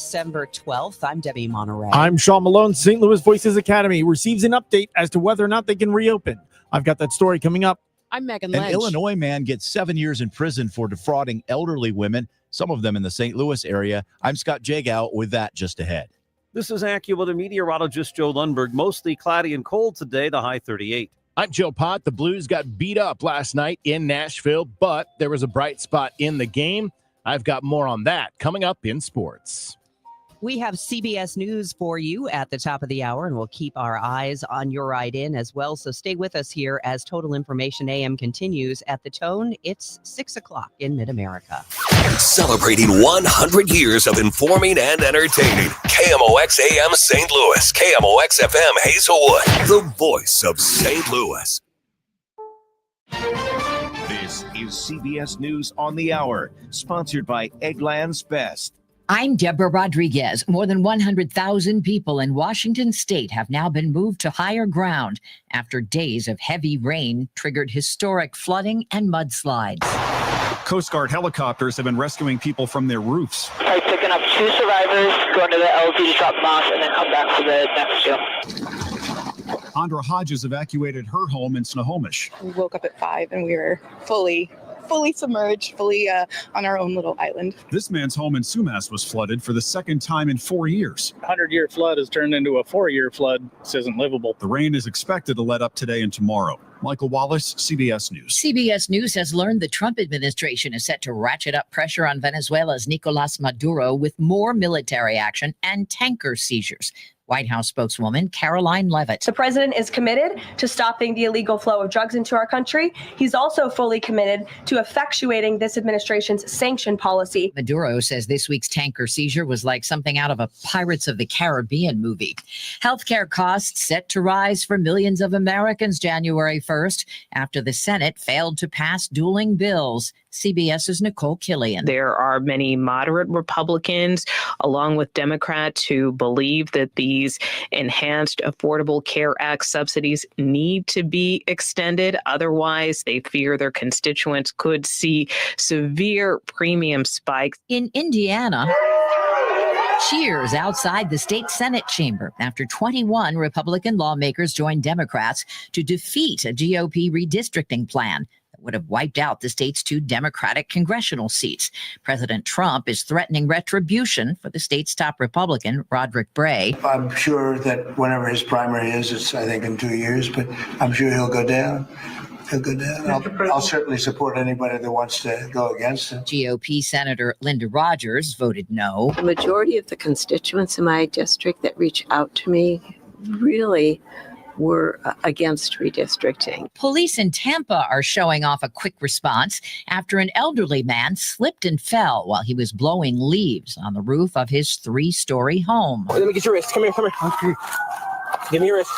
December 12th. I'm Debbie Monterrey. I'm Sean Malone. St. Louis Voices Academy receives an update as to whether or not they can reopen. I've got that story coming up. I'm Megan Lynch. An Illinois man gets 7 years in prison for defrauding elderly women, some of them in the St. Louis area. I'm Scott Jagow with that just ahead. This is AccuWeather meteorologist Joe Lundberg. Mostly cloudy and cold today, the high 38. I'm Joe Pott. The Blues got beat up last night in Nashville, but there was a bright spot in the game. I've got more on that coming up in sports. We have CBS News for you at the top of the hour, and we'll keep our eyes on your ride in as well. So stay with us here as Total Information AM continues at the tone. It's 6 o'clock in Mid-America. Celebrating 100 years of informing and entertaining. KMOX AM St. Louis. KMOX FM Hazelwood. The voice of St. Louis. This is CBS News on the Hour, sponsored by Eggland's Best. I'm Deborah Rodriguez. More than 100,000 people in Washington state have now been moved to higher ground after days of heavy rain triggered historic flooding and mudslides. Coast Guard helicopters have been rescuing people from their roofs. I've picking up 2 survivors, going to the LZ to drop them off, and then come back to the next two. Andra Hodges evacuated her home in Snohomish. We woke up at 5 and we were fully submerged, fully on our own little island. This man's home in Sumas was flooded for the second time in 4 years. 100-year flood has turned into a 4-year flood. This isn't livable. The rain is expected to let up today and tomorrow. Michael Wallace, CBS News. CBS News has learned the Trump administration is set to ratchet up pressure on Venezuela's Nicolas Maduro with more military action and tanker seizures. White House spokeswoman Caroline Leavitt. The president is committed to stopping the illegal flow of drugs into our country. He's also fully committed to effectuating this administration's sanction policy. Maduro says this week's tanker seizure was like something out of a Pirates of the Caribbean movie. Healthcare costs set to rise for millions of Americans January 1st after the Senate failed to pass dueling bills. CBS's Nicole Killian. There are many moderate Republicans, along with Democrats, who believe that these enhanced Affordable Care Act subsidies need to be extended. Otherwise, they fear their constituents could see severe premium spikes. In Indiana, cheers outside the state Senate chamber after 21 Republican lawmakers joined Democrats to defeat a GOP redistricting plan would have wiped out the state's 2 Democratic congressional seats. President Trump is threatening retribution for the state's top Republican, Roderick Bray. I'm sure that whenever his primary is, it's, I think, in 2 years, but I'm sure he'll go down. He'll go down. I'll certainly support anybody that wants to go against him. GOP Senator Linda Rogers voted no. The majority of the constituents in my district that reach out to me really were against redistricting. Police in Tampa are showing off a quick response after an elderly man slipped and fell while he was blowing leaves on the roof of his 3-story home. Let me get your wrist. Come here. Okay. Give me your wrist.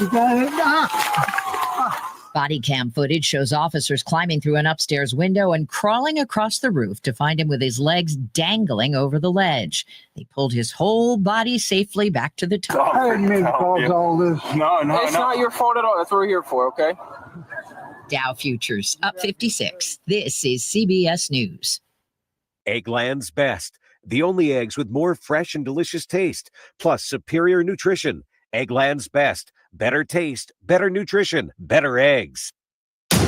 You got it. Body cam footage shows officers climbing through an upstairs window and crawling across the roof to find him with his legs dangling over the ledge. They pulled his whole body safely back to the top. I didn't mean to cause all this. No. It's not your fault at all. That's what we're here for, okay? Dow futures up 56. This is CBS News. Eggland's Best. The only eggs with more fresh and delicious taste, plus superior nutrition. Eggland's Best. Better taste, better nutrition, better eggs. At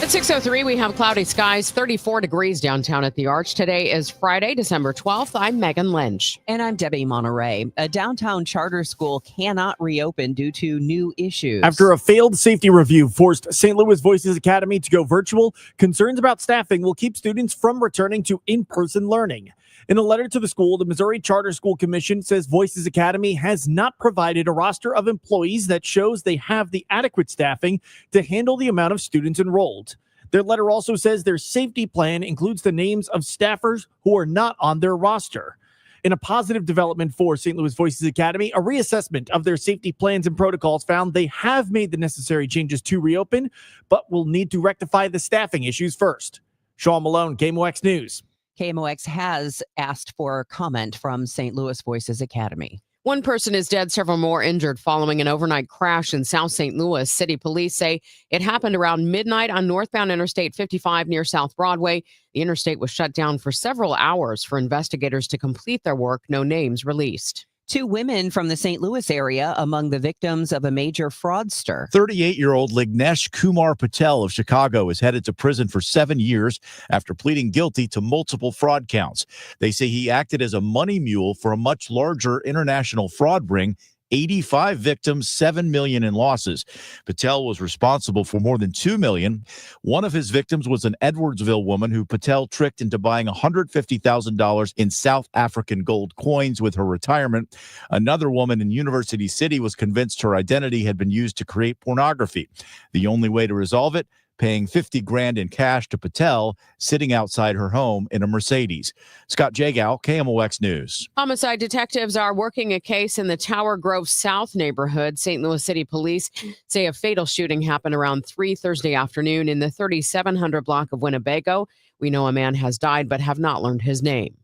6:03, we have cloudy skies, 34 degrees downtown at the Arch. Today is Friday, December 12th. I'm Megan Lynch. And I'm Debbie Monterrey. A downtown charter school cannot reopen due to new issues. After a failed safety review forced St. Louis Voices Academy to go virtual, concerns about staffing will keep students from returning to in-person learning. In a letter to the school, the Missouri Charter School Commission says Voices Academy has not provided a roster of employees that shows they have the adequate staffing to handle the amount of students enrolled. Their letter also says their safety plan includes the names of staffers who are not on their roster. In a positive development for St. Louis Voices Academy, a reassessment of their safety plans and protocols found they have made the necessary changes to reopen, but will need to rectify the staffing issues first. Sean Malone, KMOX News. KMOX has asked for comment from St. Louis Voices Academy. One person is dead, several more injured following an overnight crash in South St. Louis. City police say it happened around midnight on northbound Interstate 55 near South Broadway. The interstate was shut down for several hours for investigators to complete their work. No names released. 2 women from the St. Louis area among the victims of a major fraudster. 38-year-old Lignesh Kumar Patel of Chicago is headed to prison for 7 years after pleading guilty to multiple fraud counts. They say he acted as a money mule for a much larger international fraud ring. 85 victims, $7 million in losses. Patel was responsible for more than $2 million. One of his victims was an Edwardsville woman who Patel tricked into buying $150,000 in South African gold coins with her retirement. Another woman in University City was convinced her identity had been used to create pornography. The only way to resolve it, paying $50,000 in cash to Patel, sitting outside her home in a Mercedes. Scott Jagow, KMOX News. Homicide detectives are working a case in the Tower Grove South neighborhood. St. Louis City Police say a fatal shooting happened around 3 Thursday afternoon in the 3700 block of Winnebago. We know a man has died but have not learned his name.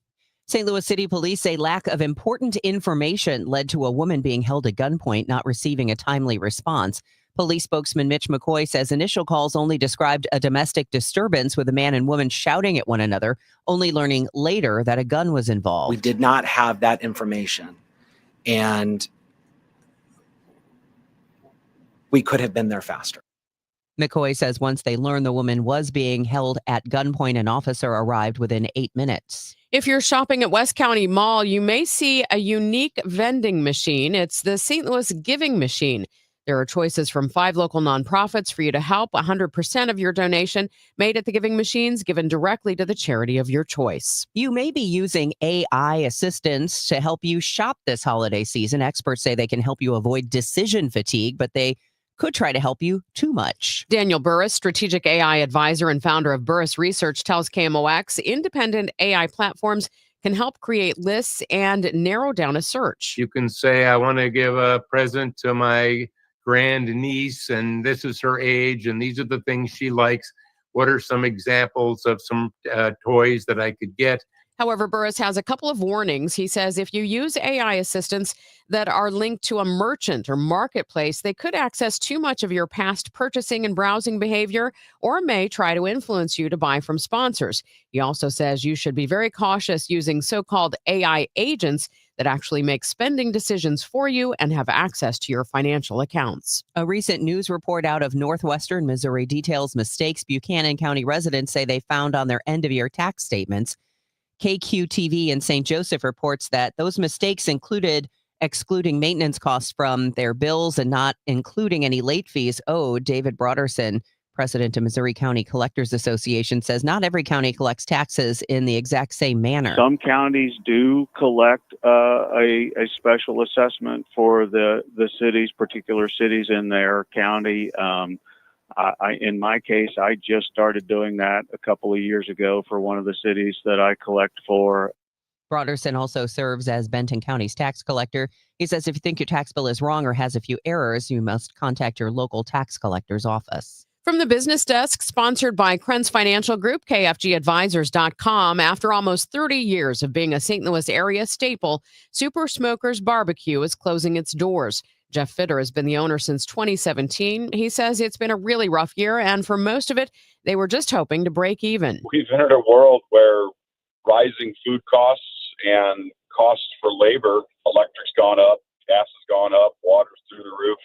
St. Louis City Police say lack of important information led to a woman being held at gunpoint, not receiving a timely response. Police spokesman Mitch McCoy says initial calls only described a domestic disturbance with a man and woman shouting at one another, only learning later that a gun was involved. We did not have that information, and we could have been there faster. McCoy says once they learned the woman was being held at gunpoint, an officer arrived within 8 minutes. If you're shopping at West County Mall, you may see a unique vending machine. It's the St. Louis Giving Machine. There are choices from 5 local nonprofits for you to help. 100% of your donation made at the Giving Machines given directly to the charity of your choice. You may be using AI assistants to help you shop this holiday season. Experts say they can help you avoid decision fatigue, but they could try to help you too much. Daniel Burris, strategic AI advisor and founder of Burris Research, tells KMOX independent AI platforms can help create lists and narrow down a search. You can say, I want to give a present to my grandniece, and this is her age, and these are the things she likes. What are some examples of some toys that I could get? However, Burris has a couple of warnings. He says if you use AI assistants that are linked to a merchant or marketplace, they could access too much of your past purchasing and browsing behavior or may try to influence you to buy from sponsors. He also says you should be very cautious using so-called AI agents that actually make spending decisions for you and have access to your financial accounts. A recent news report out of northwestern Missouri details mistakes Buchanan County residents say they found on their end-of-year tax statements. KQTV in St. Joseph reports that those mistakes included excluding maintenance costs from their bills and not including any late fees owed. David Broderson, president of Missouri County Collectors Association, says not every county collects taxes in the exact same manner. Some counties do collect a special assessment for the cities, particular cities in their county. In my case, I just started doing that a couple of years ago for one of the cities that I collect for. Broderson also serves as Benton County's tax collector. He says if you think your tax bill is wrong or has a few errors, you must contact your local tax collector's office. From the Business Desk, sponsored by Krenz Financial Group, KFGadvisors.com. After almost 30 years of being a St. Louis area staple, Super Smokers Barbecue is closing its doors. Jeff Fitter has been the owner since 2017. He says it's been a really rough year, and for most of it, they were just hoping to break even. We've entered a world where rising food costs and costs for labor, electric's gone up, gas has gone up, water's through the roof.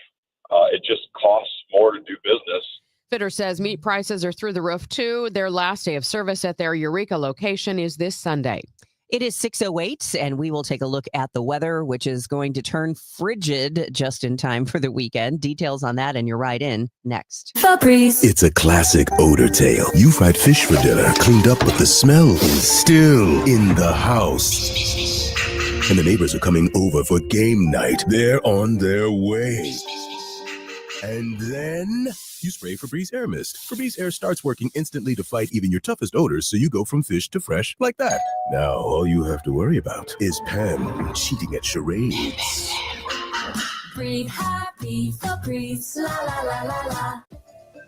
It just costs more to do business. Fitter says meat prices are through the roof, too. Their last day of service at their Eureka location is this Sunday. It is 6:08, and we will take a look at the weather, which is going to turn frigid just in time for the weekend. Details on that and your ride in next. Febreze. It's a classic odor tale. You fried fish for dinner, cleaned up, but the smell is still in the house. And the neighbors are coming over for game night. They're on their way. And then you spray Febreze Air Mist. Febreze Air starts working instantly to fight even your toughest odors, so you go from fish to fresh like that. Now, all you have to worry about is Pam cheating at charades. Breathe happy, Febreze, la la la la la.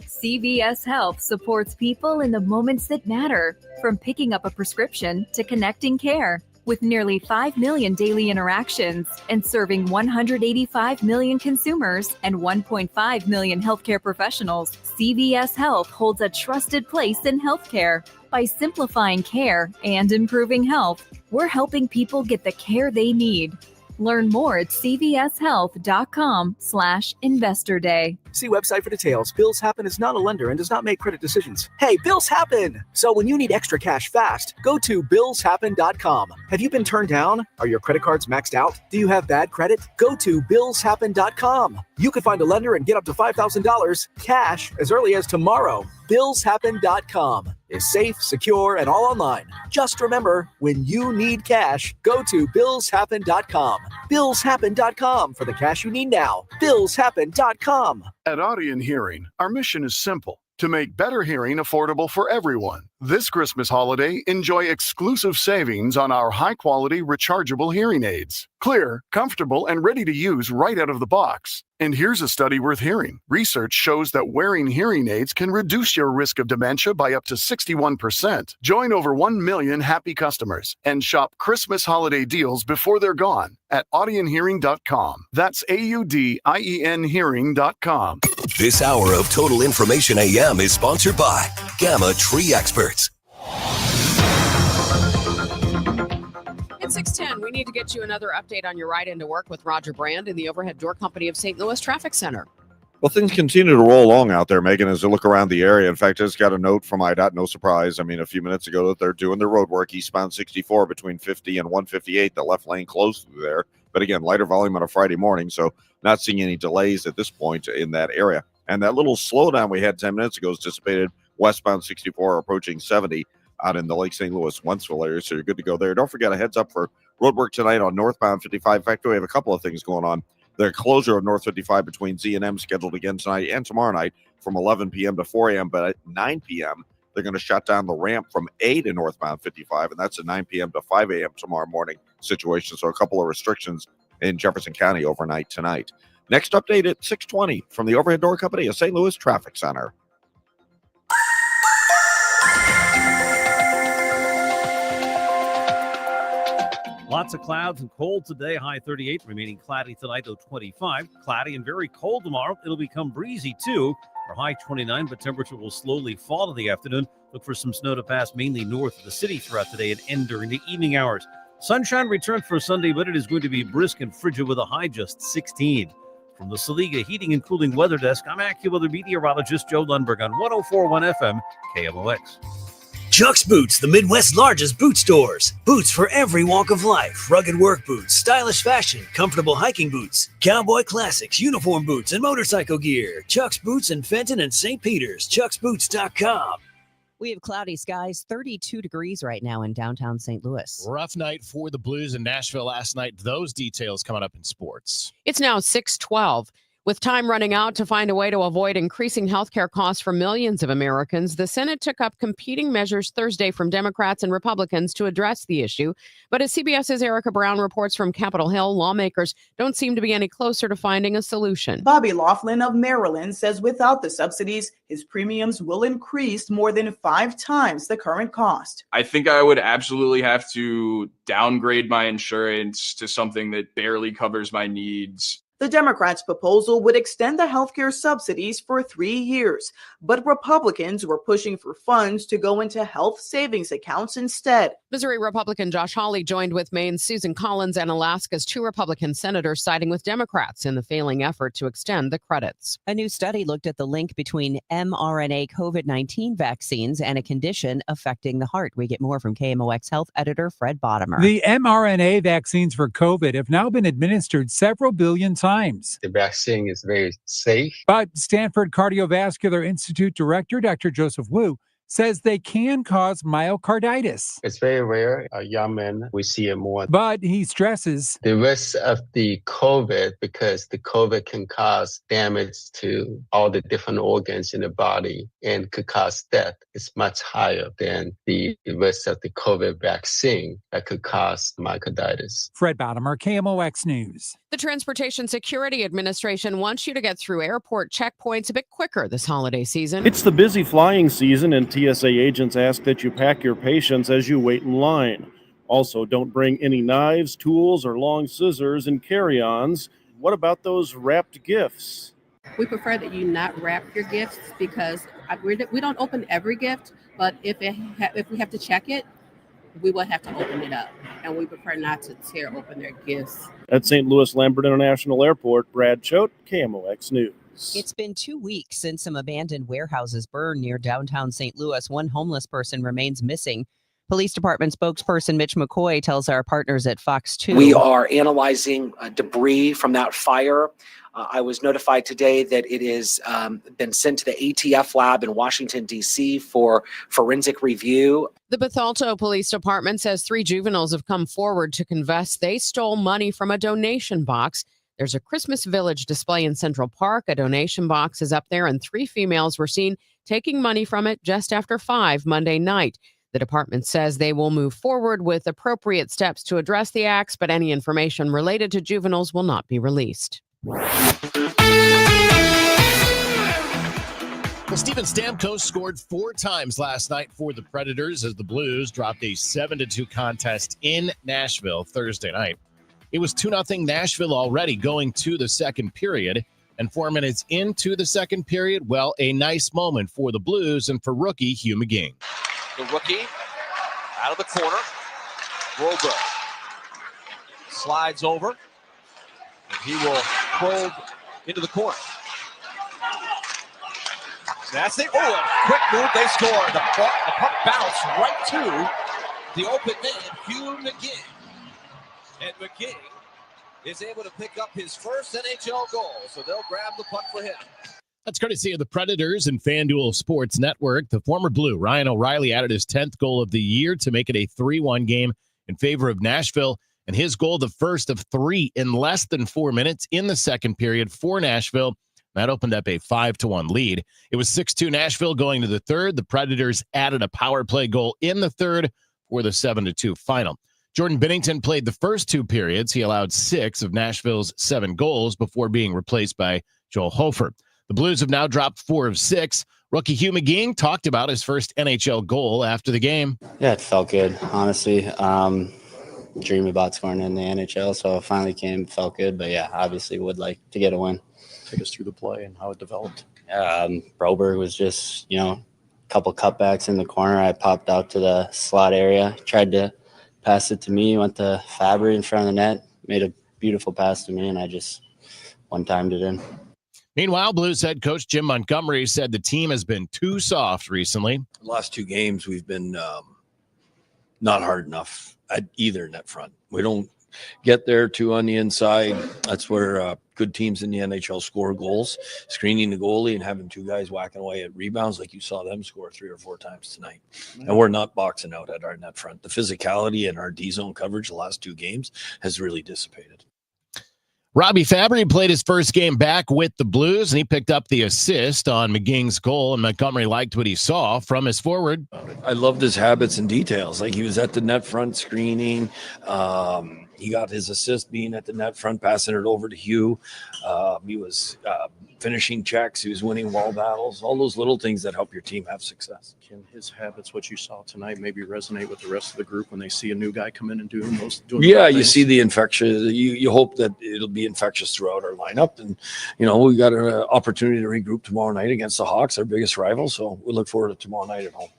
CVS Health supports people in the moments that matter, from picking up a prescription to connecting care. With nearly 5 million daily interactions and serving 185 million consumers and 1.5 million healthcare professionals, CVS Health holds a trusted place in healthcare. By simplifying care and improving health, we're helping people get the care they need. Learn more at cvshealth.com/investor day. See website for details. Bills Happen is not a lender and does not make credit decisions. Hey, bills happen! So when you need extra cash fast, go to billshappen.com. Have you been turned down? Are your credit cards maxed out? Do you have bad credit? Go to billshappen.com. You can find a lender and get up to $5,000 cash as early as tomorrow. Billshappen.com is safe, secure, and all online. Just remember, when you need cash, go to billshappen.com. Billshappen.com for the cash you need now. Billshappen.com. At Audion Hearing, our mission is simple: to make better hearing affordable for everyone. This Christmas holiday, enjoy exclusive savings on our high-quality rechargeable hearing aids. Clear, comfortable, and ready to use right out of the box. And here's a study worth hearing. Research shows that wearing hearing aids can reduce your risk of dementia by up to 61%. Join over 1 million happy customers and shop Christmas holiday deals before they're gone at audionhearing.com. That's AUDIEN hearing.com. This hour of Total Information AM is sponsored by Gamma Tree Experts. It's 6:10. We need to get you another update on your ride into work with Roger Brand in the Overhead Door Company of St. Louis Traffic Center. Well, things continue to roll along out there, Megan, as they look around the area. In fact, I just got a note from IDOT, no surprise. I mean, a few minutes ago that they're doing their road work eastbound 64 between 50 and 158. The left lane closed through there. But again, lighter volume on a Friday morning, so not seeing any delays at this point in that area. And that little slowdown we had 10 minutes ago is dissipated westbound 64 approaching 70 out in the Lake St. Louis, Wentzville area, so you're good to go there. Don't forget a heads up for road work tonight on northbound 55. In fact, we have a couple of things going on. The closure of North 55 between Z and M scheduled again tonight and tomorrow night from 11 p.m. to 4 a.m., but at 9 p.m., they're going to shut down the ramp from A to northbound 55, and that's a 9 p.m. to 5 a.m. tomorrow morning situation, so a couple of restrictions in Jefferson County overnight tonight. Next update at 6:20 from the Overhead Door Company of St. Louis Traffic Center. Lots of clouds and cold today, high 38, remaining cloudy tonight, though 25. Cloudy and very cold tomorrow. It'll become breezy, too. Our high 29, but temperature will slowly fall in the afternoon. Look for some snow to pass mainly north of the city throughout the day and end during the evening hours. Sunshine returns for Sunday, but it is going to be brisk and frigid with a high just 16. From the Saliga Heating and Cooling Weather Desk, I'm AccuWeather meteorologist Joe Lundberg on 104.1 FM KMOX. Chuck's Boots, the Midwest's largest boot stores. Boots for every walk of life. Rugged work boots, stylish fashion, comfortable hiking boots, cowboy classics, uniform boots, and motorcycle gear. Chuck's Boots in Fenton and St. Peter's. chucksboots.com. We have cloudy skies, 32 degrees right now in downtown St. Louis. Rough night for the Blues in Nashville last night. Those details coming up in sports. It's now 6:12. With time running out to find a way to avoid increasing healthcare costs for millions of Americans, the Senate took up competing measures Thursday from Democrats and Republicans to address the issue. But as CBS's Erica Brown reports from Capitol Hill, lawmakers don't seem to be any closer to finding a solution. Bobby Laughlin of Maryland says without the subsidies, his premiums will increase more than 5 times the current cost. I think I would absolutely have to downgrade my insurance to something that barely covers my needs. The Democrats' proposal would extend the healthcare subsidies for 3 years, but Republicans were pushing for funds to go into health savings accounts instead. Missouri Republican Josh Hawley joined with Maine's Susan Collins and Alaska's 2 Republican senators siding with Democrats in the failing effort to extend the credits. A new study looked at the link between mRNA COVID-19 vaccines and a condition affecting the heart. We get more from KMOX Health editor Fred Bottomer. The mRNA vaccines for COVID have now been administered several billion times. The vaccine is very safe. But Stanford Cardiovascular Institute Director Dr. Joseph Wu says they can cause myocarditis. It's very rare. Young men, we see it more. But he stresses the risk of the COVID, because the COVID can cause damage to all the different organs in the body and could cause death, is much higher than the risk of the COVID vaccine that could cause myocarditis. Fred Bottomer, KMOX News. The Transportation Security Administration wants you to get through airport checkpoints a bit quicker this holiday season. It's the busy flying season, and TSA agents ask that you pack your patience as you wait in line. Also, don't bring any knives, tools, or long scissors in carry-ons. What about those wrapped gifts? We prefer that you not wrap your gifts because we don't open every gift, but if we have to check it, we will have to open it up. And we prefer not to tear open their gifts. At St. Louis Lambert International Airport, Brad Choate, KMOX News. It's been 2 weeks since some abandoned warehouses burned near downtown St. Louis. One homeless person remains missing. Police Department spokesperson Mitch McCoy tells our partners at Fox 2. We are analyzing debris from that fire. I was notified today that it has been sent to the ATF lab in Washington, D.C. for forensic review. The Bethalto Police Department says 3 juveniles have come forward to confess they stole money from a donation box. There's a Christmas Village display in Central Park. A donation box is up there, and 3 females were seen taking money from it just after 5 Monday night. The department says they will move forward with appropriate steps to address the acts, but any information related to juveniles will not be released. Well, Steven Stamkos scored 4 times last night for the Predators as the Blues dropped a 7-2 contest in Nashville Thursday night. It was 2-0 Nashville already going to the second period. And 4 minutes into the second period, well, a nice moment for the Blues and for rookie Hugh McGing. The rookie out of the corner. Broberg slides over, and he will probe into the corner. That's it. Oh, a quick move. They score. The puck bounced right to the open man, Hugh McGing. And McGing is able to pick up his first NHL goal, so they'll grab the puck for him. That's courtesy of the Predators and FanDuel Sports Network. The former Blue, Ryan O'Reilly, added his 10th goal of the year to make it a 3-1 game in favor of Nashville. And his goal, the first of 3 in less than 4 minutes in the second period for Nashville. That opened up a 5-1 lead. It was 6-2 Nashville going to the third. The Predators added a power play goal in the third for the 7-2 final. Jordan Binnington played the first 2 periods. He allowed 6 of Nashville's 7 goals before being replaced by Joel Hofer. The Blues have now dropped 4 of 6. Rookie Hugh McGing talked about his first NHL goal after the game. Yeah, it felt good, honestly. Dream about scoring in the NHL, so it finally came, felt good. But yeah, obviously would like to get a win. Take us through the play and how it developed. Broberg was just, a couple cutbacks in the corner. I popped out to the slot area, tried to pass it to me, went to Fabry in front of the net, made a beautiful pass to me, and I just one-timed it in. Meanwhile, Blues head coach Jim Montgomery said the team has been too soft recently. The last 2 games, we've been not hard enough at either net front. We don't get there too on the inside. That's where good teams in the NHL score goals, screening the goalie and having 2 guys whacking away at rebounds like you saw them score 3 or 4 times tonight. And we're not boxing out at our net front. The physicality in our D-zone coverage the last 2 games has really dissipated. Robbie Fabry played his first game back with the Blues, and he picked up the assist on McGing's goal, and Montgomery liked what he saw from his forward. I loved his habits and details. Like, he was at the net front screening. He got his assist being at the net front, passing it over to Hugh. He was finishing checks. He was winning wall battles, all those little things that help your team have success. Can his habits, what you saw tonight, maybe resonate with the rest of the group when they see a new guy come in and doing Yeah, you see the infectious. You hope that it'll be infectious throughout our lineup. And, we got an opportunity to regroup tomorrow night against the Hawks, our biggest rival. So we look forward to tomorrow night at home.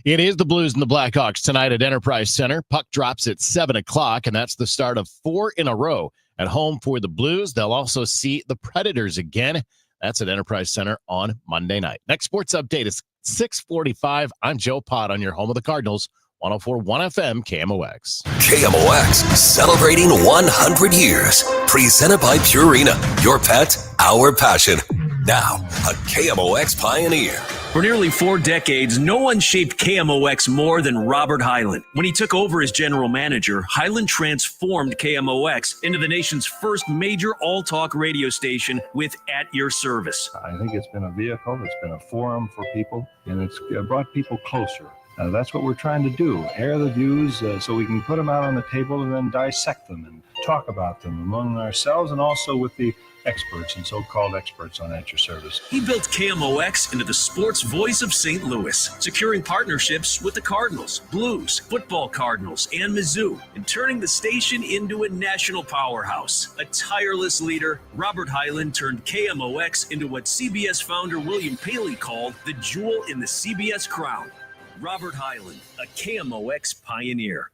It is the Blues and the Blackhawks tonight at Enterprise Center. Puck drops at 7 o'clock, and that's the start of 4 in a row at home for the Blues. They'll also see the Predators again. That's at Enterprise Center on Monday night. Next sports update is 6:45. I'm Joe Pott on your home of the Cardinals, 104.1 FM KMOX. KMOX, celebrating 100 years. Presented by Purina, your pet, our passion. Now, a KMOX pioneer. For nearly 4 decades, no one shaped KMOX more than Robert Hyland. When he took over as general manager, Hyland transformed KMOX into the nation's first major all-talk radio station with At Your Service. I think it's been a vehicle, it's been a forum for people, and it's brought people closer. That's what we're trying to do, air the views so we can put them out on the table and then dissect them and talk about them among ourselves and also with the experts and so-called experts on at your service. He built KMOX into the sports voice of St. Louis, securing partnerships with the Cardinals, Blues, Football Cardinals, and Mizzou, and turning the station into a national powerhouse. A tireless leader, Robert Hyland turned KMOX into what CBS founder William Paley called the jewel in the CBS crown. Robert Hyland, a KMOX pioneer.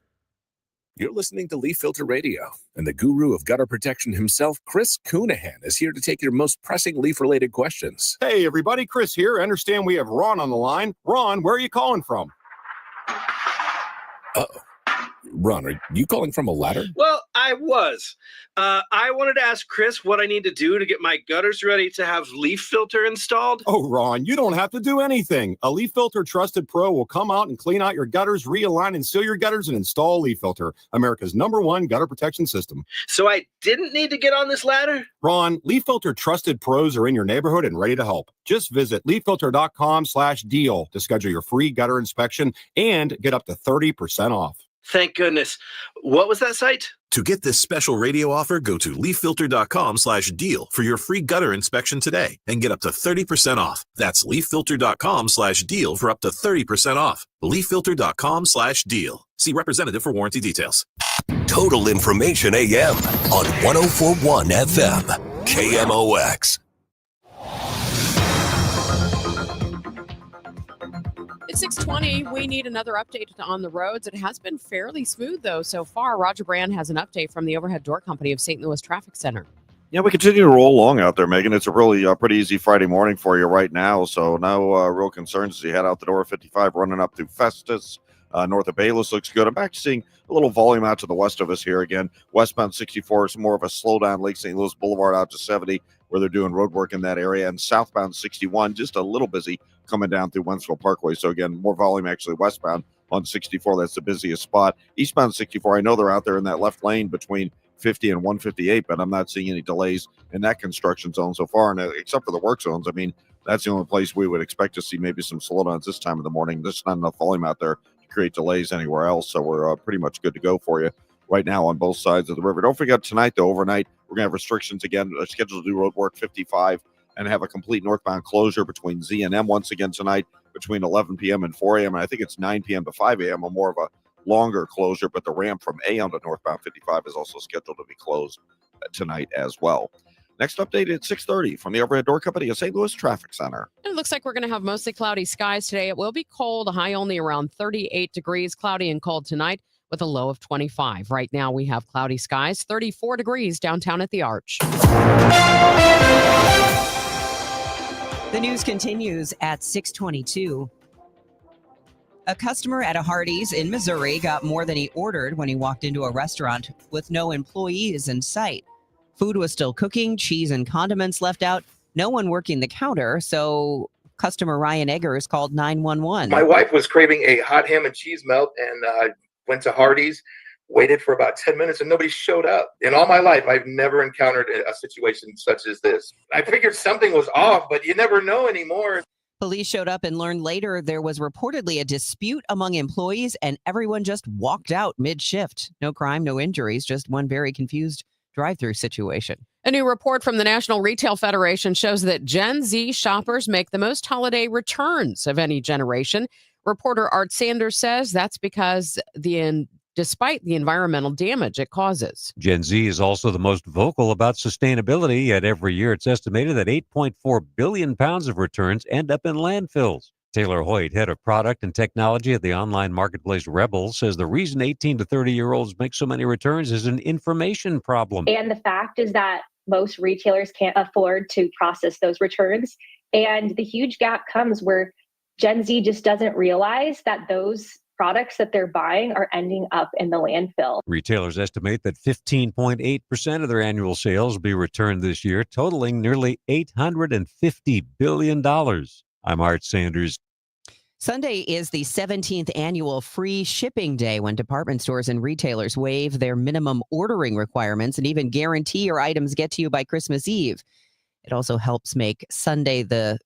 You're listening to Leaf Filter Radio, and the guru of gutter protection himself, Chris Coonahan, is here to take your most pressing leaf-related questions. Hey, everybody, Chris here. I understand we have Ron on the line. Ron, where are you calling from? Uh-oh. Ron, are you calling from a ladder? Well, I was. I wanted to ask Chris what I need to do to get my gutters ready to have leaf filter installed. Oh, Ron, you don't have to do anything. A Leaf Filter Trusted Pro will come out and clean out your gutters, realign and seal your gutters, and install Leaf Filter, America's #1 gutter protection system. So I didn't need to get on this ladder? Ron, Leaf Filter Trusted Pros are in your neighborhood and ready to help. Just visit leaffilter.com/deal to schedule your free gutter inspection and get up to 30% off. Thank goodness. What was that site? To get this special radio offer, go to leaffilter.com/deal for your free gutter inspection today and get up to 30% off. That's leaffilter.com/deal for up to 30% off. leaffilter.com/deal. See representative for warranty details. Total Information AM on 104.1 FM, KMOX. It's 6:20. We need another update on the roads. It has been fairly smooth, though, so far. Roger Brand has an update from the Overhead Door Company of St. Louis Traffic Center. Yeah, we continue to roll along out there, Megan. It's a really pretty easy Friday morning for you right now, so no real concerns as you head out the door of 55, running up through Festus. North of Bayless looks good. I'm back to seeing a little volume out to the west of us here again. Westbound 64 is more of a slowdown. Lake St. Louis Boulevard out to 70, where they're doing road work in that area. And southbound 61, just a little busy coming down through Wentzville Parkway. So again, more volume actually westbound on 64. That's the busiest spot. Eastbound 64, I know they're out there in that left lane between 50 and 158, but I'm not seeing any delays in that construction zone so far. And except for the work zones, I mean, that's the only place we would expect to see maybe some slowdowns this time of the morning. There's not enough volume out there to create delays anywhere else. So we're pretty much good to go for you right now on both sides of the river. Don't forget tonight, though, overnight, we're going to have restrictions again. Scheduled to do road work 55 and have a complete northbound closure between Z and M once again tonight between 11 p.m. and 4 a.m. And I think it's 9 p.m. to 5 a.m. or more of a longer closure, but the ramp from AM to northbound 55 is also scheduled to be closed tonight as well. Next update at 6:30 from the Overhead Door Company of St. Louis Traffic Center. It looks like we're going to have mostly cloudy skies today. It will be cold, a high only around 38 degrees, cloudy and cold tonight with a low of 25. Right now we have cloudy skies, 34 degrees downtown at the Arch. The news continues at 6:22. A customer at a Hardee's in Missouri got more than he ordered when he walked into a restaurant with no employees in sight. Food was still cooking, cheese and condiments left out, no one working the counter, so customer Ryan Eggers called 911. My wife was craving a hot ham and cheese melt and went to Hardee's, waited for about 10 minutes and nobody showed up. In all my life, I've never encountered a situation such as this. I figured something was off, but you never know anymore. Police showed up and learned later there was reportedly a dispute among employees and everyone just walked out mid-shift. No crime, no injuries, just one very confused drive-through situation. A new report from the National Retail Federation shows that Gen Z shoppers make the most holiday returns of any generation. Reporter Art Sanders says that's because despite the environmental damage it causes. Gen Z is also the most vocal about sustainability, yet every year it's estimated that 8.4 billion pounds of returns end up in landfills. Taylor Hoyt, head of product and technology at the online marketplace Rebel, says the reason 18 to 30-year-olds make so many returns is an information problem. And the fact is that most retailers can't afford to process those returns. And the huge gap comes where Gen Z just doesn't realize that those products that they're buying are ending up in the landfill. Retailers estimate that 15.8% of their annual sales will be returned this year, totaling nearly $850 billion. I'm Art Sanders. Sunday is the 17th annual free shipping day when department stores and retailers waive their minimum ordering requirements and even guarantee your items get to you by Christmas Eve. It also helps make Sunday the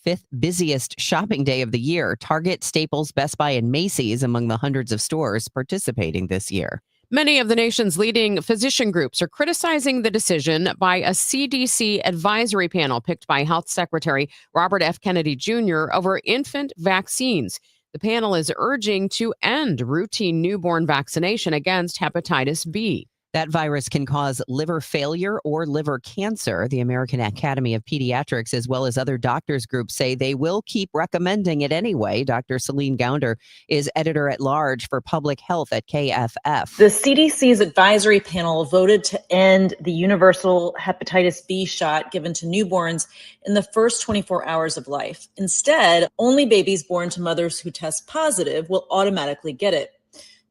fifth busiest shopping day of the year. Target, Staples, Best Buy, and Macy's among the hundreds of stores participating this year. Many of the nation's leading physician groups are criticizing the decision by a CDC advisory panel picked by Health Secretary Robert F. Kennedy Jr. over infant vaccines. The panel is urging to end routine newborn vaccination against hepatitis B. That virus can cause liver failure or liver cancer. The American Academy of Pediatrics, as well as other doctors' groups, say they will keep recommending it anyway. Dr. Celine Gounder is editor-at-large for public health at KFF. The CDC's advisory panel voted to end the universal hepatitis B shot given to newborns in the first 24 hours of life. Instead, only babies born to mothers who test positive will automatically get it.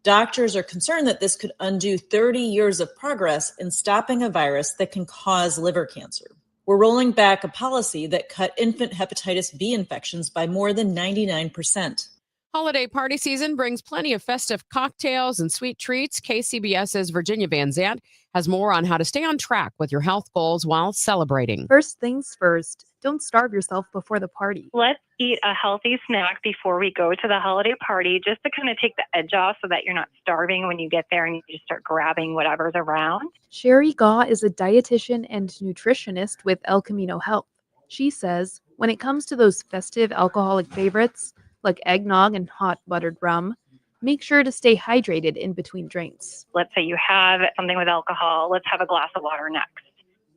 Doctors are concerned that this could undo 30 years of progress in stopping a virus that can cause liver cancer. We're rolling back a policy that cut infant hepatitis B infections by more than 99%. Holiday party season brings plenty of festive cocktails and sweet treats. KCBS's Virginia Van Zant has more on how to stay on track with your health goals while celebrating. First things first, don't starve yourself before the party. Let's eat a healthy snack before we go to the holiday party, just to kind of take the edge off so that you're not starving when you get there and you just start grabbing whatever's around. Sherry Gaw is a dietitian and nutritionist with El Camino Health. She says, when it comes to those festive alcoholic favorites, like eggnog and hot buttered rum, make sure to stay hydrated in between drinks. Let's say you have something with alcohol, let's have a glass of water next.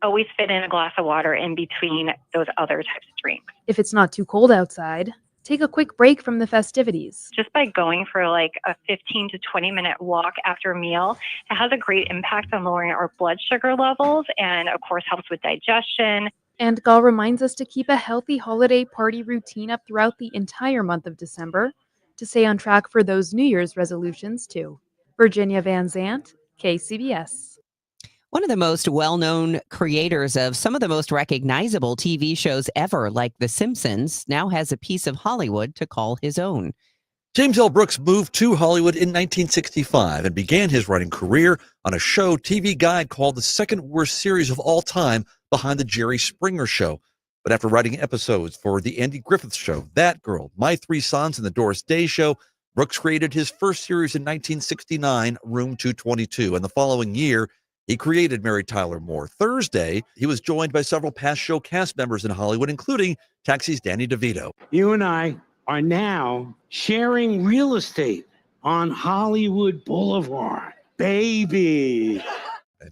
Always fit in a glass of water in between those other types of drinks. If it's not too cold outside, take a quick break from the festivities. Just by going for like a 15 to 20 minute walk after a meal, it has a great impact on lowering our blood sugar levels and of course helps with digestion. And Gaw reminds us to keep a healthy holiday party routine up throughout the entire month of December to stay on track for those New Year's resolutions too. Virginia Van Zant, KCBS. One of the most well-known creators of some of the most recognizable TV shows ever, like The Simpsons, now has a piece of Hollywood to call his own. James L. Brooks moved to Hollywood in 1965 and began his writing career on a show TV Guide called the second worst series of all time behind the Jerry Springer Show. But after writing episodes for the Andy Griffith Show, That Girl, My Three Sons, and the Doris Day Show, Brooks created his first series in 1969, Room 222, and the following year, he created Mary Tyler Moore. Thursday, he was joined by several past show cast members in Hollywood, including Taxi's Danny DeVito. You and I are now sharing real estate on Hollywood Boulevard, baby.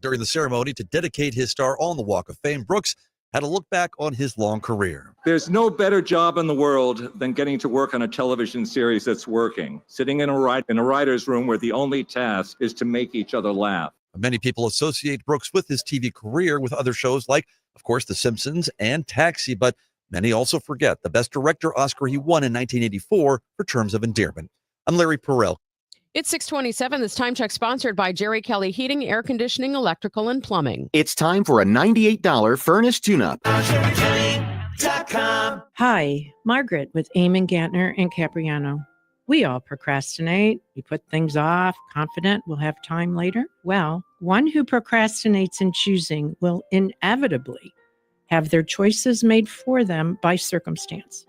During the ceremony to dedicate his star on the Walk of Fame, Brooks had a look back on his long career. There's no better job in the world than getting to work on a television series that's working, sitting in a writer's room where the only task is to make each other laugh. Many people associate Brooks with his TV career with other shows like, of course, The Simpsons and Taxi, but many also forget the Best Director Oscar he won in 1984 for Terms of Endearment. I'm Larry Perrell. It's 6:27. This time check sponsored by Jerry Kelley Heating, Air Conditioning, Electrical, and Plumbing. It's time for a $98 furnace tune-up. Hi, Margaret with Eamon Gantner and Capriano. We all procrastinate. We put things off, confident we'll have time later. Well, one who procrastinates in choosing will inevitably have their choices made for them by circumstance.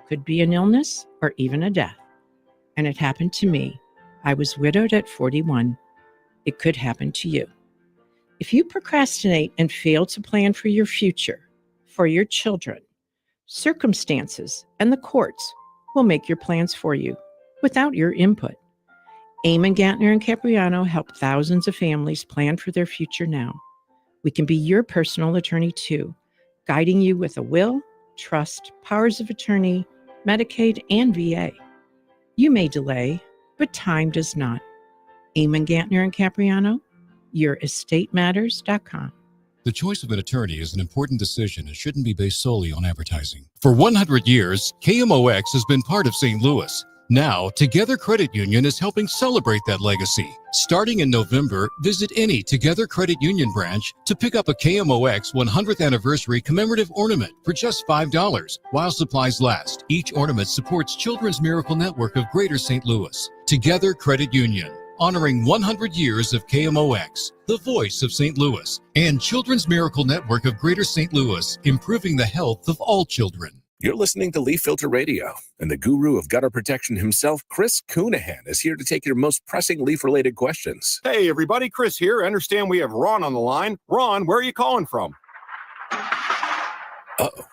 Could be an illness or even a death. And it happened to me. I was widowed at 41. It could happen to you. If you procrastinate and fail to plan for your future, for your children, circumstances and the courts will make your plans for you without your input. Eamon Gantner and Capriano help thousands of families plan for their future now. We can be your personal attorney too, guiding you with a will, trust, powers of attorney, Medicaid, and VA. You may delay, but time does not. Eamon Gantner and Capriano, yourestateMatters.com. The choice of an attorney is an important decision and shouldn't be based solely on advertising. For 100 years, KMOX has been part of St. Louis. Now, Together Credit Union is helping celebrate that legacy. Starting in November, visit any Together Credit Union branch to pick up a KMOX 100th anniversary commemorative ornament for just $5 while supplies last. Each ornament supports Children's Miracle Network of Greater St. Louis. Together Credit Union, honoring 100 years of KMOX, the voice of St. Louis, and Children's Miracle Network of Greater St. Louis, improving the health of all children. You're listening to Leaf Filter Radio, and the guru of gutter protection himself, Chris Coonahan, is here to take your most pressing leaf-related questions. Hey, everybody, Chris here. I understand we have Ron on the line. Ron, where are you calling from? Uh-oh.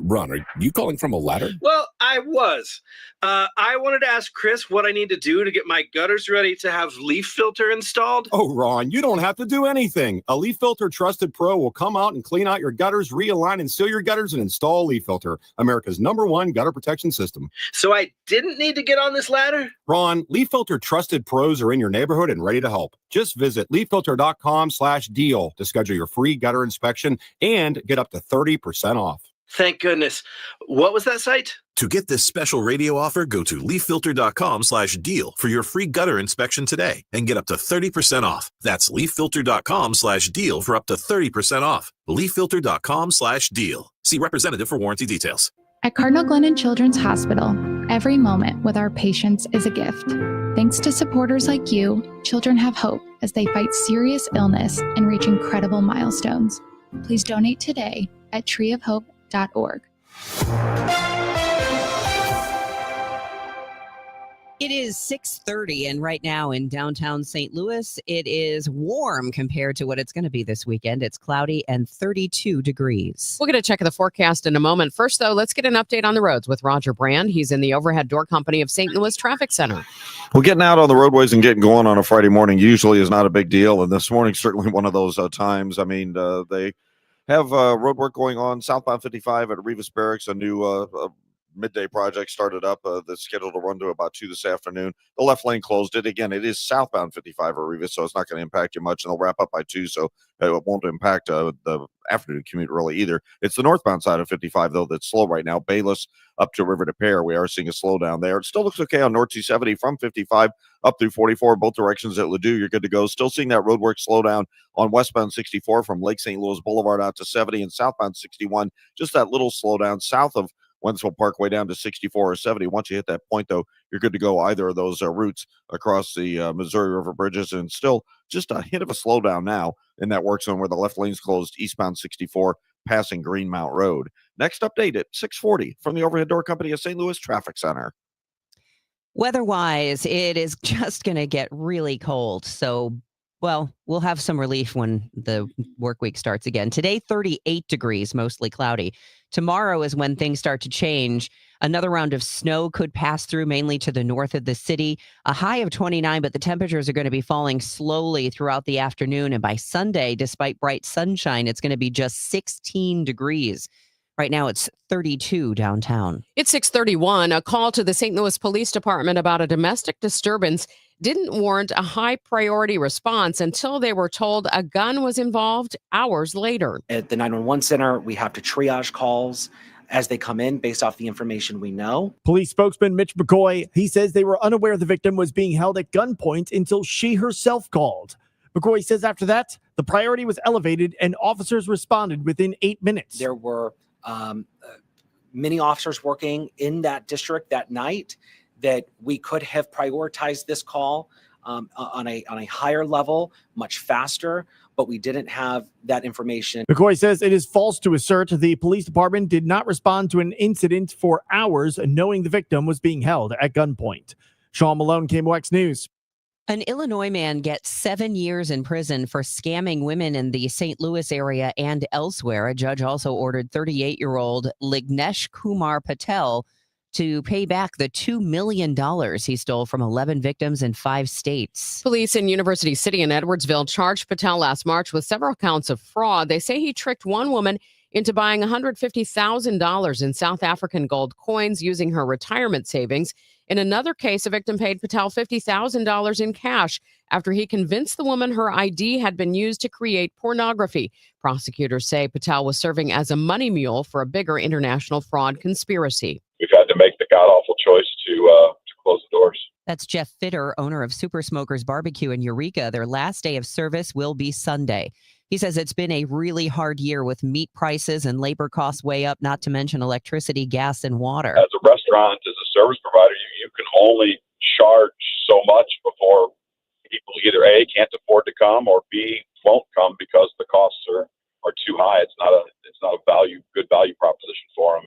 Ron, are you calling from a ladder? Well, I was. I wanted to ask Chris what I need to do to get my gutters ready to have leaf filter installed. Oh, Ron, you don't have to do anything. A Leaf Filter Trusted Pro will come out and clean out your gutters, realign and seal your gutters, and install Leaf Filter, America's #1 gutter protection system. So I didn't need to get on this ladder? Ron, Leaf Filter Trusted Pros are in your neighborhood and ready to help. Just visit leaffilter.com/deal to schedule your free gutter inspection and get up to 30% off. Thank goodness. What was that site? To get this special radio offer, go to leaffilter.com/deal for your free gutter inspection today and get up to 30% off. That's leaffilter.com/deal for up to 30% off. leaffilter.com/deal. See representative for warranty details. At Cardinal Glennon Children's Hospital, every moment with our patients is a gift. Thanks to supporters like you, children have hope as they fight serious illness and reach incredible milestones. Please donate today at treeofhope.org. It is 6:30, and right now in downtown St. Louis, it is warm compared to what it's going to be this weekend. It's cloudy and 32 degrees. We'll get a check of the forecast in a moment. First, though, let's get an update on the roads with Roger Brand. He's in the Overhead Door Company of St. Louis Traffic Center. Well, getting out on the roadways and getting going on a Friday morning usually is not a big deal, and this morning's certainly one of those times. I mean, they have road work going on southbound 55 at Rivas Barracks. A new midday project started up that's scheduled to run to about 2 this afternoon. The left lane closed it. Again, it is southbound 55 at Rivas, so it's not going to impact you much, and they'll wrap up by 2, so it won't impact the afternoon commute really either. It's the northbound side of 55, though, that's slow right now. Bayless up to River to Pear. We are seeing a slowdown there. It still looks okay on North 270 from 55 up through 44, both directions at Ladue. You're good to go. Still seeing that roadwork slow down on westbound 64 from Lake St. Louis Boulevard out to 70, and southbound 61, just that little slowdown south of Wentzville Parkway down to 64 or 70. Once you hit that point, though, you're good to go either of those routes across the Missouri River bridges, and still just a hint of a slowdown now in that work zone where the left lane's closed eastbound 64 passing Greenmount Road. Next update at 6:40 from the Overhead Door Company of St. Louis Traffic Center. Weather-wise, it is just going to get really cold. So, well, we'll have some relief when the work week starts again. Today, 38 degrees, mostly cloudy. Tomorrow is when things start to change. Another round of snow could pass through, mainly to the north of the city. A high of 29, but the temperatures are going to be falling slowly throughout the afternoon. And by Sunday, despite bright sunshine, it's going to be just 16 degrees. Right now, it's 32 downtown. It's 6:31. A call to the St. Louis Police Department about a domestic disturbance didn't warrant a high priority response until they were told a gun was involved hours later. At the 911 center, we have to triage calls as they come in based off the information we know. Police spokesman Mitch McCoy, he says they were unaware the victim was being held at gunpoint until she herself called. McCoy says after that, the priority was elevated and officers responded within 8 minutes. There were many officers working in that district that night that we could have prioritized this call on a higher level, much faster, but we didn't have that information. McCoy says it is false to assert the police department did not respond to an incident for hours knowing the victim was being held at gunpoint. Sean Malone, KMOX News. An Illinois man gets 7 years in prison for scamming women in the St. Louis area and elsewhere. A judge also ordered 38-year-old Lignesh Kumar Patel to pay back the $2 million he stole from 11 victims in 5 states. Police in University City in Edwardsville charged Patel last March with several counts of fraud. They say he tricked one woman into buying $150,000 in South African gold coins using her retirement savings. In another case, a victim paid Patel $50,000 in cash after he convinced the woman her ID had been used to create pornography. Prosecutors say Patel was serving as a money mule for a bigger international fraud conspiracy. We've had to make the god-awful choice to close the doors. That's Jeff Fitter, owner of Super Smokers Barbecue in Eureka. Their last day of service will be Sunday. He says it's been a really hard year with meat prices and labor costs way up, not to mention electricity, gas, and water. As a restaurant, as a service provider, you can only charge so much before people either A, can't afford to come, or B, won't come because the costs are too high. It's not a good value proposition for them.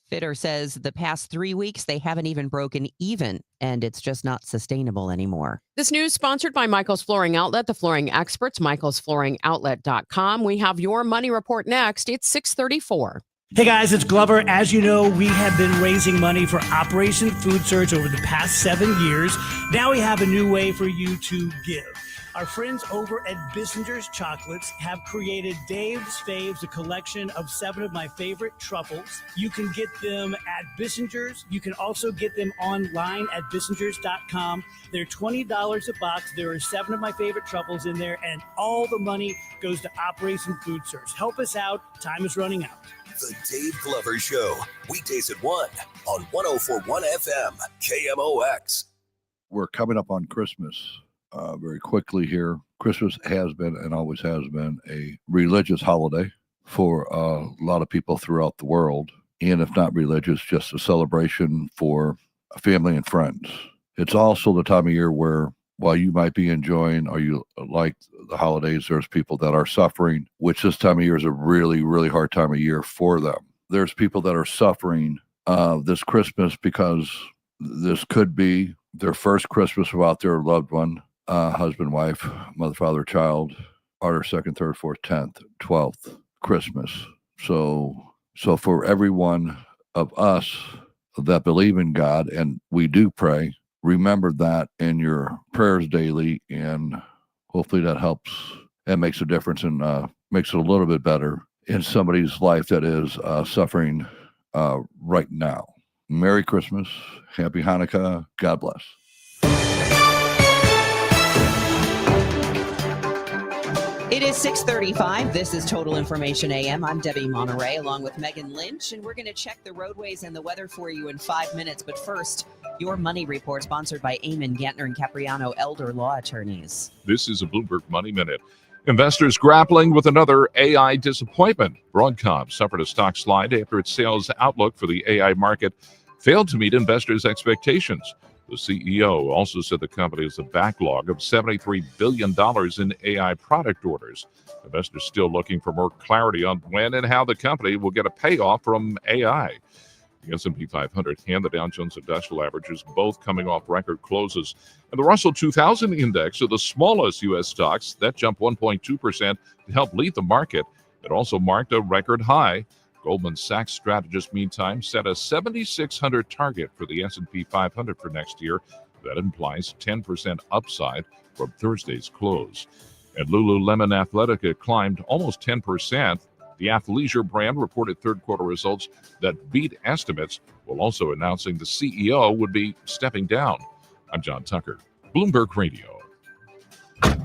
Fitter says the past 3 weeks, they haven't even broken even, and it's just not sustainable anymore. This news sponsored by Michael's Flooring Outlet, the flooring experts, michaelsflooringoutlet.com. We have your money report next. It's 6:34. Hey guys, it's Glover. As you know, we have been raising money for Operation Food Surge over the past 7 years. Now we have a new way for you to give. Our friends over at Bissinger's Chocolates have created Dave's Faves, a collection of 7 of my favorite truffles. You can get them at Bissinger's. You can also get them online at bissingers.com. They're $20 a box. There are 7 of my favorite truffles in there, and all the money goes to Operation Food Surge. Help us out. Time is running out. The Dave Glover Show, weekdays at 1 on 104.1 FM, KMOX. We're coming up on Christmas very quickly here. Christmas has been and always has been a religious holiday for a lot of people throughout the world. And if not religious, just a celebration for family and friends. It's also the time of year where, while you might be enjoying or you like the holidays, there's people that are suffering, which this time of year is a really, really hard time of year for them. There's people that are suffering this Christmas because this could be their first Christmas without their loved one, husband, wife, mother, father, child, or their second, third, fourth, 10th, 12th Christmas. So for every one of us that believe in God, and we do pray, remember that in your prayers daily, and hopefully that helps and makes a difference and makes it a little bit better in somebody's life that is suffering right now. Merry Christmas. Happy Hanukkah. God bless. It is 6:35. This is Total Information AM. I'm Debbie Monterrey along with Megan Lynch, and we're going to check the roadways and the weather for you in 5 minutes. But first, your money report sponsored by Eamon, Gantner, and Capriano Elder Law Attorneys. This is a Bloomberg Money Minute. Investors grappling with another AI disappointment. Broadcom suffered a stock slide after its sales outlook for the AI market failed to meet investors' expectations. The CEO also said the company has a backlog of $73 billion in AI product orders. Investors still looking for more clarity on when and how the company will get a payoff from AI. The S&P 500 and the Dow Jones Industrial Averages both coming off record closes. And the Russell 2000 Index of the smallest U.S. stocks, that jumped 1.2% to help lead the market. It also marked a record high. Goldman Sachs strategist, meantime, set a 7,600 target for the S&P 500 for next year. That implies 10% upside from Thursday's close. And Lululemon Athletica climbed almost 10%. The athleisure brand reported third-quarter results that beat estimates, while also announcing the CEO would be stepping down. I'm John Tucker, Bloomberg Radio.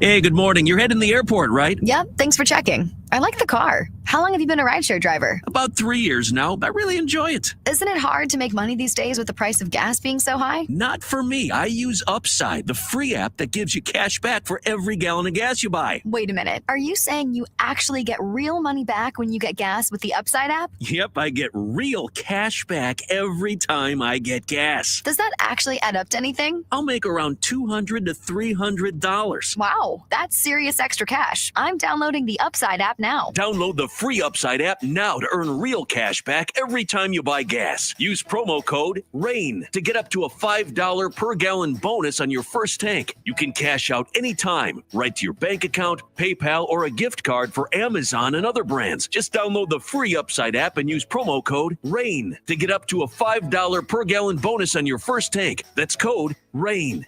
Hey, good morning. You're heading to the airport, right? Yep, thanks for checking. I like the car. How long have you been a rideshare driver? About 3 years now. I really enjoy it. Isn't it hard to make money these days with the price of gas being so high? Not for me. I use Upside, the free app that gives you cash back for every gallon of gas you buy. Wait a minute. Are you saying you actually get real money back when you get gas with the Upside app? Yep, I get real cash back every time I get gas. Does that actually add up to anything? I'll make around $200 to $300. Wow, that's serious extra cash. I'm downloading the Upside app now. Download the free Upside app now to earn real cash back every time you buy gas. Use promo code RAIN to get up to a $5 per gallon bonus on your first tank. You can cash out anytime, right to your bank account, PayPal, or a gift card for Amazon and other brands. Just download the free Upside app and use promo code RAIN to get up to a $5 per gallon bonus on your first tank. That's code RAIN.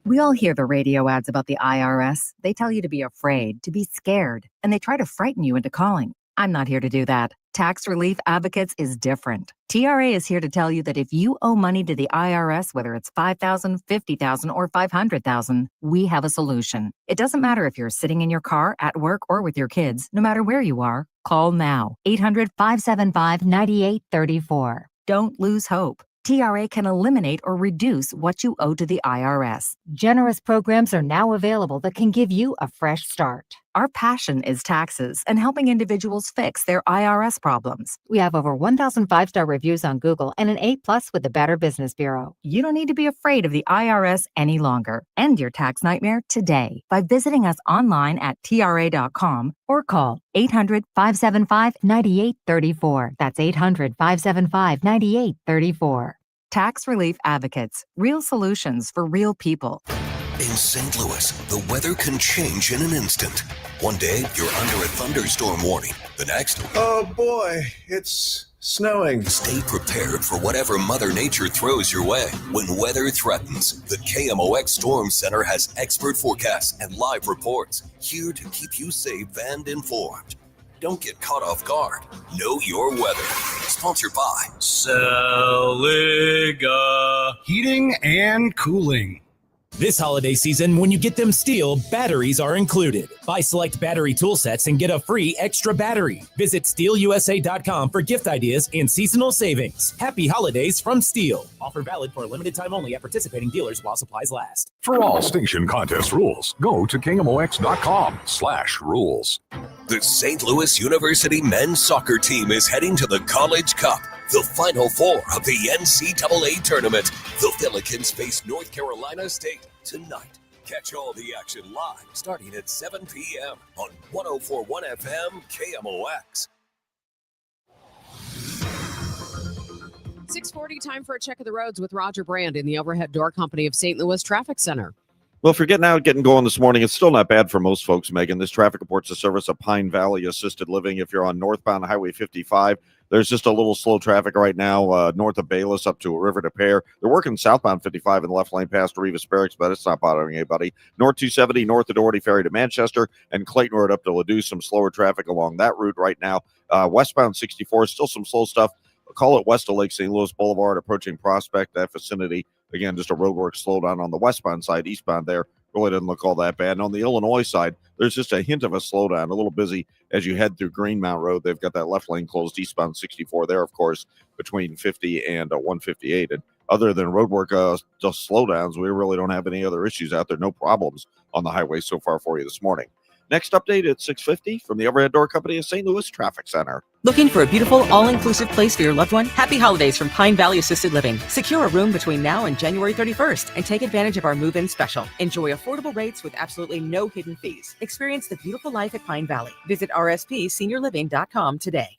We all hear the radio ads about the IRS. They tell you to be afraid, to be scared, and they try to frighten you into calling. I'm not here to do that. Tax Relief Advocates is different. TRA is here to tell you that if you owe money to the IRS, whether it's $5,000, $50,000, or $500,000, we have a solution. It doesn't matter if you're sitting in your car, at work, or with your kids. No matter where you are, call now. 800-575-9834. Don't lose hope. TRA can eliminate or reduce what you owe to the IRS. Generous programs are now available that can give you a fresh start. Our passion is taxes and helping individuals fix their IRS problems. We have over 1,000 5-star reviews on Google and an A+ with the Better Business Bureau. You don't need to be afraid of the IRS any longer. End your tax nightmare today by visiting us online at TRA.com or call 800-575-9834. That's 800-575-9834. Tax Relief Advocates. Real solutions for real people. In St. Louis, the weather can change in an instant. One day, you're under a thunderstorm warning. The next, oh boy, it's snowing. Stay prepared for whatever Mother Nature throws your way. When weather threatens, the KMOX Storm Center has expert forecasts and live reports here to keep you safe and informed. Don't get caught off guard. Know your weather. Sponsored by Saliga Heating and Cooling. This holiday season, when you get them STIHL, batteries are included. Buy select battery tool sets and get a free extra battery. Visit STIHLUSA.com for gift ideas and seasonal savings. Happy holidays from STIHL. Offer valid for a limited time only at participating dealers while supplies last. For all station contest rules, go to KMOX.com/rules. The St. Louis University men's soccer team is heading to the College Cup, the Final Four of the NCAA tournament. The Pelicans face North Carolina State tonight. Catch all the action live starting at 7 p.m. on 104.1 FM KMOX. 6:40, time for a check of the roads with Roger Brand in the Overhead Door Company of St. Louis Traffic Center. Well, if you're getting out, getting going this morning, it's still not bad for most folks, Megan. This traffic reports the service of Pine Valley Assisted Living. If you're on northbound Highway 55, there's just a little slow traffic right now north of Bayless up to River to Pear. They're working southbound 55 in the left lane past Rivas Barracks, but it's not bothering anybody. North 270, north of Doherty Ferry to Manchester, and Clayton Road up to Ladue. Some slower traffic along that route right now. Westbound 64, still some slow stuff. Call it west of Lake St. Louis Boulevard, approaching Prospect, that vicinity. Again, just a roadwork slowdown on the westbound side. Eastbound there really doesn't look all that bad. And on the Illinois side, there's just a hint of a slowdown, a little busy as you head through Greenmount Road. They've got that left lane closed eastbound 64 there, of course, between 50 and 158. And other than roadwork just slowdowns, we really don't have any other issues out there. No problems on the highway so far for you this morning. Next update at 6:50 from the Overhead Door Company of St. Louis Traffic Center. Looking for a beautiful, all-inclusive place for your loved one? Happy holidays from Pine Valley Assisted Living. Secure a room between now and January 31st and take advantage of our move-in special. Enjoy affordable rates with absolutely no hidden fees. Experience the beautiful life at Pine Valley. Visit rspseniorliving.com today.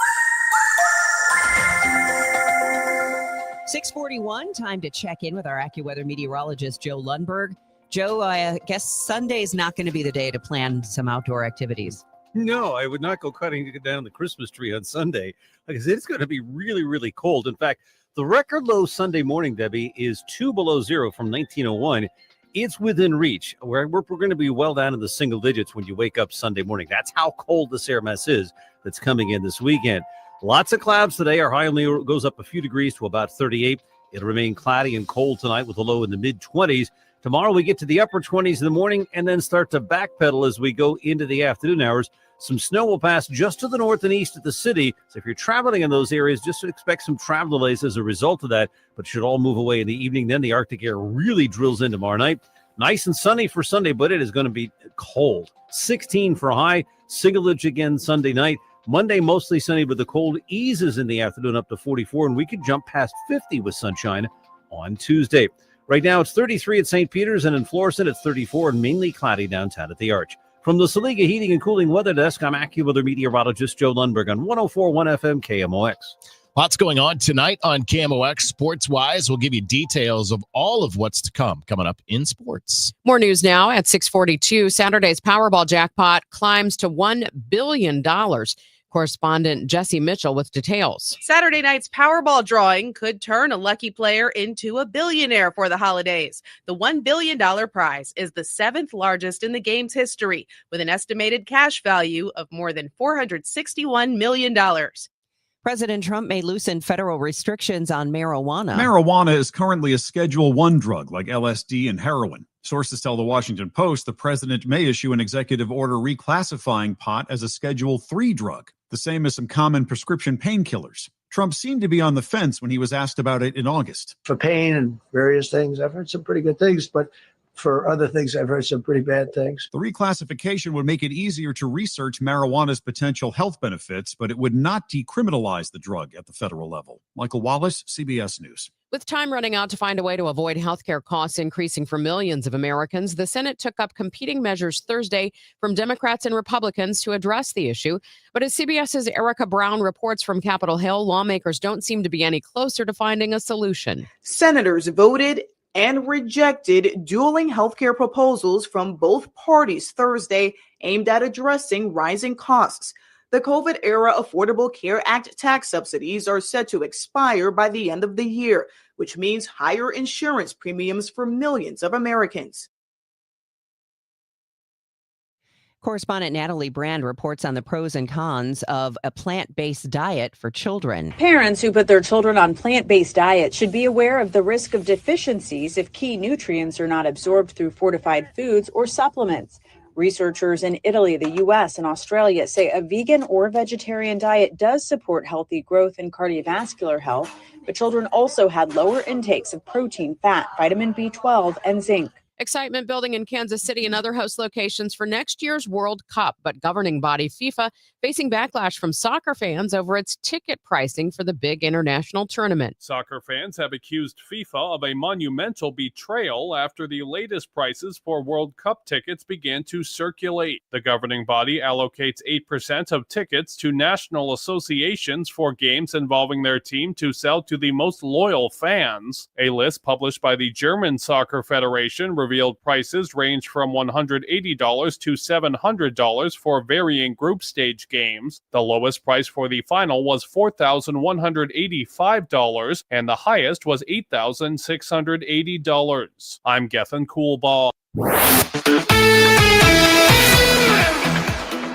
6:41, time to check in with our AccuWeather meteorologist, Joe Lundberg. Joe, I guess Sunday's not going to be the day to plan some outdoor activities. No, I would not go cutting down the Christmas tree on Sunday because it's going to be really, really cold. In fact, the record low Sunday morning, Debbie, is 2 below zero from 1901. It's within reach. We're going to be well down in the single digits when you wake up Sunday morning. That's how cold this air mass is that's coming in this weekend. Lots of clouds today. Our high only goes up a few degrees to about 38. It'll remain cloudy and cold tonight with a low in the mid-20s. Tomorrow we get to the upper 20s in the morning and then start to backpedal as we go into the afternoon hours. Some snow will pass just to the north and east of the city. So if you're traveling in those areas, just expect some travel delays as a result of that, but should all move away in the evening. Then the Arctic air really drills in tomorrow night. Nice and sunny for Sunday, but it is going to be cold. 16 for a high, single digit again Sunday night. Monday, mostly sunny, but the cold eases in the afternoon up to 44, and we could jump past 50 with sunshine on Tuesday. Right now, it's 33 at St. Peter's, and in Florissant, it's 34 and mainly cloudy downtown at the Arch. From the Saliga Heating and Cooling Weather Desk, I'm AccuWeather meteorologist Joe Lundberg on 104.1 FM KMOX. Lots going on tonight on KMOX Sports-wise. We'll give you details of all of what's to come coming up in sports. More news now at 6:42. Saturday's Powerball jackpot climbs to $1 billion. Correspondent Jesse Mitchell with details. Saturday night's Powerball drawing could turn a lucky player into a billionaire for the holidays. The $1 billion prize is the seventh largest in the game's history, with an estimated cash value of more than $461 million. President Trump may loosen federal restrictions on marijuana. Marijuana is currently a Schedule I drug like LSD and heroin. Sources tell the Washington Post the president may issue an executive order reclassifying pot as a Schedule III drug, the same as some common prescription painkillers. Trump seemed to be on the fence when he was asked about it in August. For pain and various things, I've heard some pretty good things, but for other things, I've heard some pretty bad things. The reclassification would make it easier to research marijuana's potential health benefits, but it would not decriminalize the drug at the federal level. Michael Wallace, CBS News. With time running out to find a way to avoid healthcare costs increasing for millions of Americans, the Senate took up competing measures Thursday from Democrats and Republicans to address the issue. But as CBS's Erica Brown reports from Capitol Hill, lawmakers don't seem to be any closer to finding a solution. Senators voted and rejected dueling healthcare proposals from both parties Thursday aimed at addressing rising costs. The COVID-era Affordable Care Act tax subsidies are set to expire by the end of the year, which means higher insurance premiums for millions of Americans. Correspondent Natalie Brand reports on the pros and cons of a plant-based diet for children. Parents who put their children on plant-based diets should be aware of the risk of deficiencies if key nutrients are not absorbed through fortified foods or supplements. Researchers in Italy, the U.S., and Australia say a vegan or vegetarian diet does support healthy growth and cardiovascular health, but children also had lower intakes of protein, fat, vitamin B12, and zinc. Excitement building in Kansas City and other host locations for next year's World Cup, but governing body FIFA facing backlash from soccer fans over its ticket pricing for the big international tournament. Soccer fans have accused FIFA of a monumental betrayal after the latest prices for World Cup tickets began to circulate. The governing body allocates 8% of tickets to national associations for games involving their team to sell to the most loyal fans. A list published by the German Soccer Federation revealed prices range from $180 to $700 for varying group stage games. The lowest price for the final was $4,185, and the highest was $8,680. I'm Gethin Coolbaugh.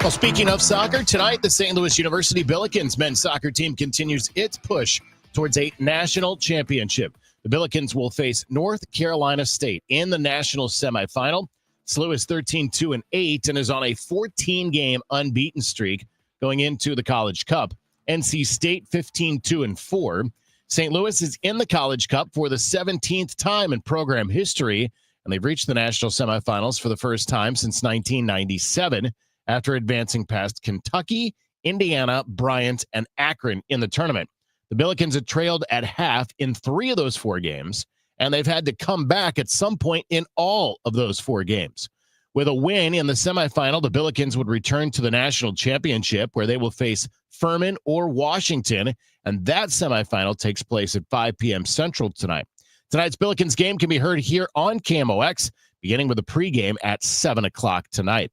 Well, speaking of soccer, tonight the St. Louis University Billikens men's soccer team continues its push towards a national championship. The Billikens will face North Carolina State in the national semifinal. SLU is 13-2-8 and is on a 14-game unbeaten streak going into the College Cup. NC State 15-2-4. St. Louis is in the College Cup for the 17th time in program history, and they've reached the national semifinals for the first time since 1997 after advancing past Kentucky, Indiana, Bryant, and Akron in the tournament. The Billikens had trailed at half in 3 of those 4 games, and they've had to come back at some point in all of those 4 games. With a win in the semifinal, the Billikens would return to the national championship where they will face Furman or Washington, and that semifinal takes place at 5 p.m. Central tonight. Tonight's Billikens game can be heard here on KMOX, beginning with a pregame at 7 o'clock tonight.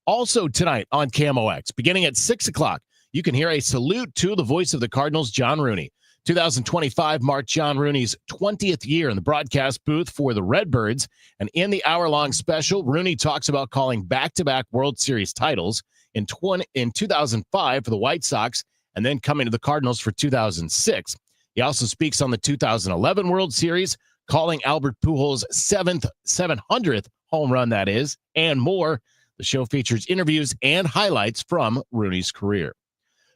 Also tonight on KMOX, beginning at 6 o'clock, you can hear a salute to the voice of the Cardinals, John Rooney. 2025 marked John Rooney's 20th year in the broadcast booth for the Redbirds. And in the hour-long special, Rooney talks about calling back-to-back World Series titles in 2005 for the White Sox and then coming to the Cardinals for 2006. He also speaks on the 2011 World Series, calling Albert Pujols' 700th home run, that is, and more. The show features interviews and highlights from Rooney's career.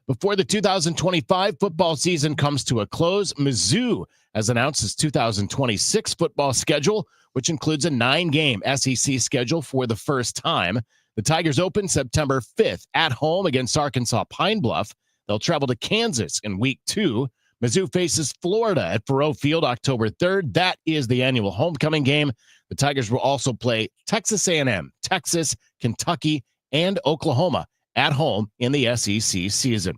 Before the 2025 football season comes to a close, Mizzou has announced its 2026 football schedule, which includes a 9-game SEC schedule for the first time. The Tigers open September 5th at home against Arkansas Pine Bluff. They'll travel to Kansas in week 2. Mizzou faces Florida at Faurot Field October 3rd. That is the annual homecoming game. The Tigers will also play Texas A&M, Texas, Kentucky, and Oklahoma at home in the SEC season.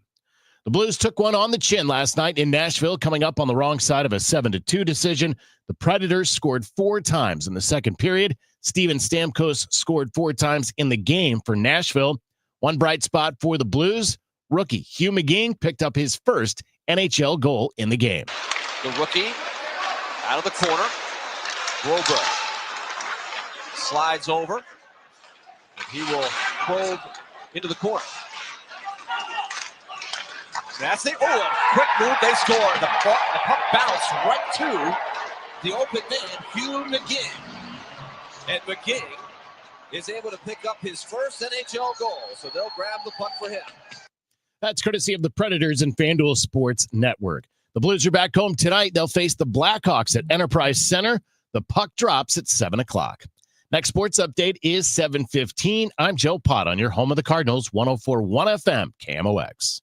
The Blues took one on the chin last night in Nashville, coming up on the wrong side of a 7-2 decision. The Predators scored 4 times in the second period. Steven Stamkos scored 4 times in the game for Nashville. One bright spot for the Blues, rookie Hugh McGee picked up his first NHL goal in the game. The rookie out of the corner. Broberg slides over, and he will probe into the corner. That's it. Oh, a quick move. They score. The puck bounced right to the open man, Hugh McGee. And McGee is able to pick up his first NHL goal, so they'll grab the puck for him. That's courtesy of the Predators and FanDuel Sports Network. The Blues are back home tonight. They'll face the Blackhawks at Enterprise Center. The puck drops at 7 o'clock. Next sports update is 7:15. I'm Joe Pott on your home of the Cardinals, 104.1 FM, KMOX.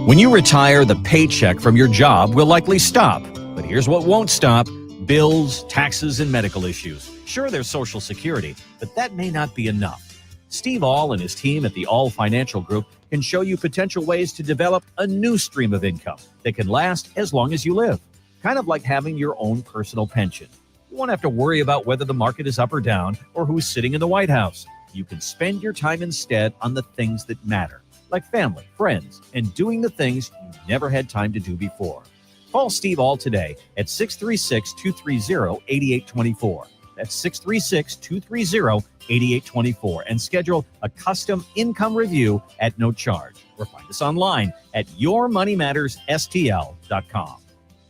When you retire, the paycheck from your job will likely stop. But here's what won't stop: bills, taxes, and medical issues. Sure, there's Social Security, but that may not be enough. Steve All and his team at the All Financial Group can show you potential ways to develop a new stream of income that can last as long as you live. Kind of like having your own personal pension. You won't have to worry about whether the market is up or down or who's sitting in the White House. You can spend your time instead on the things that matter, like family, friends, and doing the things you never had time to do before. Call Steve All today at 636-230-8824. That's 636-230-8824 and schedule a custom income review at no charge. Or find us online at yourmoneymattersstl.com.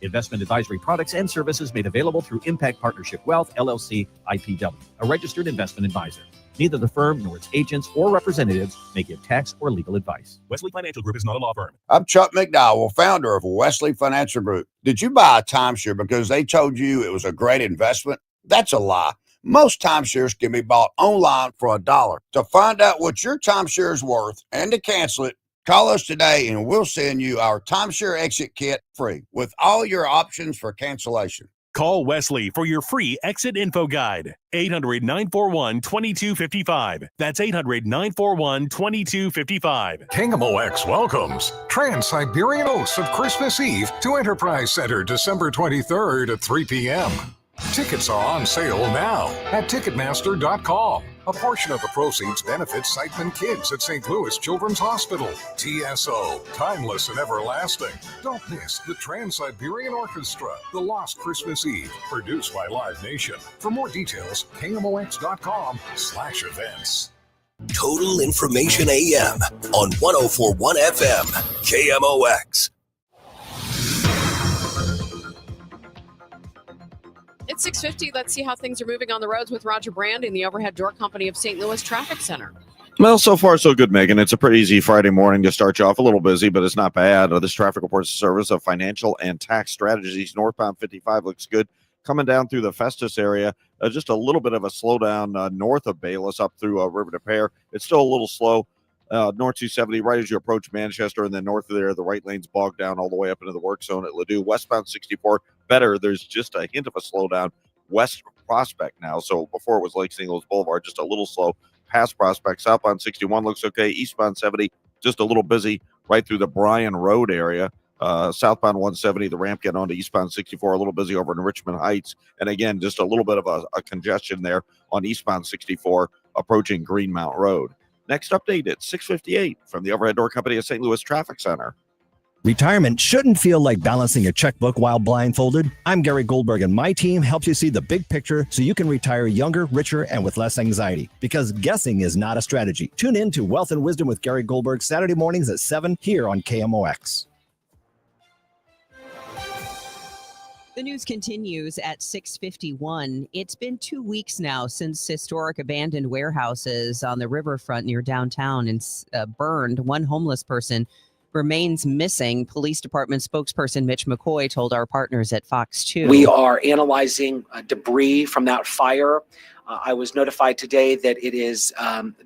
Investment advisory products and services made available through Impact Partnership Wealth, LLC, IPW, a registered investment advisor. Neither the firm nor its agents or representatives may give tax or legal advice. Wesley Financial Group is not a law firm. I'm Chuck McDowell, founder of Wesley Financial Group. Did you buy a timeshare because they told you it was a great investment? That's a lie. Most timeshares can be bought online for $1. To find out what your timeshare is worth and to cancel it, call us today and we'll send you our timeshare exit kit free with all your options for cancellation. Call Wesley for your free exit info guide. 800-941-2255. That's 800-941-2255. KMOX welcomes Trans-Siberian Oaths of Christmas Eve to Enterprise Center December 23rd at 3 p.m. Tickets are on sale now at Ticketmaster.com. A portion of the proceeds benefits Siteman Kids at St. Louis Children's Hospital. TSO, timeless and everlasting. Don't miss the Trans-Siberian Orchestra, The Lost Christmas Eve, produced by Live Nation. For more details, KMOX.com/events. Total Information AM on 104.1 FM, KMOX. It's 6:50. Let's see how things are moving on the roads with Roger Brand in the Overhead Door Company of St. Louis Traffic Center. Well, so far so good, Megan. It's a pretty easy Friday morning to start you off. A little busy, but it's not bad. This traffic reports the service of Financial and Tax Strategies. Northbound 55 looks good. Coming down through the Festus area, just a little bit of a slowdown north of Bayless up through River to Pear. It's still a little slow. North 270, right as you approach Manchester, and then north of there, the right lane's bogged down all the way up into the work zone at Ladue. Westbound 64, better. There's just a hint of a slowdown west Prospect now. So before it was Lake St. Louis Boulevard, just a little slow past Prospect. Southbound 61 looks okay. Eastbound 70, just a little busy right through the Bryan Road area. Southbound 170, the ramp getting onto eastbound 64, a little busy over in Richmond Heights. And again, just a little bit of a congestion there on eastbound 64 approaching Greenmount Road. Next update at 6:58 from the Overhead Door Company of St. Louis Traffic Center. Retirement shouldn't feel like balancing a checkbook while blindfolded. I'm Gary Goldberg, and my team helps you see the big picture so you can retire younger, richer, and with less anxiety. Because guessing is not a strategy. Tune in to Wealth and Wisdom with Gary Goldberg Saturday mornings at 7 here on KMOX. The news continues at 6:51. It's been 2 weeks now since historic abandoned warehouses on the riverfront near downtown and burned. One homeless person remains missing. Police Department spokesperson Mitch McCoy told our partners at Fox 2. We are analyzing debris from that fire. I was notified today that it has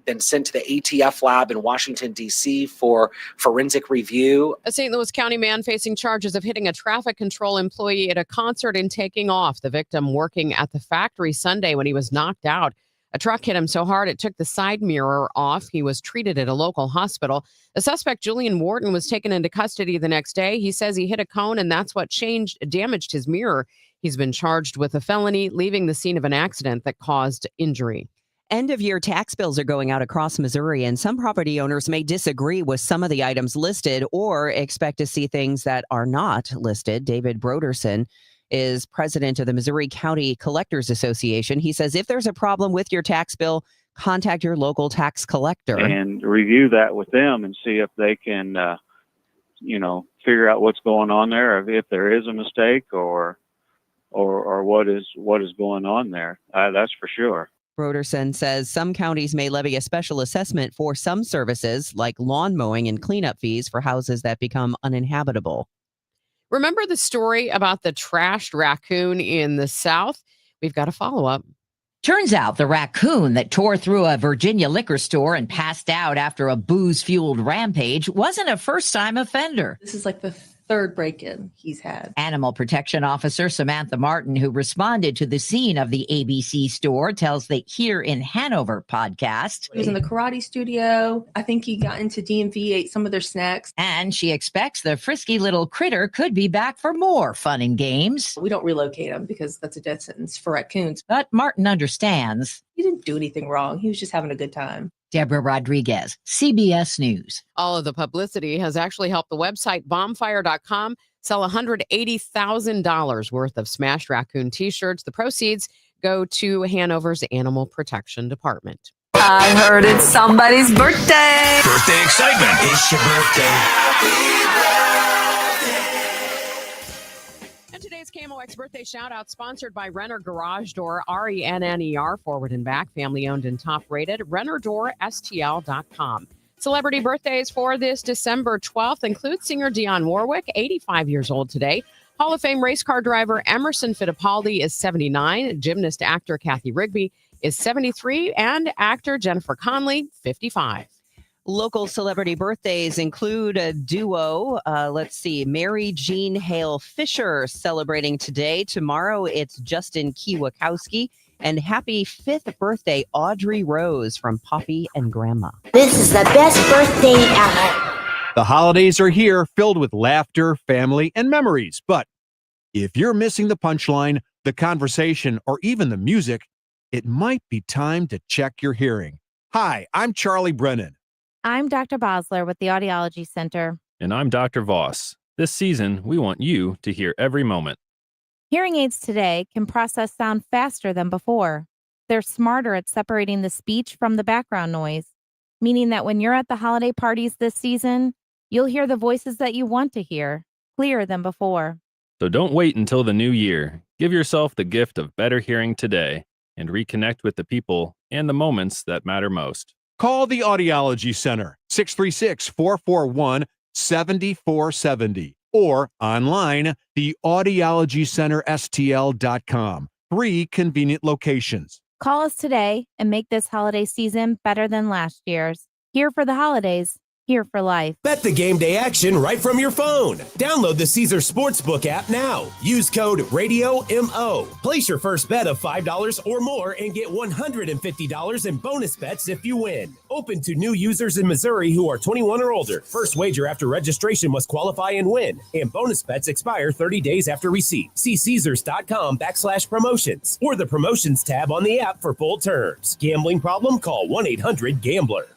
been sent to the ATF lab in Washington, D.C. for forensic review. A St. Louis County man facing charges of hitting a traffic control employee at a concert and taking off. The victim working at the factory Sunday when he was knocked out. A truck hit him so hard it took the side mirror off. He was treated at a local hospital. The suspect, Julian Wharton, was taken into custody the next day. He says he hit a cone and that's what damaged his mirror. He's been charged with a felony, leaving the scene of an accident that caused injury. End-of-year tax bills are going out across Missouri, and some property owners may disagree with some of the items listed or expect to see things that are not listed. David Broderson is president of the Missouri County Collectors Association. He says if there's a problem with your tax bill, contact your local tax collector. And review that with them and see if they can, figure out what's going on there, if there is a mistake or what is going on there. That's for sure. Broderson says some counties may levy a special assessment for some services like lawn mowing and cleanup fees for houses that become uninhabitable. Remember the story about the trashed raccoon in the South? We've got a follow-up. Turns out the raccoon that tore through a Virginia liquor store and passed out after a booze-fueled rampage wasn't a first-time offender. This is like the third break-in he's had. Animal protection officer Samantha Martin, who responded to the scene of the ABC store, tells the Here in Hanover podcast. He was in the karate studio. I think he got into DMV, ate some of their snacks. And she expects the frisky little critter could be back for more fun and games. We don't relocate him because that's a death sentence for raccoons. But Martin understands. He didn't do anything wrong. He was just having a good time. Deborah Rodriguez, CBS News. All of the publicity has actually helped the website bombfire.com sell $180,000 worth of smashed raccoon t-shirts. The proceeds go to Hanover's Animal Protection Department. I heard it's somebody's birthday. Birthday excitement. It's your birthday. And today's KMOX birthday shout out sponsored by Renner Garage Door, RENNER, forward and back, family owned and top rated, RennerDoorSTL.com. Celebrity birthdays for this December 12th include singer Dionne Warwick, 85 years old today. Hall of Fame race car driver Emerson Fittipaldi is 79. Gymnast actor Kathy Rigby is 73. And actor Jennifer Connelly, 55. Local celebrity birthdays include a duo. Let's see, Mary Jean Hale Fisher celebrating today. Tomorrow, it's Justin Kiewakowski. And happy 5th birthday, Audrey Rose from Poppy and Grandma. This is the best birthday ever. The holidays are here, filled with laughter, family, and memories. But if you're missing the punchline, the conversation, or even the music, it might be time to check your hearing. Hi, I'm Charlie Brennan. I'm Dr. Bosler with the Audiology Center. And I'm Dr. Voss. This season, we want you to hear every moment. Hearing aids today can process sound faster than before. They're smarter at separating the speech from the background noise, meaning that when you're at the holiday parties this season, you'll hear the voices that you want to hear, clearer than before. So don't wait until the new year. Give yourself the gift of better hearing today and reconnect with the people and the moments that matter most. Call the Audiology Center, 636-441-7470, or online, theaudiologycenterstl.com. 3 convenient locations. Call us today and make this holiday season better than last year's. Here for the holidays, here for life. Bet the game day action right from your phone. Download the Caesar Sportsbook app now. Use code RADIOMO. Place your first bet of $5 or more and get $150 in bonus bets if you win. Open to new users in Missouri who are 21 or older. First wager after registration must qualify and win. And bonus bets expire 30 days after receipt. See Caesars.com/promotions or the promotions tab on the app for full terms. Gambling problem? Call 1-800-GAMBLER.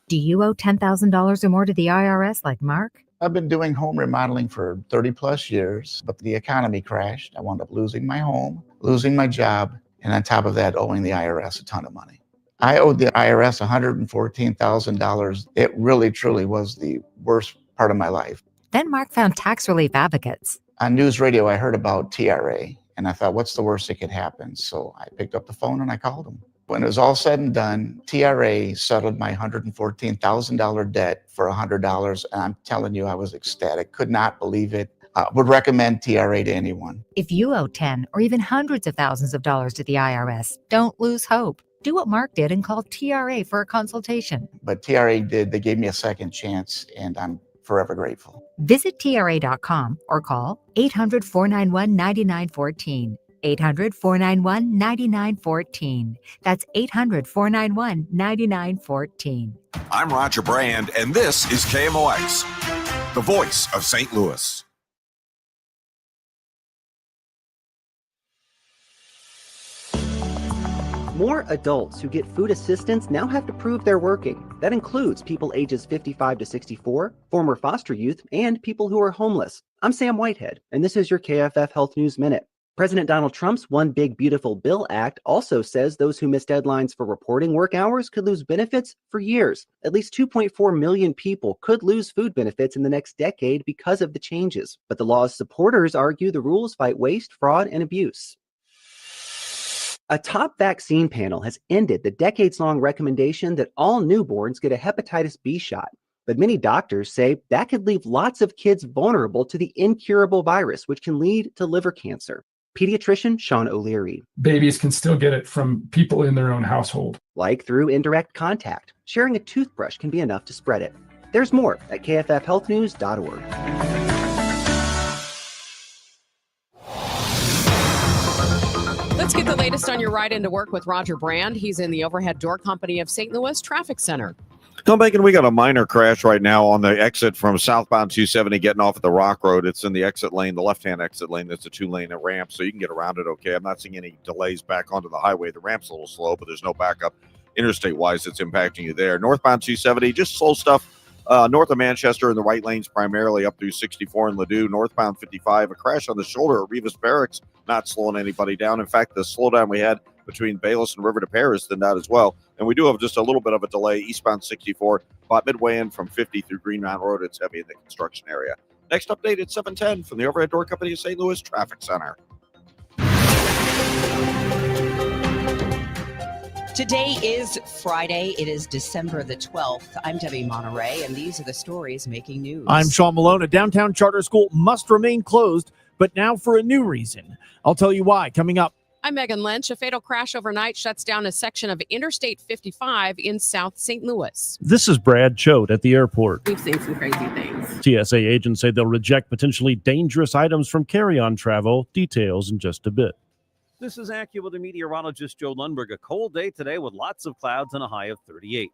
Do you owe $10,000 or more to the IRS like Mark? I've been doing home remodeling for 30 plus years, but the economy crashed. I wound up losing my home, losing my job, and on top of that, owing the IRS a ton of money. I owed the IRS $114,000. It really, truly was the worst part of my life. Then Mark found tax relief advocates. On news radio, I heard about TRA, and I thought, what's the worst that could happen? So I picked up the phone and I called them. When it was all said and done, TRA settled my $114,000 debt for $100. And I'm telling you, I was ecstatic. Could not believe it. Would recommend TRA to anyone. If you owe 10 or even hundreds of thousands of dollars to the IRS, don't lose hope. Do what Mark did and call TRA for a consultation. But TRA did. They gave me a second chance, and I'm forever grateful. Visit TRA.com or call 800-491-9914. 800-491-9914. That's 800-491-9914. I'm Roger Brand, and this is KMOX, the voice of St. Louis. More adults who get food assistance now have to prove they're working. That includes people ages 55 to 64, former foster youth, and people who are homeless. I'm Sam Whitehead, and this is your KFF Health News Minute. President Donald Trump's One Big Beautiful Bill Act also says those who miss deadlines for reporting work hours could lose benefits for years. At least 2.4 million people could lose food benefits in the next decade because of the changes. But the law's supporters argue the rules fight waste, fraud, and abuse. A top vaccine panel has ended the decades-long recommendation that all newborns get a hepatitis B shot. But many doctors say that could leave lots of kids vulnerable to the incurable virus, which can lead to liver cancer. Pediatrician Sean O'Leary. Babies can still get it from people in their own household. Like through indirect contact. Sharing a toothbrush can be enough to spread it. There's more at kffhealthnews.org. Let's get the latest on your ride into work with Roger Brand. He's in the Overhead Door Company of St. Louis Traffic Center. No, Megan, we got a minor crash right now on the exit from southbound 270 getting off at the Rock Road. It's in the exit lane, the left-hand exit lane. That's a 2-lane ramp, so you can get around it okay. I'm not seeing any delays back onto the highway. The ramp's a little slow, but there's no backup interstate-wise that's impacting you there. Northbound 270, just slow stuff. North of Manchester in the right lanes primarily up through 64 in Ladue. Northbound 55, a crash on the shoulder at Rivas Barracks, not slowing anybody down. In fact, the slowdown we had between Bayless and River to Paris than that as well. And we do have just a little bit of a delay eastbound 64, about midway in from 50 through Green Mountain Road. It's heavy in the construction area. Next update at 7:10 from the Overhead Door Company of St. Louis Traffic Center. Today is Friday. It is December the 12th. I'm Debbie Monterrey, and these are the stories making news. I'm Sean Malone. A downtown charter school must remain closed, but now for a new reason. I'll tell you why coming up. I'm Megan Lynch. A fatal crash overnight shuts down a section of Interstate 55 in South St. Louis. This is Brad Choate at the airport. We've seen some crazy things. TSA agents say they'll reject potentially dangerous items from carry-on travel. Details in just a bit. This is AccuWeather meteorologist Joe Lundberg. A cold day today with lots of clouds and a high of 38.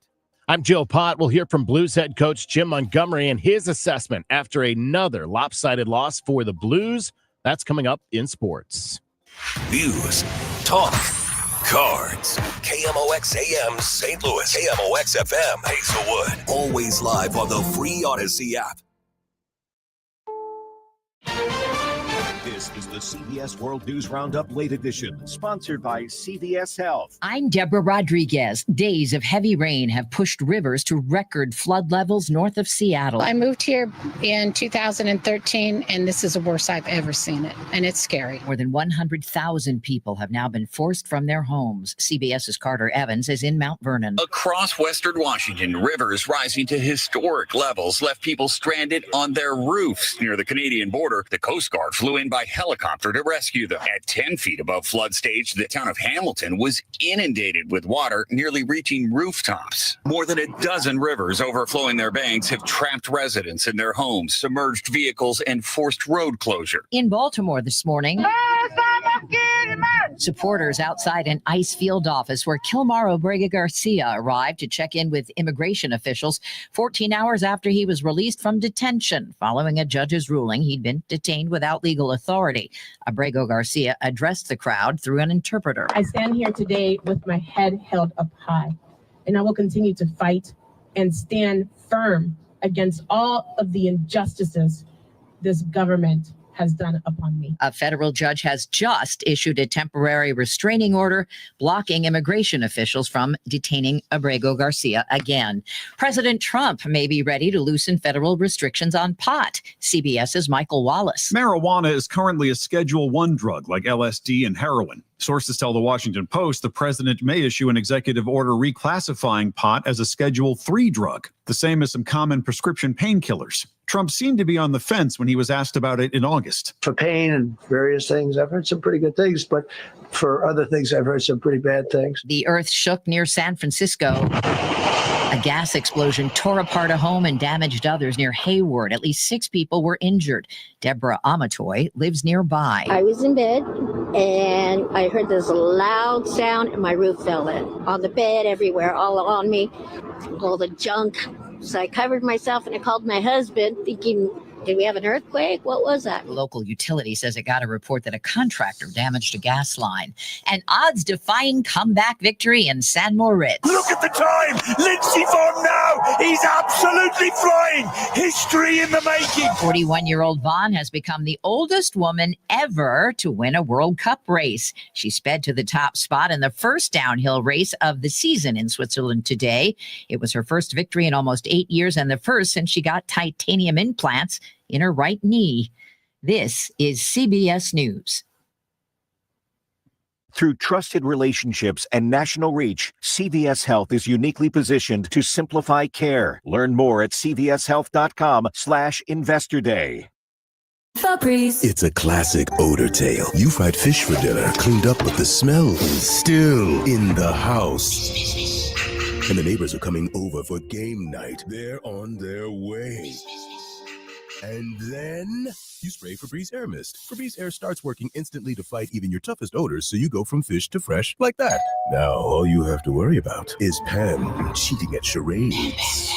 I'm Joe Pott. We'll hear from Blues head coach Jim Montgomery and his assessment after another lopsided loss for the Blues. That's coming up in sports. News, talk, cards. KMOX AM St. Louis. KMOX FM Hazelwood. Always live on the free Odyssey app. This is the CBS World News Roundup Late Edition, sponsored by CVS Health. I'm Deborah Rodriguez. Days of heavy rain have pushed rivers to record flood levels north of Seattle. I moved here in 2013, and this is the worst I've ever seen it, and it's scary. More than 100,000 people have now been forced from their homes. CBS's Carter Evans is in Mount Vernon. Across western Washington, rivers rising to historic levels left people stranded on their roofs near the Canadian border. The Coast Guard flew in by helicopter to rescue them. At 10 feet above flood stage, the town of Hamilton was inundated with water, nearly reaching rooftops. More than a dozen rivers overflowing their banks have trapped residents in their homes, submerged vehicles, and forced road closure. In Baltimore this morning, supporters outside an ICE field office where Kilmar Obrega Garcia arrived to check in with immigration officials 14 hours after he was released from detention. Following a judge's ruling, he'd been detained without legal authority. Abrego Garcia addressed the crowd through an interpreter. I stand here today with my head held up high, and I will continue to fight and stand firm against all of the injustices this government has done upon me. A federal judge has just issued a temporary restraining order blocking immigration officials from detaining Abrego Garcia again. President Trump may be ready to loosen federal restrictions on pot. CBS's Michael Wallace. Marijuana is currently a Schedule I drug like LSD and heroin. Sources tell the Washington Post the president may issue an executive order reclassifying pot as a Schedule III drug, the same as some common prescription painkillers. Trump seemed to be on the fence when he was asked about it in August. For pain and various things, I've heard some pretty good things, but for other things, I've heard some pretty bad things. The earth shook near San Francisco. A gas explosion tore apart a home and damaged others near Hayward. At least 6 people were injured. Deborah Amatoy lives nearby. I was in bed and I heard this loud sound and my roof fell in. On the bed, everywhere, all on me, all the junk. So I covered myself and I called my husband thinking, did we have an earthquake? What was that? The local utility says it got a report that a contractor damaged a gas line. An odds-defying comeback victory in San Moritz. Look at the time! Lindsey Vonn now! He's absolutely flying! History in the making! 41-year-old Vonn has become the oldest woman ever to win a World Cup race. She sped to the top spot in the first downhill race of the season in Switzerland today. It was her first victory in almost 8 years and the first since she got titanium implants in her right knee. This is CBS News. Through trusted relationships and national reach, CVS Health is uniquely positioned to simplify care. Learn more at cvshealth.com/investorday. Febreze. It's a classic odor tale. You fried fish for dinner, cleaned up, but the smell is still in the house. And the neighbors are coming over for game night. They're on their way. And then you spray Febreze Air Mist. Febreze Air starts working instantly to fight even your toughest odors, so you go from fish to fresh like that. Now all you have to worry about is Pam cheating at charades.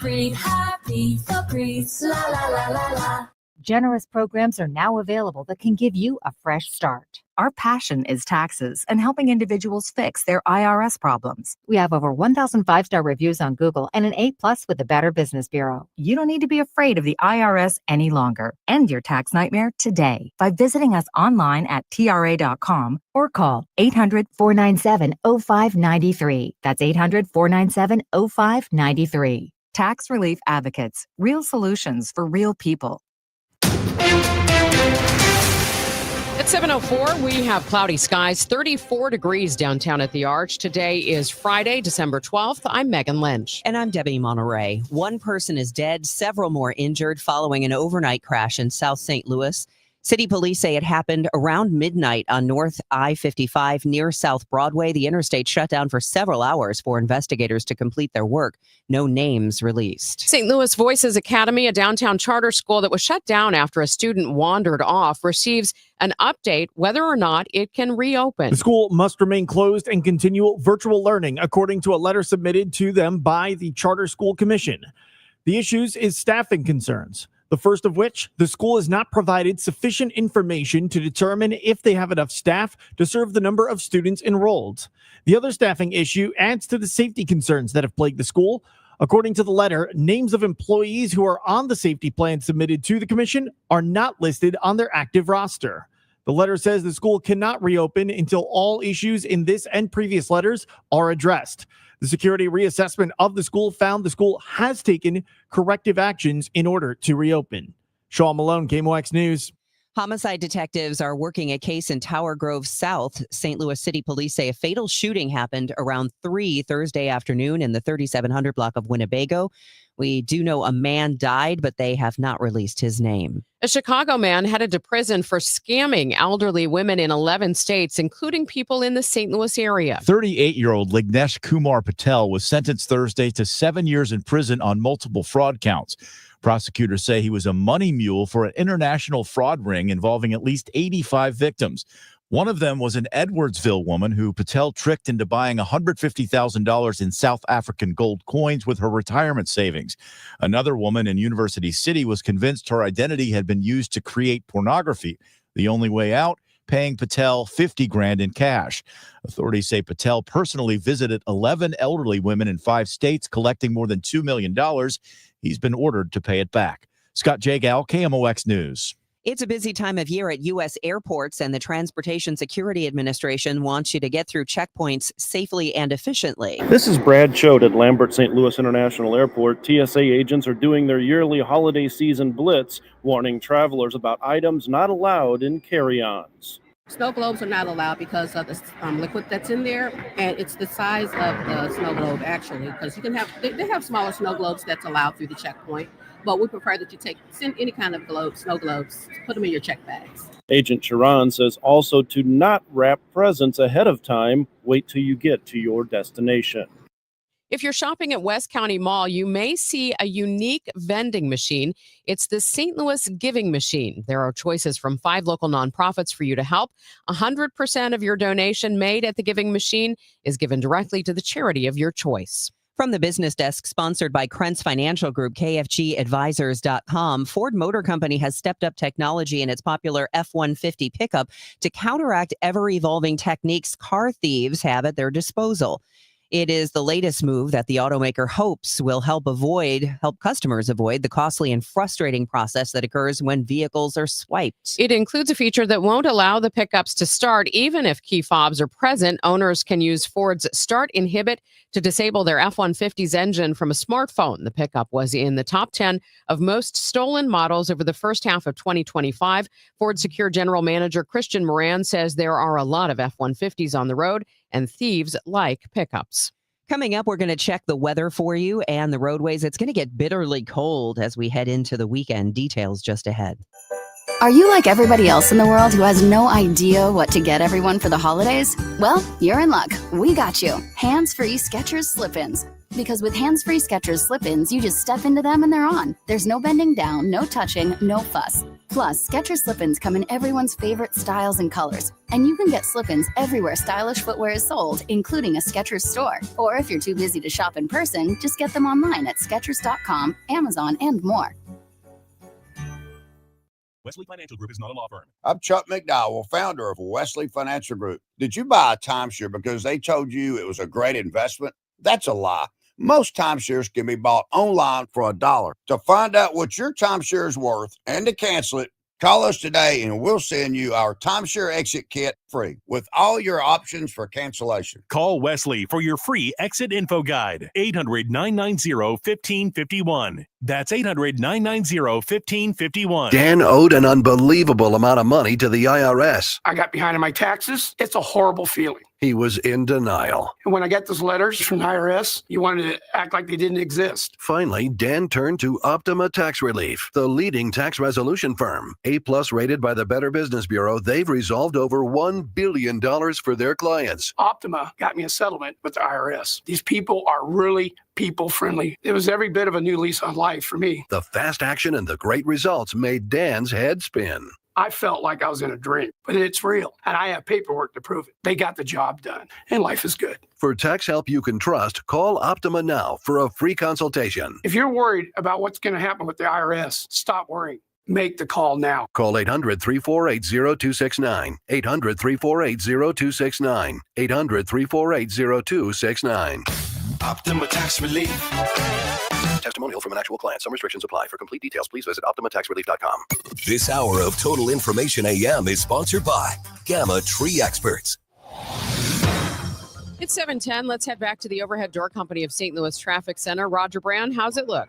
Breathe happy, Febreze, la la la la la. Generous programs are now available that can give you a fresh start. Our passion is taxes and helping individuals fix their IRS problems. We have over 1,000 5-star reviews on Google and an A+ with the Better Business Bureau. You don't need to be afraid of the IRS any longer. End your tax nightmare today by visiting us online at TRA.com or call 800-497-0593. That's 800-497-0593. Tax Relief Advocates. Real solutions for real people. At 7:04, we have cloudy skies, 34 degrees downtown at the Arch. Today is Friday, December 12th. I'm Megan Lynch. And I'm Debbie Monterrey. One person is dead, several more injured following an overnight crash in South St. Louis. City police say it happened around midnight on North I-55 near South Broadway. The interstate shut down for several hours for investigators to complete their work. No names released. St. Louis Voices Academy, a downtown charter school that was shut down after a student wandered off, receives an update whether or not it can reopen. The school must remain closed and continue virtual learning, according to a letter submitted to them by the Charter School Commission. The issues is staffing concerns. The first of which, the school has not provided sufficient information to determine if they have enough staff to serve the number of students enrolled. The other staffing issue adds to the safety concerns that have plagued the school. According to the letter, names of employees who are on the safety plan submitted to the commission are not listed on their active roster. The letter says the school cannot reopen until all issues in this and previous letters are addressed. The security reassessment of the school found the school has taken corrective actions in order to reopen. Shaw Malone, KMOX News. Homicide detectives are working a case in Tower Grove South. St. Louis City Police say a fatal shooting happened around 3 Thursday afternoon in the 3700 block of Winnebago. We do know a man died, but they have not released his name. A Chicago man headed to prison for scamming elderly women in 11 states, including people in the St. Louis area. 38-year-old Lignesh Kumar Patel was sentenced Thursday to 7 years in prison on multiple fraud counts. Prosecutors say he was a money mule for an international fraud ring involving at least 85 victims. One of them was an Edwardsville woman who Patel tricked into buying $150,000 in South African gold coins with her retirement savings. Another woman in University City was convinced her identity had been used to create pornography. The only way out, paying Patel $50,000 in cash. Authorities say Patel personally visited 11 elderly women in 5 states, collecting more than $2 million. He's been ordered to pay it back. Scott Jagal, KMOX News. It's a busy time of year at U.S. airports, and the Transportation Security Administration wants you to get through checkpoints safely and efficiently. This is Brad Choate at Lambert St. Louis International Airport. TSA agents are doing their yearly holiday season blitz, warning travelers about items not allowed in carry-ons. Snow globes are not allowed because of the liquid that's in there, and it's the size of the snow globe actually, because you can have they have smaller snow globes that's allowed through the checkpoint, but we prefer that you send any kind of snow globes, put them in your check bags. Agent Sharon says also to not wrap presents ahead of time. Wait till you get to your destination. If you're shopping at West County Mall, you may see a unique vending machine. It's the St. Louis Giving Machine. There are choices from 5 local nonprofits for you to help. 100% of your donation made at the Giving Machine is given directly to the charity of your choice. From the business desk sponsored by Krentz Financial Group, KFGadvisors.com, Ford Motor Company has stepped up technology in its popular F-150 pickup to counteract ever-evolving techniques car thieves have at their disposal. It is the latest move that the automaker hopes will help customers avoid the costly and frustrating process that occurs when vehicles are swiped. It includes a feature that won't allow the pickups to start even if key fobs are present. Owners can use Ford's Start Inhibit to disable their F-150's engine from a smartphone. The pickup was in the top 10 of most stolen models over the first half of 2025. Ford Secure General Manager Christian Moran says there are a lot of F-150s on the road, and thieves like pickups. Coming up, we're going to check the weather for you and the roadways. It's going to get bitterly cold as we head into the weekend. Details just ahead. Are you like everybody else in the world who has no idea what to get everyone for the holidays? Well, you're in luck. We got you. Hands-free Skechers slip-ins. Because with hands-free Skechers slip-ins, you just step into them and they're on. There's no bending down, no touching, no fuss. Plus, Skechers slip-ins come in everyone's favorite styles and colors. And you can get slip-ins everywhere stylish footwear is sold, including a Skechers store. Or if you're too busy to shop in person, just get them online at Skechers.com, Amazon, and more. Wesley Financial Group is not a law firm. I'm Chuck McDowell, founder of Wesley Financial Group. Did you buy a timeshare because they told you it was a great investment? That's a lie. Most timeshares can be bought online for $1. To find out what your timeshare is worth and to cancel it, call us today and we'll send you our timeshare exit kit free with all your options for cancellation. Call Wesley for your free exit info guide. 800-990-1551. That's 800-990-1551. Dan owed an unbelievable amount of money to the IRS. I got behind on my taxes. It's a horrible feeling. He was in denial. And when I got those letters from the IRS, you wanted to act like they didn't exist. Finally, Dan turned to Optima Tax Relief, the leading tax resolution firm. A-plus rated by the Better Business Bureau, they've resolved over $1 billion for their clients. Optima got me a settlement with the IRS. These people are really people-friendly. It was every bit of a new lease on life for me. The fast action and the great results made Dan's head spin. I felt like I was in a dream, but it's real. And I have paperwork to prove it. They got the job done, and life is good. For tax help you can trust, call Optima now for a free consultation. If you're worried about what's going to happen with the IRS, stop worrying. Make the call now. Call 800-348-0269. 800-348-0269. 800-348-0269. Optima Tax Relief. Testimonial from an actual client. Some restrictions apply. For complete details, please visit OptimaTaxRelief.com. This hour of Total Information AM is sponsored by Gamma Tree Experts. It's 7:10. Let's head back to the Overhead Door Company of St. Louis Traffic Center. Roger Brown, how's it look?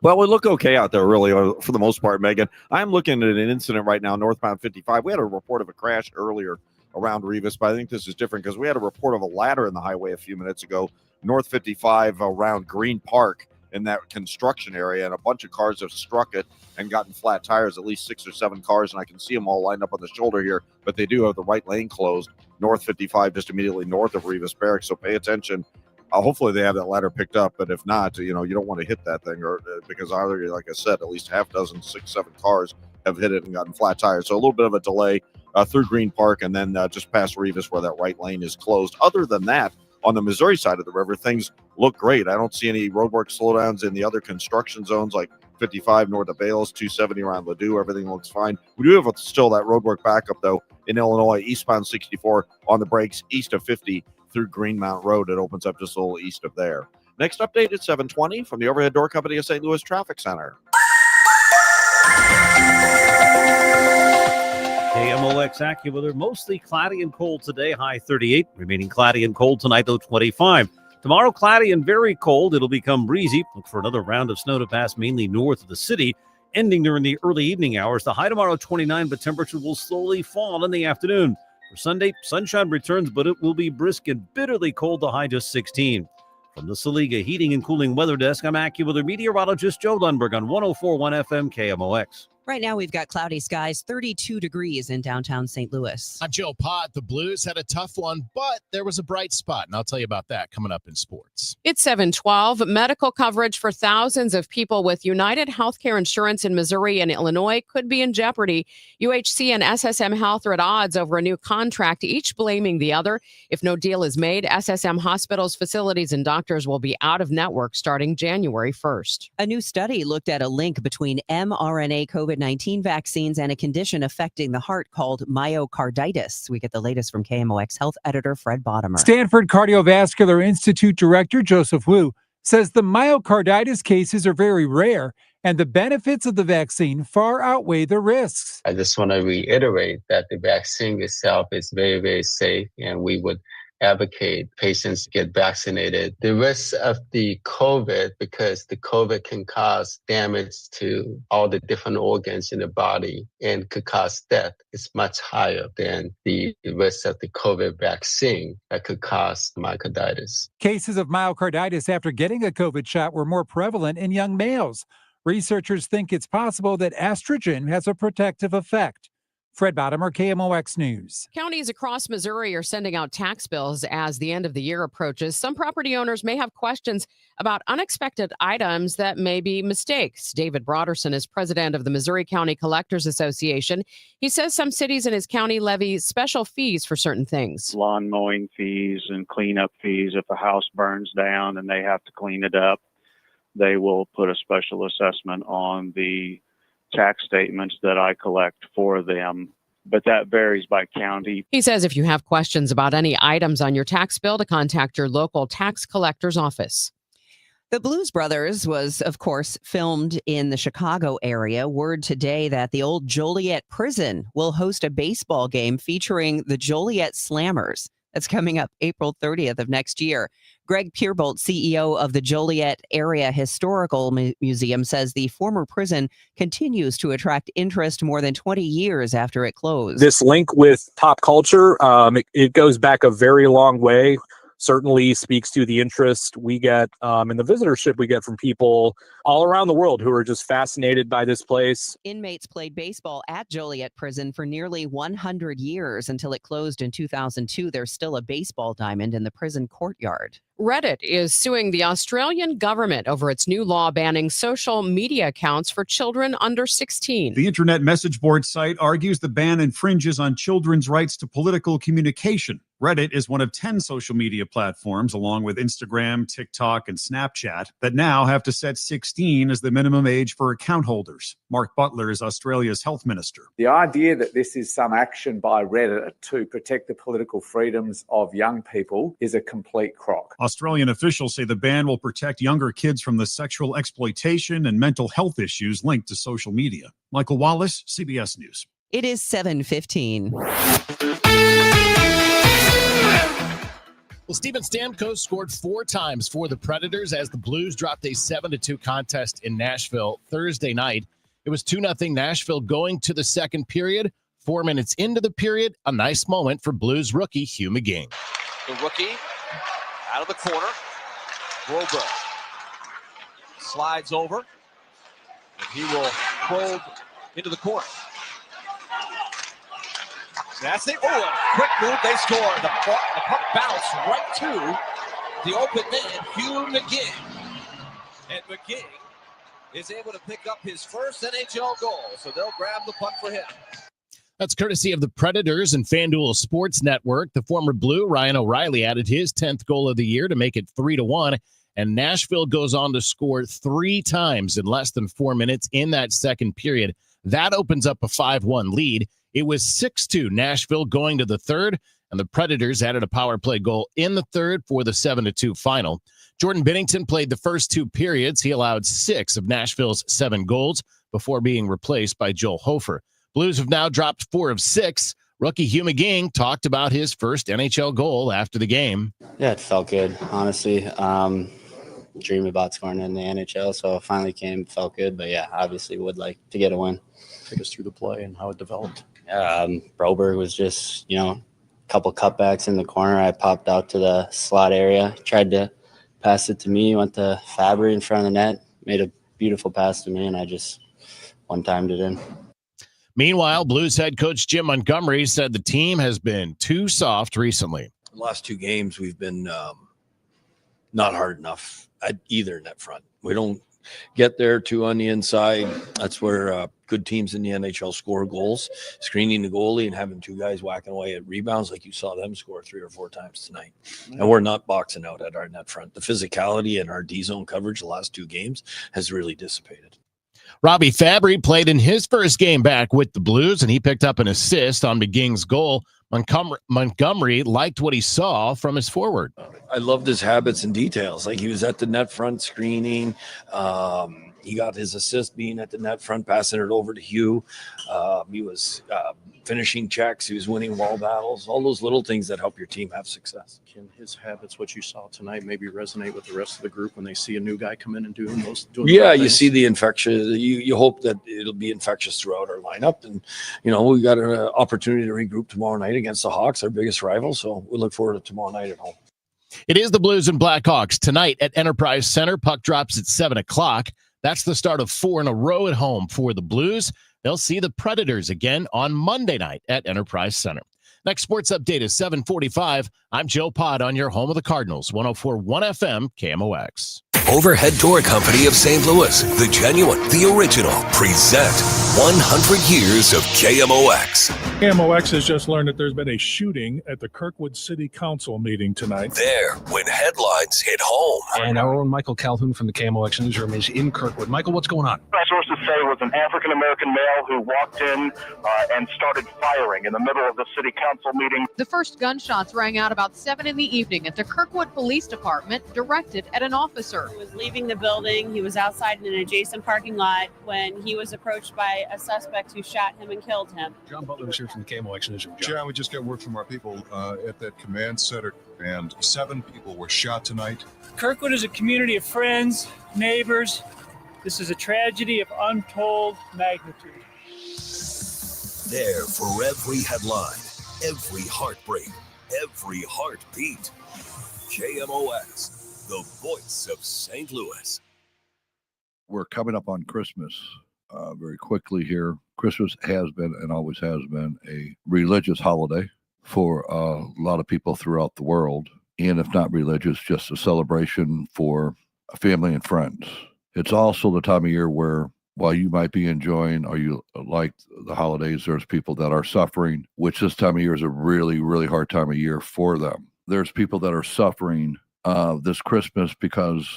Well, we look okay out there, really, for the most part, Megan. I'm looking at an incident right now, northbound 55. We had a report of a crash earlier around Rivas, but I think this is different because we had a report of a ladder in the highway a few minutes ago, north 55 around Green Park in that construction area, and a bunch of cars have struck it and gotten flat tires, at least 6 or 7 cars, and I can see them all lined up on the shoulder here, but they do have the right lane closed, north 55, just immediately north of Rivas Barracks, so pay attention. Hopefully they have that ladder picked up, but if not, you don't want to hit that thing, or because either, like I said, at least half dozen, 6, 7 cars have hit it and gotten flat tires. So a little bit of a delay through Green Park and then just past Rivas where that right lane is closed. Other than that, on the Missouri side of the river, things look great. I don't see any roadwork slowdowns in the other construction zones like 55 north of Bales, 270 around Ladue. Everything looks fine. We do have still that roadwork backup, though, in Illinois, eastbound 64 on the brakes, east of 50 through Greenmount Road. It opens up just a little east of there. Next update at 7:20 from the Overhead Door Company of St. Louis Traffic Center. KMOX AccuWeather, mostly cloudy and cold today, high 38. Remaining cloudy and cold tonight, low 25. Tomorrow, cloudy and very cold. It'll become breezy. Look for another round of snow to pass mainly north of the city, ending during the early evening hours. The high tomorrow, 29, but temperature will slowly fall in the afternoon. For Sunday, sunshine returns, but it will be brisk and bitterly cold, the high just 16. From the Saliga Heating and Cooling Weather Desk, I'm AccuWeather meteorologist Joe Lundberg on 104.1 FM KMOX. Right now, we've got cloudy skies, 32 degrees in downtown St. Louis. I'm Joe Pott. The Blues had a tough one, but there was a bright spot, and I'll tell you about that coming up in sports. It's 7:12. Medical coverage for thousands of people with United Healthcare Insurance in Missouri and Illinois could be in jeopardy. UHC and SSM Health are at odds over a new contract, each blaming the other. If no deal is made, SSM hospitals, facilities, and doctors will be out of network starting January 1st. A new study looked at a link between mRNA COVID-19 vaccines and a condition affecting the heart called myocarditis. We get the latest from KMOX Health editor Fred Bottomer. Stanford Cardiovascular Institute Director Joseph Wu says the myocarditis cases are very rare and the benefits of the vaccine far outweigh the risks. I just want to reiterate that the vaccine itself is very, very safe, and we would advocate patients get vaccinated. The risk of the COVID, because the COVID can cause damage to all the different organs in the body and could cause death, is much higher than the risk of the COVID vaccine that could cause myocarditis. Cases of myocarditis after getting a COVID shot were more prevalent in young males. Researchers think it's possible that estrogen has a protective effect. Fred Bottomer, KMOX News. Counties across Missouri are sending out tax bills as the end of the year approaches. Some property owners may have questions about unexpected items that may be mistakes. David Broderson is president of the Missouri County Collectors Association. He says some cities in his county levy special fees for certain things. Lawn mowing fees and cleanup fees. If a house burns down and they have to clean it up, they will put a special assessment on the tax statements that I collect for them, but that varies by county. He says if you have questions about any items on your tax bill, to contact your local tax collector's office. The Blues Brothers was, of course, filmed in the Chicago area. Word today that the old Joliet prison will host a baseball game featuring the Joliet Slammers. That's coming up April 30th of next year. Greg Pierbolt, CEO of the Joliet Area Historical Museum, says the former prison continues to attract interest more than 20 years after it closed. This link with pop culture, it goes back a very long way. Certainly speaks to the interest we get and the visitorship we get from people all around the world who are just fascinated by this place. Inmates played baseball at Joliet Prison for nearly 100 years until it closed in 2002. There's still a baseball diamond in the prison courtyard. Reddit is suing the Australian government over its new law banning social media accounts for children under 16. The internet message board site argues the ban infringes on children's rights to political communication. Reddit is one of 10 social media platforms, along with Instagram, TikTok, and Snapchat, that now have to set 16 as the minimum age for account holders. Mark Butler is Australia's health minister. The idea that this is some action by Reddit to protect the political freedoms of young people is a complete crock. Australian officials say the ban will protect younger kids from the sexual exploitation and mental health issues linked to social media. Michael Wallace, CBS News. It is 7:15. Well, Steven Stamkos scored 4 times for the Predators as the Blues dropped a 7-2 contest in Nashville Thursday night. It was 2-0 Nashville going to the second period. 4 minutes into the period, a nice moment for Blues rookie Hugh McGing. The rookie out of the corner. Broberg slides over, and he will probe into the corner. That's it. Oh, a quick move. They score. The puck bounced right to the open man, Hugh McGing. And McGing is able to pick up his first NHL goal, so they'll grab the puck for him. That's courtesy of the Predators and FanDuel Sports Network. The former Blue, Ryan O'Reilly, added his 10th goal of the year to make it 3-1. And Nashville goes on to score 3 times in less than 4 minutes in that second period. That opens up a 5-1 lead. It was 6-2 Nashville going to the third, and the Predators added a power play goal in the third for the 7-2 final. Jordan Binnington played the first 2 periods. He allowed 6 of Nashville's 7 goals before being replaced by Joel Hofer. Blues have now dropped 4 of 6. Rookie Hugh McGing talked about his first NHL goal after the game. Yeah, it felt good, honestly. Dream about scoring in the NHL, so it finally came, felt good. But yeah, obviously would like to get a win. Take us through the play and how it developed. Broberg was just, a couple cutbacks in the corner. I popped out to the slot area, tried to pass it to me, went to Fabry in front of the net, made a beautiful pass to me, and I just one-timed it in. Meanwhile, Blues head coach Jim Montgomery said the team has been too soft recently. The last 2 games, we've been not hard enough at either net front. We don't get there too on the inside. That's where good teams in the NHL score goals, screening the goalie and having 2 guys whacking away at rebounds like you saw them score 3 or 4 times tonight. And we're not boxing out at our net front. The physicality and our D-zone coverage the last 2 games has really dissipated. Robbie Fabry played in his first game back with the Blues, and he picked up an assist on McGing's goal. Montgomery liked what he saw from his forward. I loved his habits and details. Like he was at the net front screening. He got his assist being at the net front, passing it over to Hugh. He was finishing checks. He was winning wall battles, all those little things that help your team have success. Can his habits, what you saw tonight, maybe resonate with the rest of the group when they see a new guy come in and doing those? Yeah, you see the infectious. You hope that it'll be infectious throughout our lineup. And, we got an opportunity to regroup tomorrow night against the Hawks, our biggest rival. So we look forward to tomorrow night at home. It is the Blues and Blackhawks tonight at Enterprise Center. Puck drops at 7 o'clock. That's the start of 4 in a row at home for the Blues. They'll see the Predators again on Monday night at Enterprise Center. Next sports update is 7:45. I'm Joe Pott on your home of the Cardinals, 104.1 FM KMOX. Overhead Door Company of St. Louis, the genuine, the original, present 100 years of KMOX. KMOX has just learned that there's been a shooting at the Kirkwood City Council meeting tonight. There, when headlines hit home. And our own Michael Calhoun from the KMOX newsroom is in Kirkwood. Michael, what's going on? Sources say it was an African-American male who walked in and started firing in the middle of the city council meeting. The first gunshots rang out about 7 in the evening at the Kirkwood Police Department, directed at an officer. He was leaving the building. He was outside in an adjacent parking lot when he was approached by a suspect who shot him and killed him. John Butler was here from the KMOX newsroom. John, we just got word from our people at that command center, and 7 people were shot tonight. Kirkwood is a community of friends, neighbors. This is a tragedy of untold magnitude. There for every headline, every heartbreak, every heartbeat. KMOX, the voice of St. Louis. We're coming up on Christmas very quickly here. Christmas has been and always has been a religious holiday for a lot of people throughout the world. And if not religious, just a celebration for family and friends. It's also the time of year where, while you might be enjoying or you like the holidays, there's people that are suffering, which this time of year is a really, really hard time of year for them. There's people that are suffering this Christmas because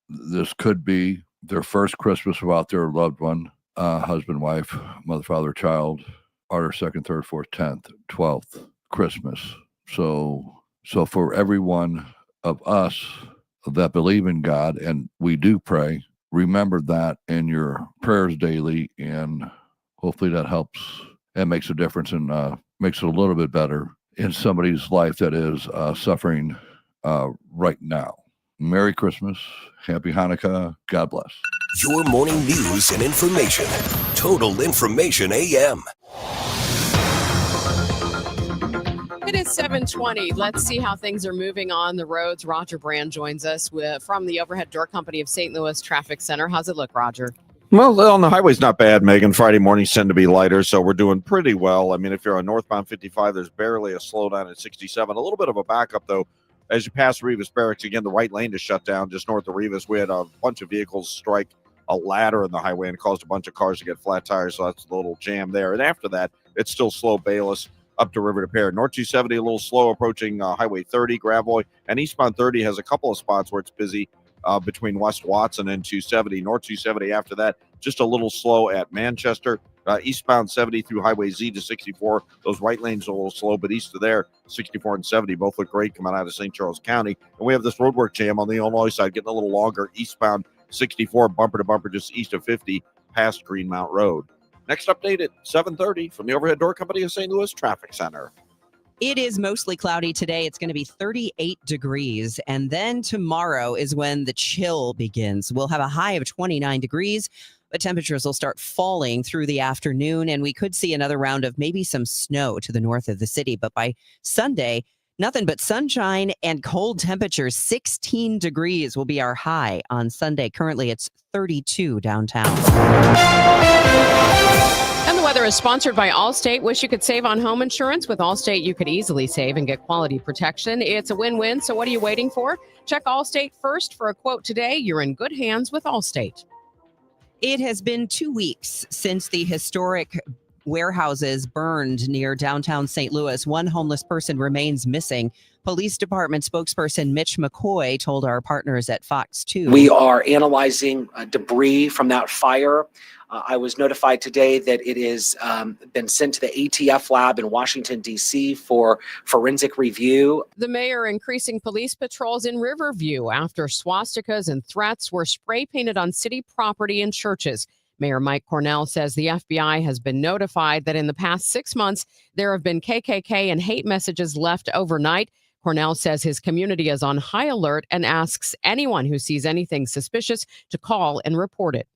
this could be their first Christmas without their loved one, husband, wife, mother, father, child, or their second, third, fourth, 10th, 12th Christmas. So for every one of us that believe in God, and we do pray, remember that in your prayers daily, and hopefully that helps and makes a difference and makes it a little bit better in somebody's life that is suffering right now. Merry Christmas. Happy Hanukkah. God bless. Your morning news and information. Total Information AM. It is 7:20. Let's see how things are moving on the roads. Roger Brand joins us from the Overhead Door Company of St. Louis Traffic Center. How's it look, Roger? Well, on the highway's not bad, Megan. Friday mornings tend to be lighter, so we're doing pretty well. I mean, if you're on northbound 55, there's barely a slowdown at 67. A little bit of a backup, though, as you pass Revis Barracks. Again, the right lane is shut down just north of Revis. We had a bunch of vehicles strike a ladder in the highway and caused a bunch of cars to get flat tires, so that's a little jam there. And after that, it's still slow Bayless up to River to Pear. North 270 a little slow approaching Highway 30, Gravois, and eastbound 30 has a couple of spots where it's busy between West Watson and 270. North 270 after that, just a little slow at Manchester. Eastbound 70 through Highway Z to 64. Those right lanes are a little slow, but east of there, 64 and 70 both look great coming out of St. Charles County. And we have this roadwork jam on the Illinois side getting a little longer. Eastbound 64 bumper to bumper just east of 50 past Greenmount Road. Next update at 7:30 from the Overhead Door Company of St. Louis Traffic Center. It is mostly cloudy today. It's going to be 38 degrees. And then tomorrow is when the chill begins. We'll have a high of 29 degrees, but temperatures will start falling through the afternoon. And we could see another round of maybe some snow to the north of the city. But by Sunday, nothing but sunshine and cold temperatures. 16 degrees will be our high on Sunday. Currently, it's 32 downtown. And the weather is sponsored by Allstate. Wish you could save on home insurance? With Allstate, you could easily save and get quality protection. It's a win-win, so what are you waiting for? Check Allstate first for a quote today. You're in good hands with Allstate. It has been 2 weeks since the historic warehouses burned near downtown St. Louis. One homeless person remains missing. Police Department spokesperson Mitch McCoy told our partners at Fox 2. We are analyzing debris from that fire. I was notified today that it has been sent to the ATF lab in Washington, D.C. for forensic review. The mayor increasing police patrols in Riverview after swastikas and threats were spray painted on city property and churches. Mayor Mike Cornell says the FBI has been notified that in the past 6 months, there have been KKK and hate messages left overnight. Cornell says his community is on high alert and asks anyone who sees anything suspicious to call and report it.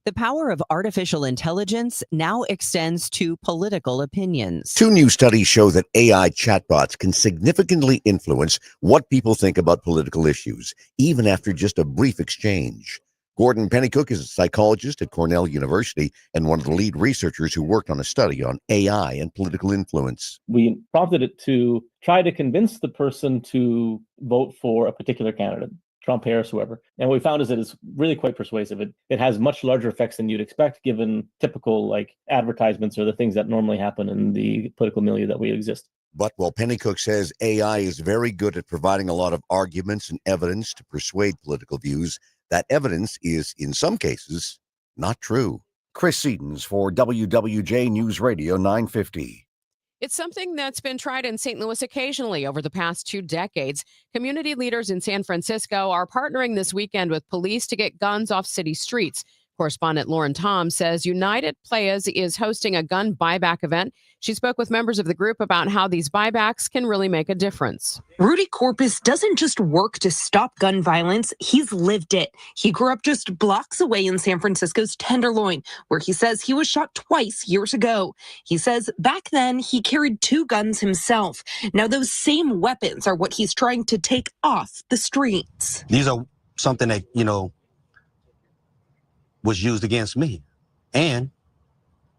The power of artificial intelligence now extends to political opinions. 2 new studies show that AI chatbots can significantly influence what people think about political issues, even after just a brief exchange. Gordon Pennycook is a psychologist at Cornell University and one of the lead researchers who worked on a study on AI and political influence. We prompted it to try to convince the person to vote for a particular candidate, Trump, Harris, whoever. And what we found is that it's really quite persuasive. It has much larger effects than you'd expect, given typical advertisements or the things that normally happen in the political milieu that we exist. But while Pennycook says AI is very good at providing a lot of arguments and evidence to persuade political views, that evidence is, in some cases, not true. Chris Seatons for WWJ News Radio 950. It's something that's been tried in St. Louis occasionally over the past 2 decades. Community leaders in San Francisco are partnering this weekend with police to get guns off city streets. Correspondent Lauren Tom says United Players is hosting a gun buyback event. She spoke with members of the group about how these buybacks can really make a difference. Rudy Corpus doesn't just work to stop gun violence, he's lived it. He grew up just blocks away in San Francisco's Tenderloin, where he says he was shot twice years ago. He says back then he carried 2 guns himself. Now those same weapons are what he's trying to take off the streets. These are something that, was used against me and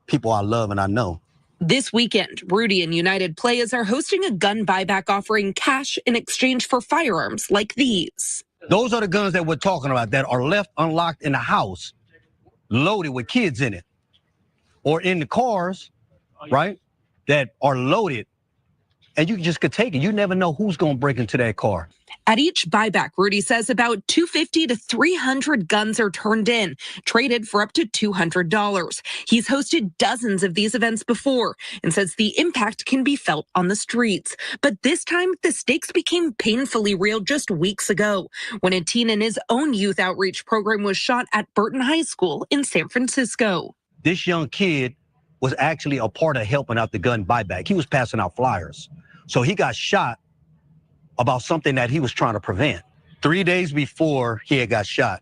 people I love and I know. This weekend, Rudy and United Players are hosting a gun buyback offering cash in exchange for firearms like these. Those are the guns that we're talking about that are left unlocked in the house, loaded with kids in it, or in the cars, right, that are loaded, and you just could take it. You never know who's going to break into that car. At each buyback, Rudy says about 250 to 300 guns are turned in, traded for up to $200. He's hosted dozens of these events before and says the impact can be felt on the streets. But this time, the stakes became painfully real just weeks ago when a teen in his own youth outreach program was shot at Burton High School in San Francisco. This young kid was actually a part of helping out the gun buyback. He was passing out flyers. So he got shot about something that he was trying to prevent. 3 days before he had got shot,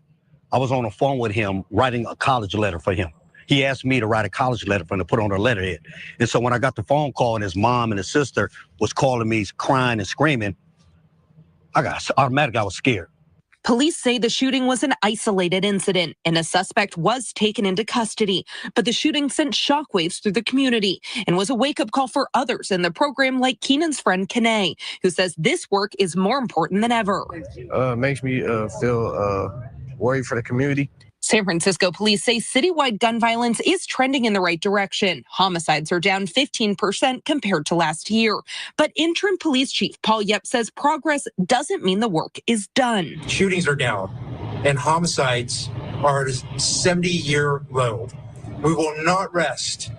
I was on the phone with him writing a college letter for him. He asked me to write a college letter for him to put on her letterhead. And so when I got the phone call and his mom and his sister was calling me crying and screaming, I was scared. Police say the shooting was an isolated incident and a suspect was taken into custody. But the shooting sent shockwaves through the community and was a wake-up call for others in the program like Keenan's friend Kene, who says this work is more important than ever. Makes me feel worried for the community. San Francisco police say citywide gun violence is trending in the right direction. Homicides are down 15% compared to last year. But interim police chief Paul Yep says progress doesn't mean the work is done. Shootings are down and homicides are at a 70-year low. We will not rest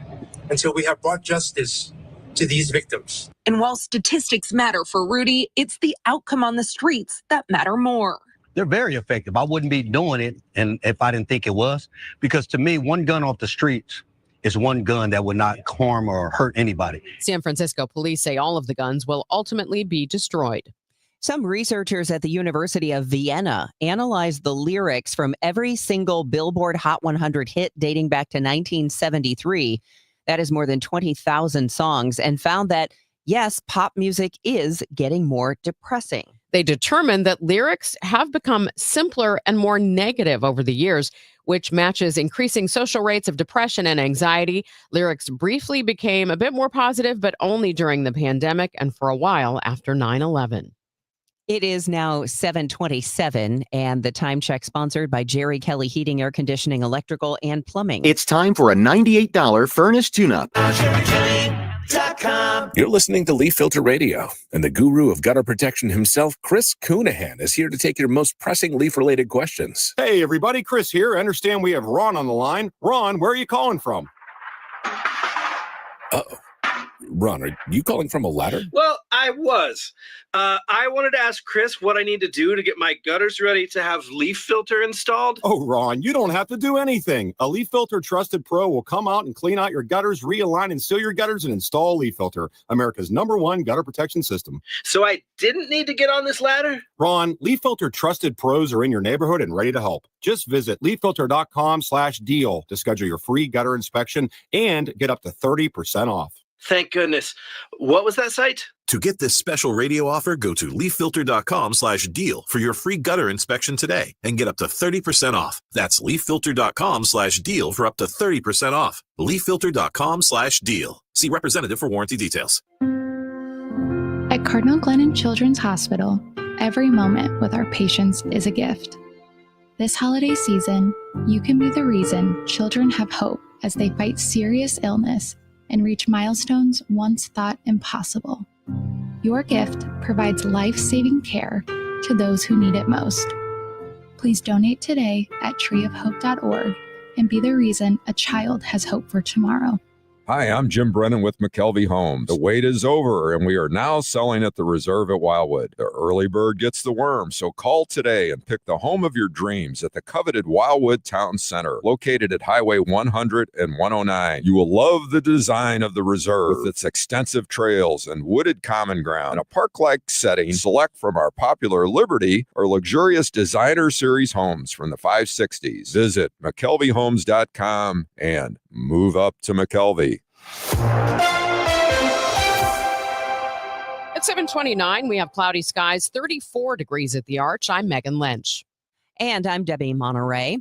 until we have brought justice to these victims. And while statistics matter for Rudy, it's the outcome on the streets that matter more. They're very effective. I wouldn't be doing it and if I didn't think it was, because to me, one gun off the streets is one gun that would not harm or hurt anybody. San Francisco police say all of the guns will ultimately be destroyed. Some researchers at the University of Vienna analyzed the lyrics from every single Billboard Hot 100 hit dating back to 1973. That is more than 20,000 songs, and found that, yes, pop music is getting more depressing. They determined that lyrics have become simpler and more negative over the years, which matches increasing social rates of depression and anxiety. Lyrics briefly became a bit more positive, but only during the pandemic and for a while after 9/11. It is now 7:27, and the time check sponsored by Jerry Kelley Heating, Air Conditioning, Electrical, and Plumbing. It's time for a $98 furnace tune-up. You're listening to Leaf Filter Radio, and the guru of gutter protection himself, Chris Coonahan, is here to take your most pressing leaf-related questions. Hey, everybody, Chris here. I understand we have Ron on the line. Ron, where are you calling from? Uh-oh. Ron, are you calling from a ladder? Well, I was. I wanted to ask Chris what I need to do to get my gutters ready to have leaf filter installed. Oh, Ron, you don't have to do anything. A Leaf Filter Trusted Pro will come out and clean out your gutters, realign and seal your gutters, and install Leaf Filter, America's #1 gutter protection system. So I didn't need to get on this ladder? Ron, Leaf Filter Trusted Pros are in your neighborhood and ready to help. Just visit leaffilter.com/deal to schedule your free gutter inspection and get up to 30% off. Thank goodness. What was that site? To get this special radio offer, go to leaffilter.com/deal for your free gutter inspection today and get up to 30% off. That's leaffilter.com/deal for up to 30% off. leaffilter.com/deal. See representative for warranty details. At Cardinal Glennon Children's Hospital, every moment with our patients is a gift. This holiday season, you can be the reason children have hope as they fight serious illness and reach milestones once thought impossible. Your gift provides life-saving care to those who need it most. Please donate today at treeofhope.org and be the reason a child has hope for tomorrow. Hi, I'm Jim Brennan with McKelvey Homes. The wait is over, and we are now selling at the Reserve at Wildwood. The early bird gets the worm, so call today and pick the home of your dreams at the coveted Wildwood Town Center, located at Highway 100 and 109. You will love the design of the Reserve with its extensive trails and wooded common ground. In a park-like setting, select from our popular Liberty or luxurious designer series homes from the 560s. Visit McKelveyhomes.com and move up to McKelvey. At 7:29, we have cloudy skies, 34 degrees at the Arch. I'm Megan Lynch. And I'm Debbie Monterrey.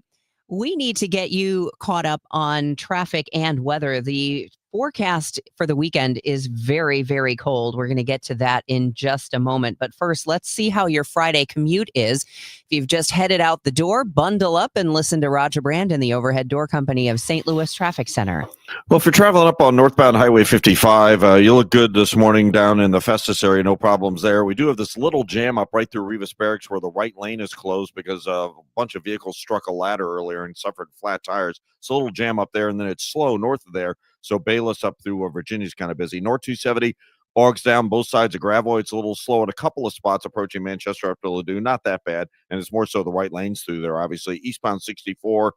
We need to get you caught up on traffic and weather. The forecast for the weekend is very, very cold. We're going to get to that in just a moment. But first, let's see how your Friday commute is. If you've just headed out the door, bundle up and listen to Roger Brand and the Overhead Door Company of St. Louis Traffic Center. Well, if you're traveling up on northbound Highway 55, you look good this morning down in the Festus area. No problems there. We do have this little jam up right through Rivas Barracks where the right lane is closed because a bunch of vehicles struck a ladder earlier and suffered flat tires. It's a little jam up there, and then it's slow north of there. So Bayless up through Virginia's kind of busy. North 270 bogs down both sides of gravel. It's a little slow at a couple of spots approaching Manchester up to Ladue. Not that bad, and it's more so the right lanes through there, obviously. Eastbound 64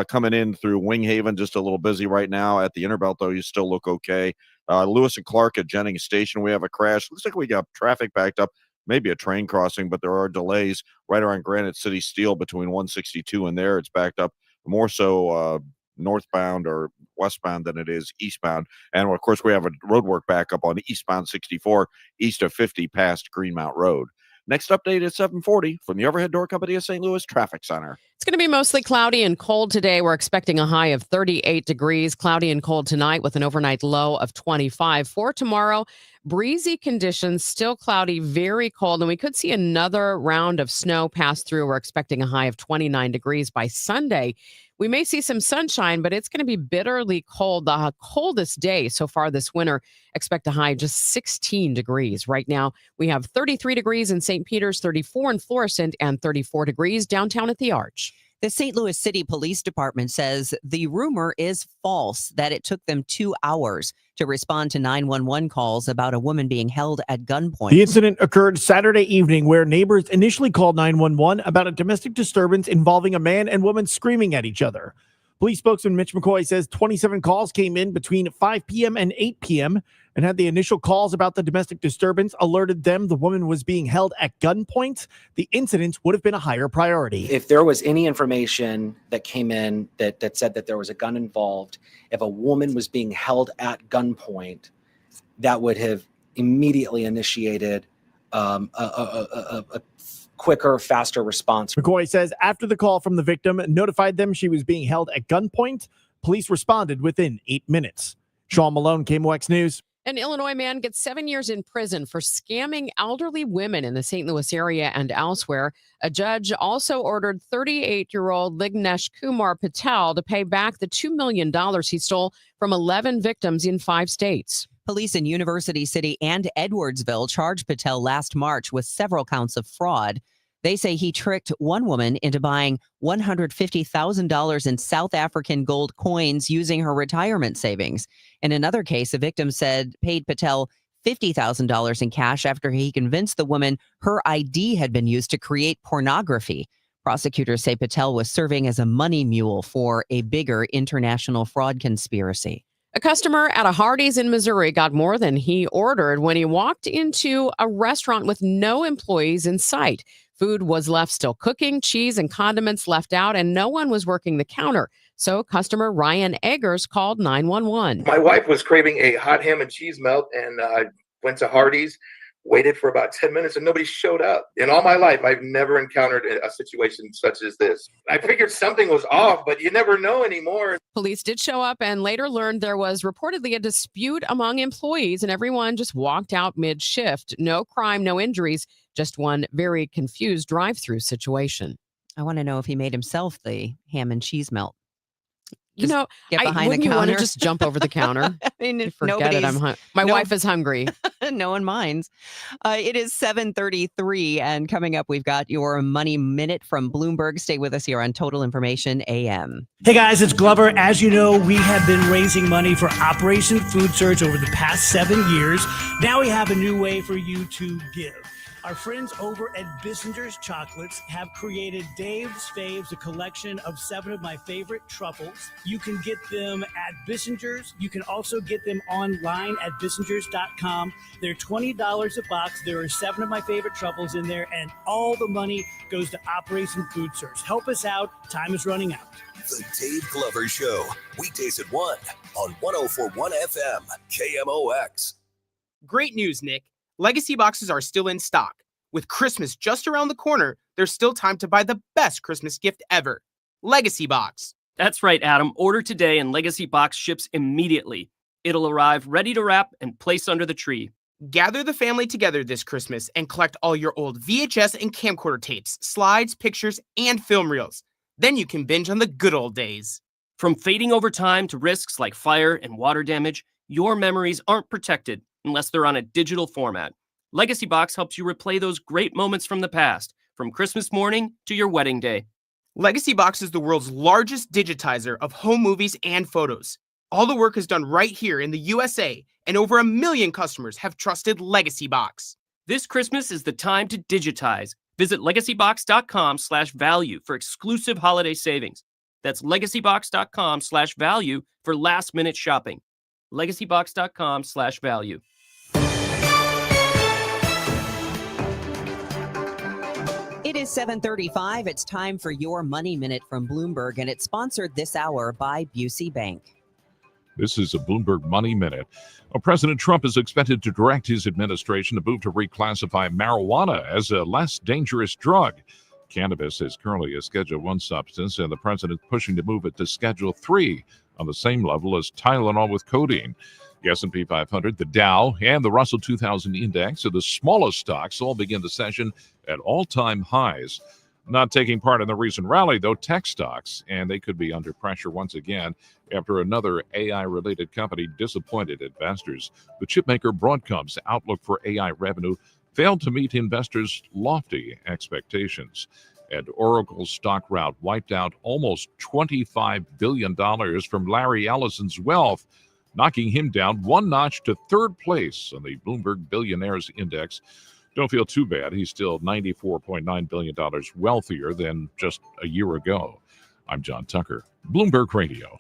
coming in through Wing Haven, just a little busy right now. At the Interbelt, though, you still look okay. Lewis and Clark at Jennings Station, we have a crash. Looks like we got traffic backed up. Maybe a train crossing, but there are delays right around Granite City Steel between 162 and there. It's backed up more so northbound or westbound than it is eastbound. And of course, we have a road work backup on eastbound 64 east of 50 past Greenmount Road. Next update at 7:40 from the Overhead Door Company of St. Louis Traffic Center. It's going to be mostly cloudy and cold today. We're expecting a high of 38 degrees, cloudy and cold tonight with an overnight low of 25. For tomorrow, breezy conditions, still cloudy, very cold, and we could see another round of snow pass through. We're expecting a high of 29 degrees by Sunday. We may see some sunshine, but it's going to be bitterly cold. The coldest day so far this winter. Expect a high of just 16 degrees. Right now, we have 33 degrees in St. Peter's, 34 in Florissant, and 34 degrees downtown at the Arch. The St. Louis City Police Department says the rumor is false that it took them 2 hours to respond to 911 calls about a woman being held at gunpoint. The incident occurred Saturday evening where neighbors initially called 911 about a domestic disturbance involving a man and woman screaming at each other. Police spokesman Mitch McCoy says 27 calls came in between 5 p.m. and 8 p.m. and had the initial calls about the domestic disturbance alerted them the woman was being held at gunpoint, the incident would have been a higher priority. If there was any information that came in that said that there was a gun involved, if a woman was being held at gunpoint, that would have immediately initiated a quicker, faster response. McCoy says after the call from the victim notified them she was being held at gunpoint, police responded within 8 minutes. Sean Malone, KMOX News. An Illinois man gets 7 years in prison for scamming elderly women in the St. Louis area and elsewhere. A judge also ordered 38-year-old Lignesh Kumar Patel to pay back the $2 million he stole from 11 victims in 5 states. Police in University City and Edwardsville charged Patel last March with several counts of fraud. They say he tricked one woman into buying $150,000 in South African gold coins using her retirement savings. In another case, a victim said paid Patel $50,000 in cash after he convinced the woman her ID had been used to create pornography. Prosecutors say Patel was serving as a money mule for a bigger international fraud conspiracy. A customer at a Hardee's in Missouri got more than he ordered when he walked into a restaurant with no employees in sight. Food was left still cooking, cheese and condiments left out, and no one was working the counter. So customer Ryan Eggers called 911. My wife was craving a hot ham and cheese melt, and I went to Hardee's, waited for about 10 minutes, and nobody showed up. In all my life, I've never encountered a situation such as this. I figured something was off, but you never know anymore. Police did show up and later learned there was reportedly a dispute among employees, and everyone just walked out mid-shift. No crime, no injuries, just one very confused drive-through situation. I want to know if he made himself the ham and cheese melt. You know, get behind wouldn't the you want to counter. just jump over the counter? I mean, Forget it. My no- wife is hungry. No one minds. It is 7:33, and coming up, we've got your Money Minute from Bloomberg. Stay with us here on Total Information AM. Hey guys, it's Glover. As you know, we have been raising money for Operation Food Search over the past 7 years. Now we have a new way for you to give. Our friends over at Bissinger's Chocolates have created Dave's Faves, a collection of 7 of my favorite truffles. You can get them at Bissinger's. You can also get them online at Bissingers.com. They're $20 a box. There are 7 of my favorite truffles in there, and all the money goes to Operation Food Search. Help us out. Time is running out. The Dave Glover Show, weekdays at 1 on 104.1 FM, KMOX. Great news, Nick. Legacy boxes are still in stock. With Christmas just around the corner, there's still time to buy the best Christmas gift ever. Legacy Box. That's right, Adam. Order today and Legacy Box ships immediately. It'll arrive ready to wrap and place under the tree. Gather the family together this Christmas and collect all your old VHS and camcorder tapes, slides, pictures, and film reels. Then you can binge on the good old days. From fading over time to risks like fire and water damage, your memories aren't protected unless they're on a digital format. Legacy Box helps you replay those great moments from the past, from Christmas morning to your wedding day. Legacy Box is the world's largest digitizer of home movies and photos. All the work is done right here in the USA, and over 1 million customers have trusted Legacy Box. This Christmas is the time to digitize. Visit legacybox.com/value for exclusive holiday savings. That's legacybox.com/value for last-minute shopping. legacybox.com/value. It is 7:35. It's time for your Money Minute from Bloomberg, and it's sponsored this hour by Busey Bank. This is a Bloomberg Money Minute. President Trump is expected to direct his administration to move to reclassify marijuana as a less dangerous drug. Cannabis is currently a Schedule 1 substance, and the president is pushing to move it to Schedule 3 on the same level as Tylenol with codeine. The S&P 500, the Dow, and the Russell 2000 Index are the smallest stocks, all begin the session at all-time highs. Not taking part in the recent rally, though, tech stocks, and they could be under pressure once again after another AI-related company disappointed investors. The chipmaker Broadcom's outlook for AI revenue failed to meet investors' lofty expectations. And Oracle's stock rout wiped out almost $25 billion from Larry Ellison's wealth, knocking him down one notch to third place on the Bloomberg Billionaires Index. Don't feel too bad. He's still $94.9 billion wealthier than just a year ago. I'm John Tucker, Bloomberg Radio.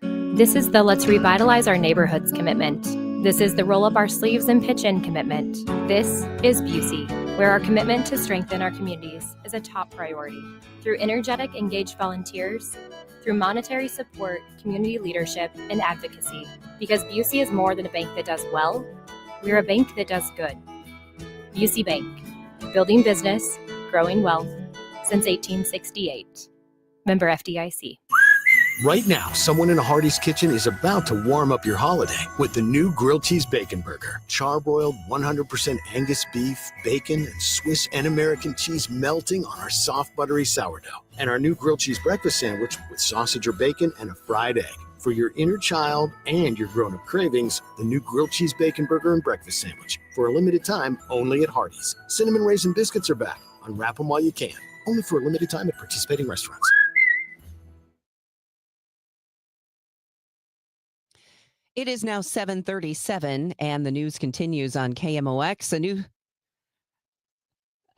This is the Let's Revitalize Our Neighborhoods commitment. This is the Roll Up Our Sleeves and Pitch In commitment. This is Busey, where our commitment to strengthen our communities is a top priority. Through energetic, engaged volunteers, through monetary support, community leadership, and advocacy. Because Busey is more than a bank that does well, we're a bank that does good. Busey Bank, building business, growing wealth, since 1868. Member FDIC. Right now, someone in a Hardee's kitchen is about to warm up your holiday with the new grilled cheese bacon burger. Charbroiled 100% Angus beef, bacon, and Swiss and American cheese melting on our soft, buttery sourdough. And our new grilled cheese breakfast sandwich with sausage or bacon and a fried egg. For your inner child and your grown-up cravings, the new grilled cheese bacon burger and breakfast sandwich. For a limited time, only at Hardee's. Cinnamon Raisin Biscuits are back. Unwrap them while you can. Only for a limited time at participating restaurants. It is now 7:37, and the news continues on KMOX.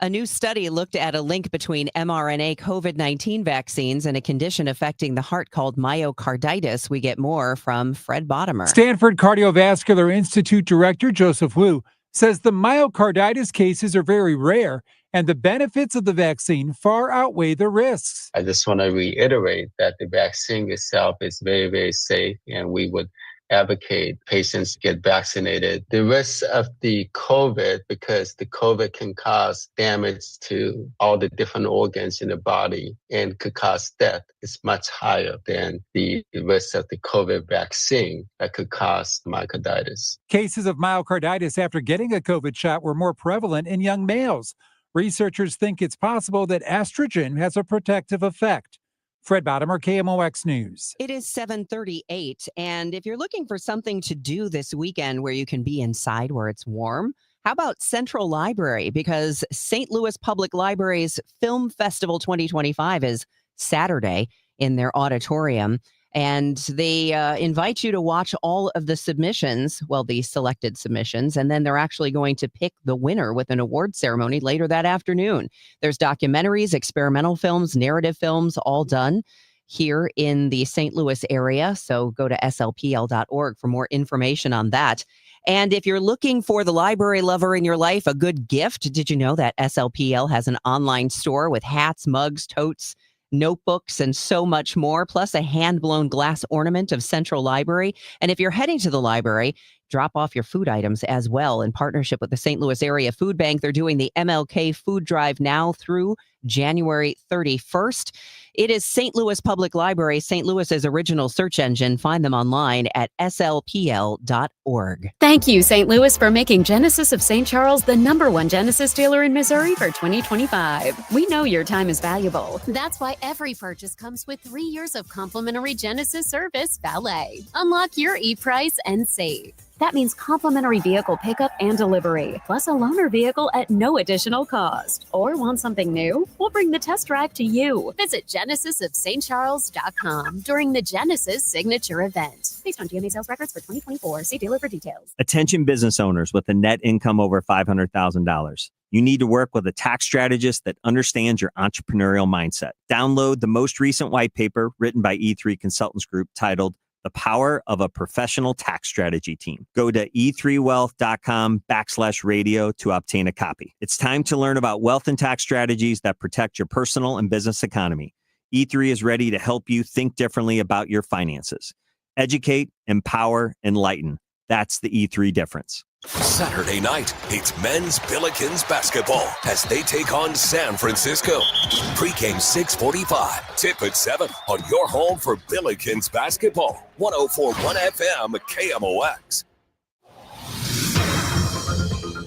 A new study looked at a link between mRNA COVID-19 vaccines and a condition affecting the heart called myocarditis. We get more from Fred Bottomer. Stanford Cardiovascular Institute Director Joseph Wu says the myocarditis cases are very rare and the benefits of the vaccine far outweigh the risks. I just want to reiterate that the vaccine itself is very, very safe, and we would advocate patients get vaccinated. The risk of the COVID, because the COVID can cause damage to all the different organs in the body and could cause death, is much higher than the risk of the COVID vaccine that could cause myocarditis. Cases of myocarditis after getting a COVID shot were more prevalent in young males. Researchers think it's possible that estrogen has a protective effect. Fred Bottomer, KMOX News. It is 7:38, and if you're looking for something to do this weekend where you can be inside where it's warm, how about Central Library? Because St. Louis Public Library's Film Festival 2025 is Saturday in their auditorium, and they invite you to watch all of the submissions, well, the selected submissions, and then they're actually going to pick the winner with an award ceremony later that afternoon. There's documentaries, experimental films, narrative films, all done here in the St. Louis area. So go to slpl.org for more information on that. And if you're looking for the library lover in your life, a good gift, did you know that SLPL has an online store with hats, mugs, totes, notebooks, and so much more, plus a hand-blown glass ornament of Central Library. And if you're heading to the library, drop off your food items as well. In partnership with the St. Louis Area Food Bank, they're doing the MLK Food Drive now through January 31st. It is St. Louis Public Library, St. Louis's original search engine. Find them online at slpl.org. Thank you, St. Louis, for making Genesis of St. Charles the #1 Genesis dealer in Missouri for 2025. We know your time is valuable. That's why every purchase comes with 3 years of complimentary Genesis service valet. Unlock your e-price and save. That means complimentary vehicle pickup and delivery, plus a loaner vehicle at no additional cost. Or want something new? We'll bring the test drive to you. Visit genesisofstcharles.com during the Genesis Signature Event. Based on GMA sales records for 2024. See dealer for details. Attention business owners with a net income over $500,000. You need to work with a tax strategist that understands your entrepreneurial mindset. Download the most recent white paper written by E3 Consultants Group titled The Power of a Professional Tax Strategy Team. Go to e3wealth.com/radio to obtain a copy. It's time to learn about wealth and tax strategies that protect your personal and business economy. E3 is ready to help you think differently about your finances. Educate, empower, enlighten. That's the E3 difference. Saturday night, it's men's Billikens basketball as they take on San Francisco. Pre-game 6:45, tip at 7 on your home for Billikens basketball. 104.1 FM KMOX.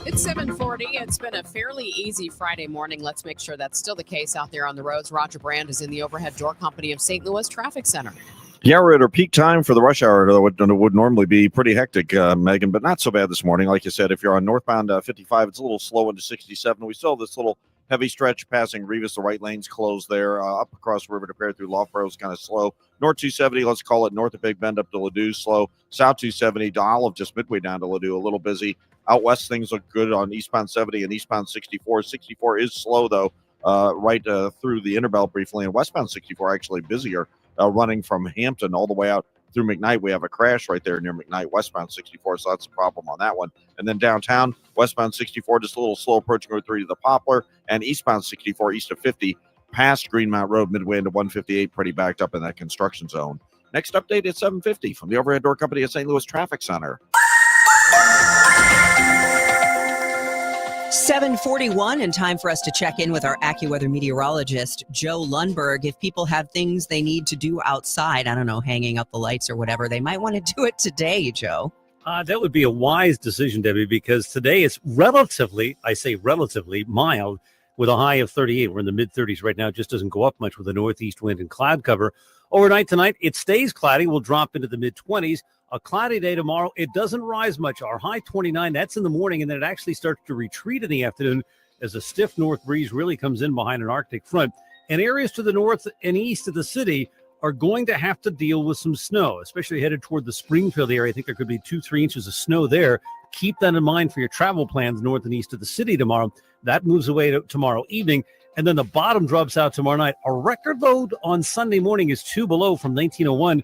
It's 7:40. It's been a fairly easy Friday morning. Let's make sure that's still the case out there on the roads. Roger Brand is in the Overhead Door Company of St. Louis Traffic Center. Yeah, we're at our peak time for the rush hour. It would normally be pretty hectic, Megan, but not so bad this morning. Like you said, if you're on northbound 55, it's a little slow into 67. We still have this little heavy stretch passing Revis. The right lane's closed there. Up across River to Pear through Loughborough is kind of slow. North 270, let's call it north of Big Bend up to Ladue, slow. South 270 to Olive, just midway down to Ladue, a little busy. Out west, things look good on eastbound 70 and eastbound 64. 64 is slow, though, right through the Interbelt briefly. And westbound 64 actually busier. Running from Hampton all the way out through McKnight. We have a crash right there near McKnight, westbound 64, so that's a problem on that one. And then downtown, westbound 64, just a little slow approaching Route 3 to the Poplar, and eastbound 64, east of 50, past Greenmount Road, midway into 158, pretty backed up in that construction zone. Next update at 7:50 from the Overhead Door Company at St. Louis Traffic Center. 7:41, and time for us to check in with our AccuWeather meteorologist, Joe Lundberg. If people have things they need to do outside, I don't know, hanging up the lights or whatever, they might want to do it today, Joe. That would be a wise decision, Debbie, because today is relatively mild with a high of 38. We're in the mid-30s right now. It just doesn't go up much with a northeast wind and cloud cover. Overnight tonight, it stays cloudy. We'll drop into the mid-20s. A cloudy day tomorrow. It doesn't rise much. Our high 29, that's in the morning, and then it actually starts to retreat in the afternoon as a stiff north breeze really comes in behind an Arctic front. And areas to the north and east of the city are going to have to deal with some snow, especially headed toward the Springfield area. I think there could be 2-3 inches of snow there. Keep that in mind for your travel plans north and east of the city tomorrow. That moves away to tomorrow evening. And then the bottom drops out tomorrow night. A record low on Sunday morning is 2 below from 1901.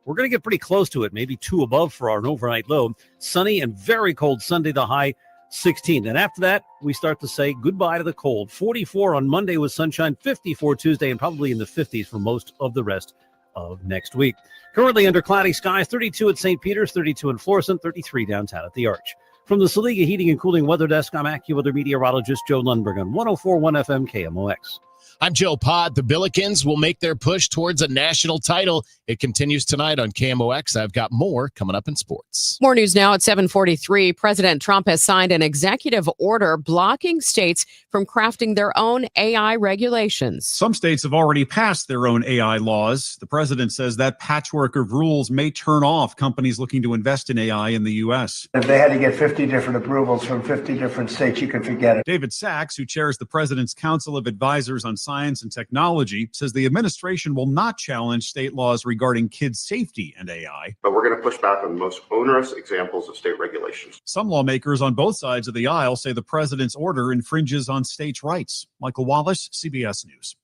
We're going to get pretty close to it, maybe 2 above for our overnight low. Sunny and very cold Sunday, the high 16. And after that, we start to say goodbye to the cold. 44 on Monday with sunshine, 54 Tuesday, and probably in the 50s for most of the rest of next week. Currently under cloudy skies, 32 at St. Peter's, 32 in Florissant, 33 downtown at the Arch. From the Saliga Heating and Cooling Weather Desk, I'm AccuWeather meteorologist Joe Lundberg on 104.1 FM KMOX. I'm Joe Pott. The Billikens will make their push towards a national title. It continues tonight on KMOX. I've got more coming up in sports. More news now at 7:43. President Trump has signed an executive order blocking states from crafting their own AI regulations. Some states have already passed their own AI laws. The president says that patchwork of rules may turn off companies looking to invest in AI in the U.S. If they had to get 50 different approvals from 50 different states, you can forget it. David Sachs, who chairs the president's Council of Advisors on Science and Technology, says the administration will not challenge state laws regarding kids' safety and AI. But we're going to push back on the most onerous examples of state regulations. Some lawmakers on both sides of the aisle say the president's order infringes on states' rights. Michael Wallace, CBS News.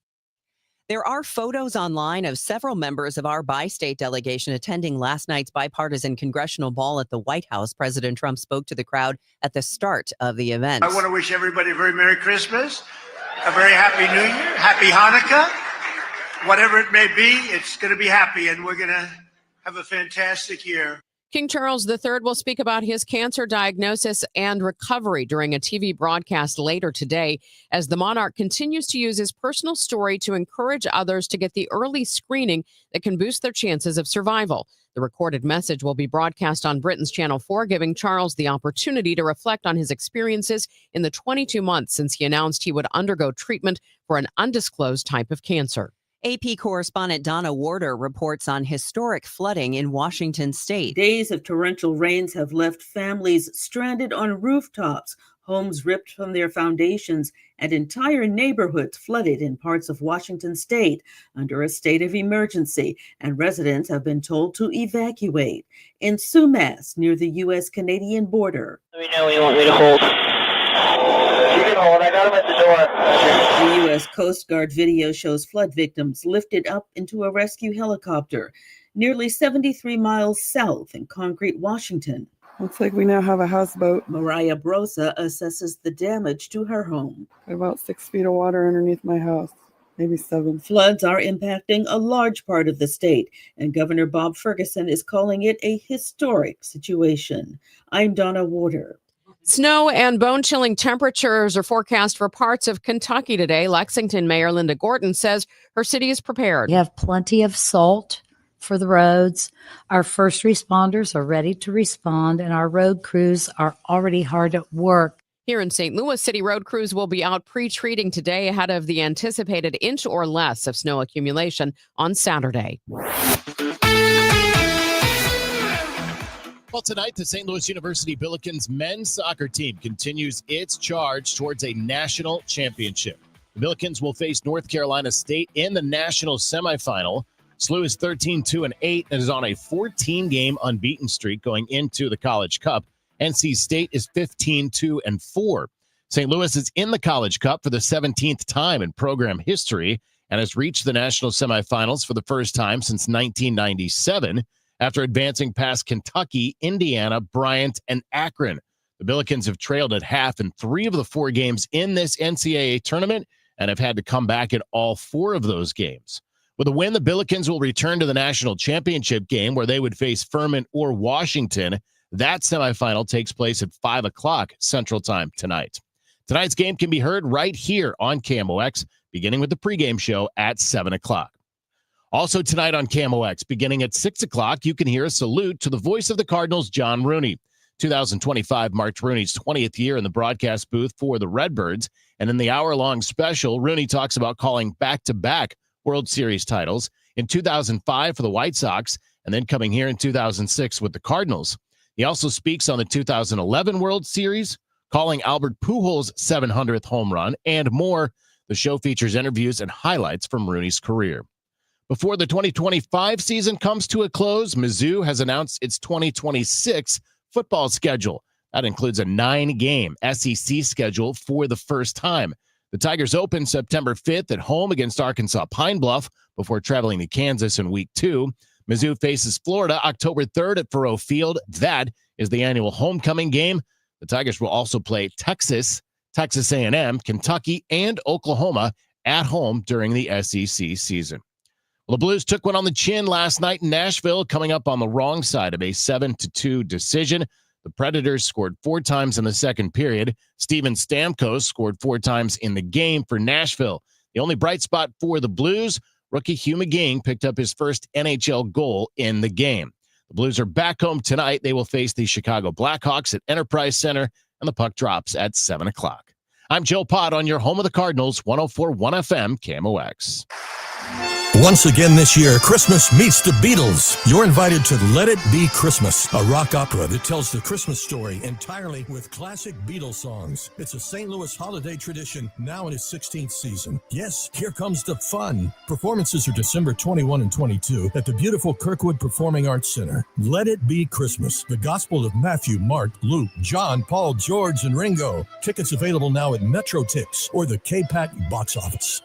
There are photos online of several members of our bi-state delegation attending last night's bipartisan congressional ball at the White House. President Trump spoke to the crowd at the start of the event. I want to wish everybody a very Merry Christmas, a very Happy New Year, Happy Hanukkah. Whatever it may be, it's going to be happy, and we're going to have a fantastic year. King Charles III will speak about his cancer diagnosis and recovery during a TV broadcast later today as the monarch continues to use his personal story to encourage others to get the early screening that can boost their chances of survival. The recorded message will be broadcast on Britain's Channel 4, giving Charles the opportunity to reflect on his experiences in the 22 months since he announced he would undergo treatment for an undisclosed type of cancer. AP correspondent Donna Warder reports on historic flooding in Washington state. Days of torrential rains have left families stranded on rooftops, homes ripped from their foundations, and entire neighborhoods flooded in parts of Washington state under a state of emergency, and residents have been told to evacuate. In Sumas, near the U.S.-Canadian border. Let me know when you want me to hold. You can hold. I got him at the door. The U.S. Coast Guard video shows flood victims lifted up into a rescue helicopter nearly 73 miles south in Concrete, Washington. Looks like we now have a houseboat. Mariah Brosa assesses the damage to her home. About 6 feet of water underneath my house, maybe 7. Floods are impacting a large part of the state, and Governor Bob Ferguson is calling it a historic situation. I'm Donna Warder. Snow and bone-chilling temperatures are forecast for parts of Kentucky today. Lexington Mayor Linda Gordon says her city is prepared. We have plenty of salt for the roads. Our first responders are ready to respond, and our road crews are already hard at work. Here in St. Louis, city road crews will be out pre-treating today ahead of the anticipated inch or less of snow accumulation on Saturday. Well, tonight, the St. Louis University Billikens men's soccer team continues its charge towards a national championship. The Billikens will face North Carolina State in the national semifinal. SLU is 13-2-8 and is on a 14-game unbeaten streak going into the College Cup. NC State is 15-2-4. St. Louis is in the College Cup for the 17th time in program history and has reached the national semifinals for the first time since 1997. After advancing past Kentucky, Indiana, Bryant, and Akron. The Billikens have trailed at half in 3 of the 4 games in this NCAA tournament and have had to come back in all 4 of those games. With a win, the Billikens will return to the national championship game where they would face Furman or Washington. That semifinal takes place at 5 o'clock Central Time tonight. Tonight's game can be heard right here on KMOX, beginning with the pregame show at 7 o'clock. Also tonight on KMOX, beginning at 6 o'clock, you can hear a salute to the voice of the Cardinals, John Rooney. 2025 marked Rooney's 20th year in the broadcast booth for the Redbirds. And in the hour-long special, Rooney talks about calling back-to-back World Series titles in 2005 for the White Sox and then coming here in 2006 with the Cardinals. He also speaks on the 2011 World Series, calling Albert Pujols' 700th home run, and more. The show features interviews and highlights from Rooney's career. Before the 2025 season comes to a close, Mizzou has announced its 2026 football schedule. That includes a 9-game SEC schedule for the first time. The Tigers open September 5th at home against Arkansas Pine Bluff before traveling to Kansas in Week 2. Mizzou faces Florida October 3rd at Faurot Field. That is the annual homecoming game. The Tigers will also play Texas, Texas A&M, Kentucky, and Oklahoma at home during the SEC season. Well, the Blues took one on the chin last night in Nashville, coming up on the wrong side of a 7-2 decision. The Predators scored 4 times in the second period. Steven Stamkos scored 4 times in the game for Nashville. The only bright spot for the Blues, rookie Hugh McGing picked up his first NHL goal in the game. The Blues are back home tonight. They will face the Chicago Blackhawks at Enterprise Center, and the puck drops at 7 o'clock. I'm Joe Pott on your home of the Cardinals, 104.1 FM, KMOX. Once again this year, Christmas meets the Beatles. You're invited to Let It Be Christmas, a rock opera that tells the Christmas story entirely with classic Beatles songs. It's a St. Louis holiday tradition, now in its 16th season. Yes, here comes the fun. Performances are December 21 and 22 at the beautiful Kirkwood Performing Arts Center. Let It Be Christmas, the gospel of Matthew, Mark, Luke, John, Paul, George, and Ringo. Tickets available now at MetroTix or the KPAC box office.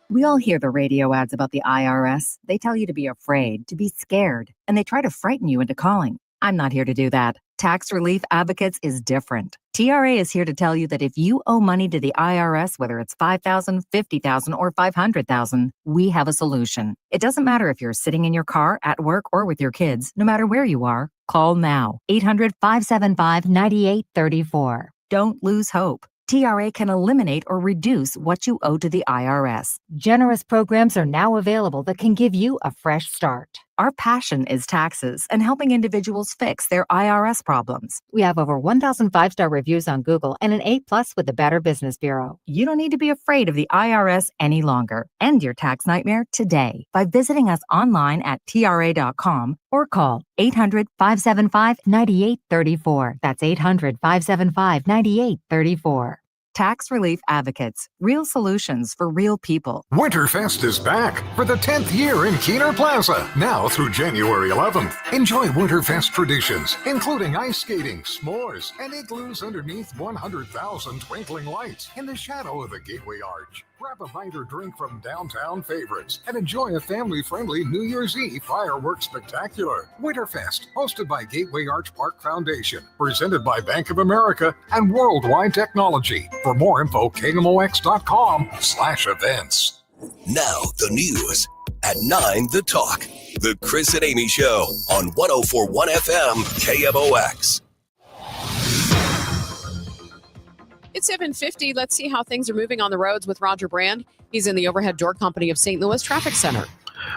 We all hear the radio ads about the IRS. They tell you to be afraid, to be scared, and they try to frighten you into calling. I'm not here to do that. Tax Relief Advocates is different. TRA is here to tell you that if you owe money to the IRS, whether it's $5,000, $50,000, or $500,000, we have a solution. It doesn't matter if you're sitting in your car, at work, or with your kids. No matter where you are, call now. 800-575-9834. Don't lose hope. TRA can eliminate or reduce what you owe to the IRS. Generous programs are now available that can give you a fresh start. Our passion is taxes and helping individuals fix their IRS problems. We have over 1,000 5-star reviews on Google and an A+ with the Better Business Bureau. You don't need to be afraid of the IRS any longer. End your tax nightmare today by visiting us online at TRA.com or call 800-575-9834. That's 800-575-9834. Tax Relief Advocates. Real solutions for real people. Winterfest is back for the 10th year in Keener Plaza, now through January 11th. Enjoy Winterfest traditions, including ice skating, s'mores, and igloos underneath 100,000 twinkling lights in the shadow of the Gateway Arch. Grab a bite or drink from downtown favorites and enjoy a family-friendly New Year's Eve fireworks spectacular. Winterfest, hosted by Gateway Arch Park Foundation, presented by Bank of America and Worldwide Technology. For more info, KMOX.com/events. Now the news at 9, The Talk. The Chris and Amy Show on 104.1 FM, KMOX. It's 7:50. Let's see how things are moving on the roads with Roger Brand. He's in the Overhead Door Company of St. Louis Traffic Center.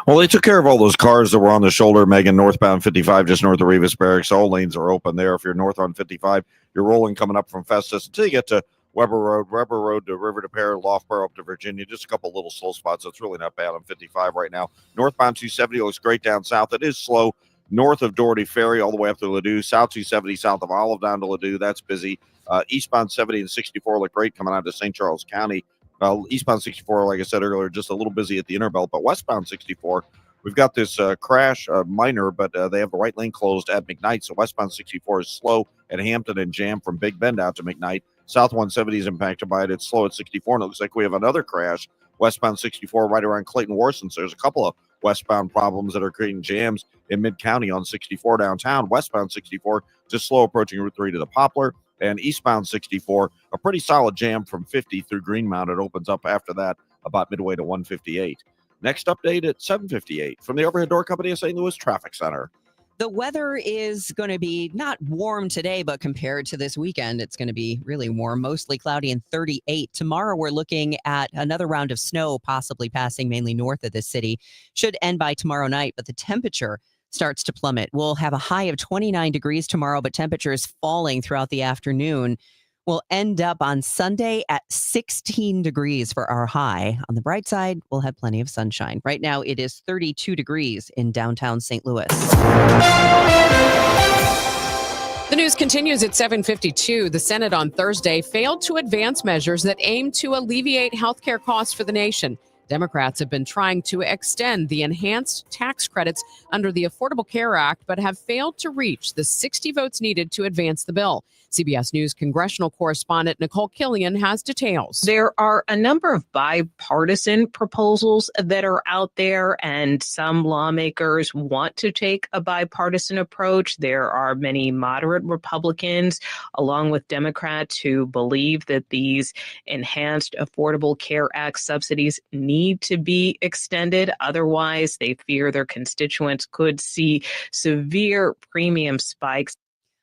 Well, they took care of all those cars that were on the shoulder, Megan, northbound 55, just north of Revis Barracks. All lanes are open there. If you're north on 55, you're rolling coming up from Festus until you get to Weber Road to River to Pear, Loughborough up to Virginia. Just a couple little slow spots. It's really not bad on 55 right now. Northbound 270 looks great down south. It is slow north of Doherty Ferry all the way up to Ladue. South 270 south of Olive down to Ladue. That's busy. Eastbound 70 and 64 look great coming out to St. Charles County. Eastbound 64, like I said earlier, just a little busy at the Interbelt. But westbound 64, we've got this crash, minor, but they have the right lane closed at McKnight. So westbound 64 is slow at Hampton and Jam from Big Bend out to McKnight. South 170 is impacted by it. It's slow at 64, and it looks like we have another crash, westbound 64, right around Clayton-Warson. So there's a couple of westbound problems that are creating jams in Mid-County on 64 downtown. Westbound 64, just slow approaching Route 3 to the Poplar. And eastbound 64, a pretty solid jam from 50 through Greenmount. It opens up after that about midway to 158. Next update at 7:58 from the Overhead Door Company of St. Louis Traffic Center. The weather is going to be not warm today, but compared to this weekend, it's going to be really warm, mostly cloudy and 38. Tomorrow, we're looking at another round of snow, possibly passing mainly north of the city. Should end by tomorrow night, but the temperature starts to plummet. We'll have a high of 29 degrees tomorrow, but temperatures falling throughout the afternoon. We'll end up on Sunday at 16 degrees for our high. On the bright side, we'll have plenty of sunshine. Right now, it is 32 degrees in downtown St. Louis. The news News continues at 7:52. The Senate on Thursday failed to advance measures that aim to alleviate healthcare costs for the nation. Democrats have been trying to extend the enhanced tax credits under the Affordable Care Act, but have failed to reach the 60 votes needed to advance the bill. CBS News congressional correspondent Nicole Killian has details. There are a number of bipartisan proposals that are out there, and some lawmakers want to take a bipartisan approach. There are many moderate Republicans, along with Democrats, who believe that these enhanced Affordable Care Act subsidies need to be extended. Otherwise, they fear their constituents could see severe premium spikes.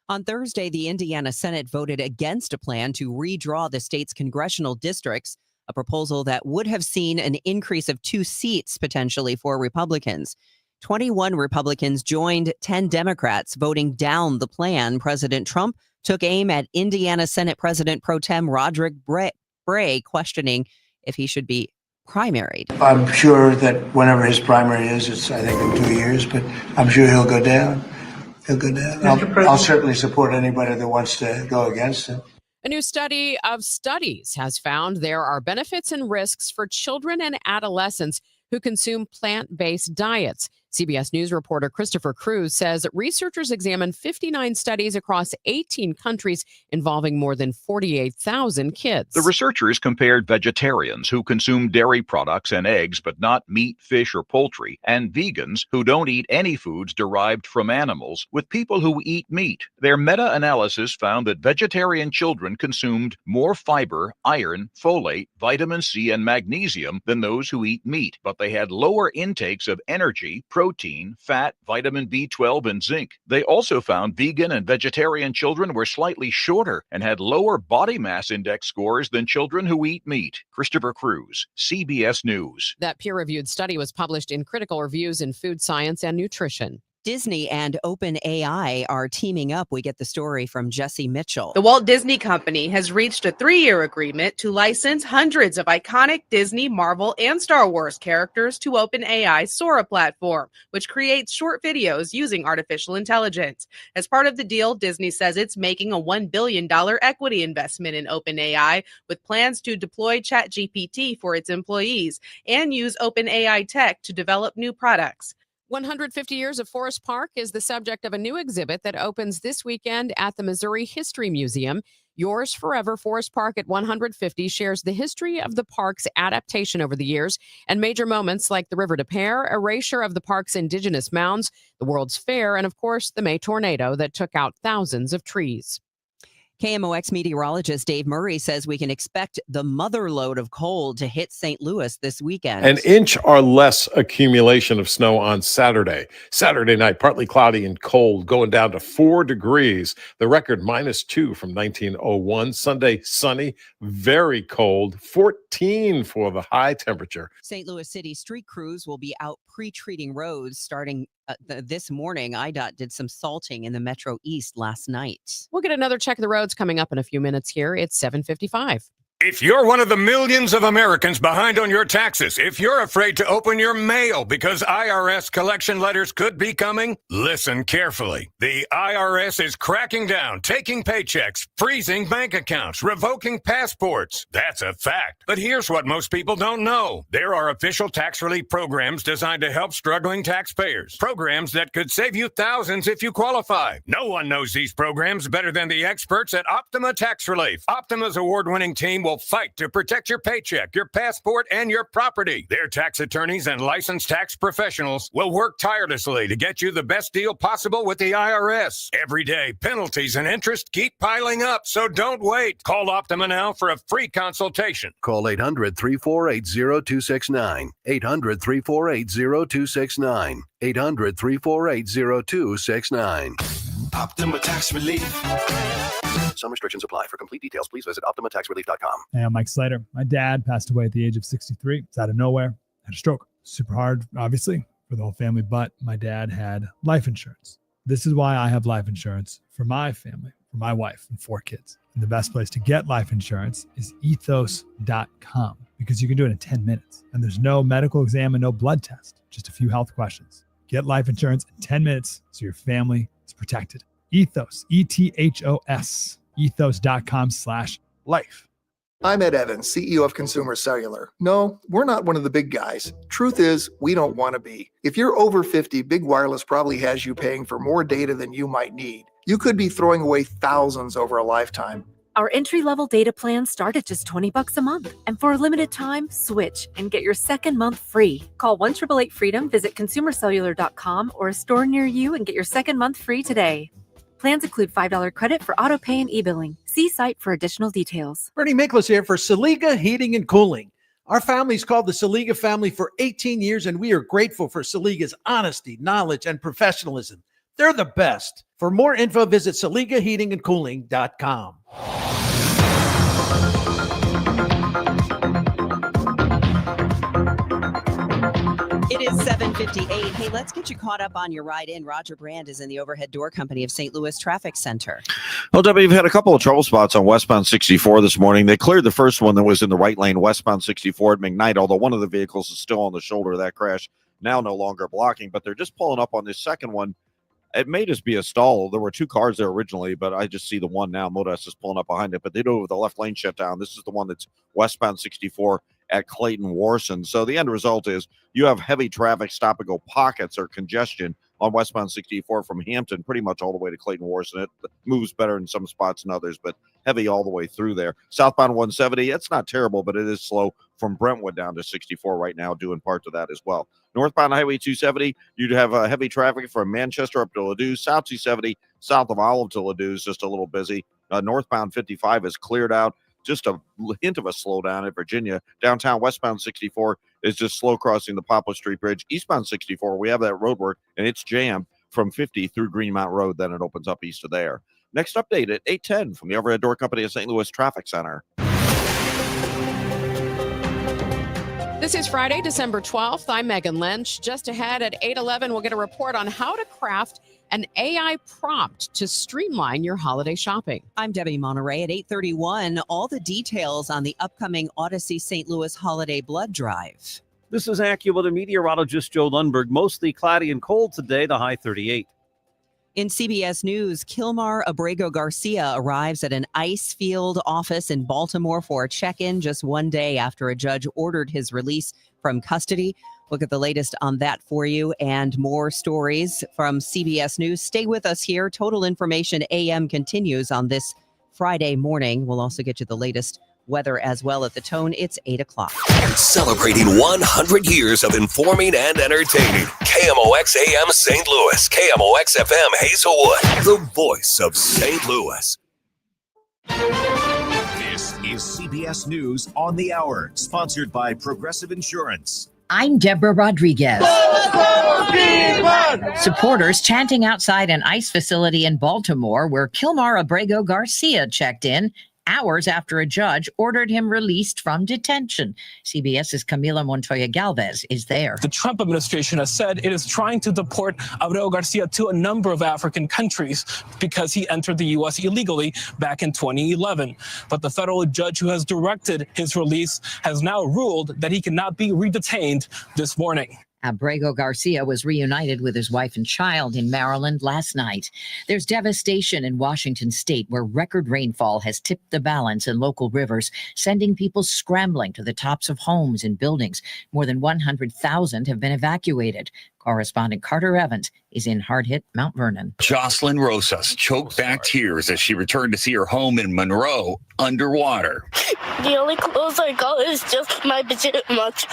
On Thursday, the Indiana Senate voted against a plan to redraw the state's congressional districts, a proposal that would have seen an increase of 2 seats potentially for Republicans. 21 Republicans joined 10 Democrats voting down the plan. President Trump took aim at Indiana Senate President Pro Tem Roderick Bray, questioning if he should be primaried. I'm sure that whenever his primary is, it's I think in 2 years, but I'm sure he'll go down. He'll go down. I'll certainly support anybody that wants to go against him. A new study of studies has found there are benefits and risks for children and adolescents who consume plant-based diets. CBS News reporter Christopher Cruz says researchers examined 59 studies across 18 countries involving more than 48,000 kids. The researchers compared vegetarians who consume dairy products and eggs but not meat, fish, or poultry, and vegans who don't eat any foods derived from animals with people who eat meat. Their meta-analysis found that vegetarian children consumed more fiber, iron, folate, vitamin C, and magnesium than those who eat meat, but they had lower intakes of energy, protein, fat, vitamin B12, and zinc. They also found vegan and vegetarian children were slightly shorter and had lower body mass index scores than children who eat meat. Christopher Cruz, CBS News. That peer-reviewed study was published in Critical Reviews in Food Science and Nutrition. Disney and OpenAI are teaming up. We get the story from Jesse Mitchell. The Walt Disney Company has reached a 3-year agreement to license hundreds of iconic Disney, Marvel, and Star Wars characters to OpenAI's Sora platform, which creates short videos using artificial intelligence. As part of the deal, Disney says it's making a $1 billion equity investment in OpenAI, with plans to deploy ChatGPT for its employees and use OpenAI tech to develop new products. 150 Years of Forest Park is the subject of a new exhibit that opens this weekend at the Missouri History Museum. Yours Forever Forest Park at 150 shares the history of the park's adaptation over the years and major moments like the River de Pere, erasure of the park's indigenous mounds, the World's Fair, and of course, the May tornado that took out thousands of trees. KMOX meteorologist Dave Murray says we can expect the mother lode of cold to hit St. Louis this weekend. An inch or less accumulation of snow on Saturday. Saturday night, partly cloudy and cold, going down to 4 degrees. The record -2 from 1901. Sunday, sunny, very cold, 14 for the high temperature. St. Louis City street crews will be out pre-treating roads starting this morning. IDOT did some salting in the Metro East last night. We'll get another check of the roads coming up in a few minutes here. It's 7:55. If you're one of the millions of Americans behind on your taxes, if you're afraid to open your mail because IRS collection letters could be coming, listen carefully. The IRS is cracking down, taking paychecks, freezing bank accounts, revoking passports. That's a fact. But here's what most people don't know. There are official tax relief programs designed to help struggling taxpayers. Programs that could save you thousands if you qualify. No one knows these programs better than the experts at Optima Tax Relief. Optima's award-winning team will fight to protect your paycheck, your passport, and your property. Their tax attorneys and licensed tax professionals will work tirelessly to get you the best deal possible with the IRS. Every day, penalties and interest keep piling up, so don't wait. Call Optima now for a free consultation. Call 800-348-0269. 800-348-0269. 800-348-0269. Optima Tax Relief. Some restrictions apply. For complete details, please visit OptimaTaxRelief.com. Hey, I'm Mike Slater. My dad passed away at the age of 63. It's out of nowhere. Had a stroke. Super hard, obviously, for the whole family, but my dad had life insurance. This is why I have life insurance for my family, for my wife and 4 kids. And the best place to get life insurance is ethos.com because you can do it in 10 minutes. And there's no medical exam and no blood test, just a few health questions. Get life insurance in 10 minutes so your family is protected. Ethos, ETHOS, ethos.com/life. I'm Ed Evans, CEO of Consumer Cellular. No, we're not one of the big guys. Truth is, we don't want to be. If you're over 50, Big Wireless probably has you paying for more data than you might need. You could be throwing away thousands over a lifetime. Our entry-level data plans start at just $20 a month. And for a limited time, switch and get your second month free. Call 1-888-FREEDOM, visit consumercellular.com or a store near you and get your second month free today. Plans include $5 credit for auto pay and e-billing. See site for additional details. Bernie Miklas here for Saliga Heating and Cooling. Our family's called the Saliga family for 18 years, and we are grateful for Saliga's honesty, knowledge, and professionalism. They're the best. For more info, visit SaligaHeatingandCooling.com. It is 7:58. Hey, let's get you caught up on your ride in. Roger Brand is in the Overhead Door Company of St. Louis Traffic Center. Well, Debbie, we've had a couple of trouble spots on westbound 64 this morning. They cleared the first one that was in the right lane, westbound 64 at McKnight, although one of the vehicles is still on the shoulder of that crash, now no longer blocking. But they're just pulling up on this second one. It may just be a stall. There were two cars there originally, but I just see the one now. Modest is pulling up behind it, but they do it with the left lane shut down. This is the one that's westbound 64 at Clayton Warson. So the end result is you have heavy traffic stop-and-go pockets or congestion on westbound 64 from Hampton pretty much all the way to Clayton Warson. It moves better in some spots than others, but heavy all the way through there. Southbound 170, it's not terrible, but it is slow from Brentwood down to 64 right now, due in part to that as well. Northbound Highway 270, you'd have heavy traffic from Manchester up to Ladue. South 270, south of Olive to Ladue is just a little busy. Northbound 55 is cleared out. Just a hint of a slowdown at Virginia. Downtown westbound 64 is just slow crossing the Poplar Street Bridge. Eastbound 64, we have that road work, and it's jammed from 50 through Greenmount Road. Then it opens up east of there. Next update at 8:10 from the Overhead Door Company of St. Louis Traffic Center. This is Friday, December 12th. I'm Megan Lynch. Just ahead at 8:11, we'll get a report on how to craft an AI prompt to streamline your holiday shopping. I'm Debbie Monterrey at 8:31. All the details on the upcoming Odyssey St. Louis Holiday Blood Drive. This is AccuWeather meteorologist Joe Lundberg. Mostly cloudy and cold today, the high 38. In CBS News, Kilmar Abrego Garcia arrives at an ice field office in Baltimore for a check-in just one day after a judge ordered his release from custody. Look at the latest on that for you and more stories from CBS News. Stay with us here. Total Information AM continues on this Friday morning. We'll also get you the latest weather as well at the Tone. It's 8 o'clock. Celebrating 100 years of informing and entertaining. KMOX AM St. Louis, KMOX FM Hazelwood, the voice of St. Louis. This is CBS News on the Hour, sponsored by Progressive Insurance. I'm Deborah Rodriguez. Supporters chanting outside an ICE facility in Baltimore where Kilmar Abrego Garcia checked in hours after a judge ordered him released from detention. CBS's Camila Montoya Galvez is there. The Trump administration has said it is trying to deport Abrego Garcia to a number of African countries because he entered the U.S. illegally back in 2011. But the federal judge who has directed his release has now ruled that he cannot be redetained this morning. Abrego Garcia was reunited with his wife and child in Maryland last night. There's devastation in Washington state where record rainfall has tipped the balance in local rivers, sending people scrambling to the tops of homes and buildings. More than 100,000 have been evacuated. Correspondent Carter Evans is in hard-hit Mount Vernon. Jocelyn Rosas choked back tears as she returned to see her home in Monroe underwater. The only clothes I got is just my pajamas.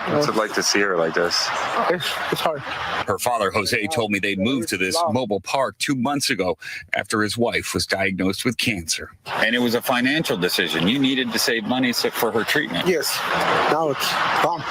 What's it like to see her like this? It's hard. Her father, Jose, told me they moved to this mobile park 2 months ago after his wife was diagnosed with cancer. And it was a financial decision. You needed to save money for her treatment. Yes. Now it's gone.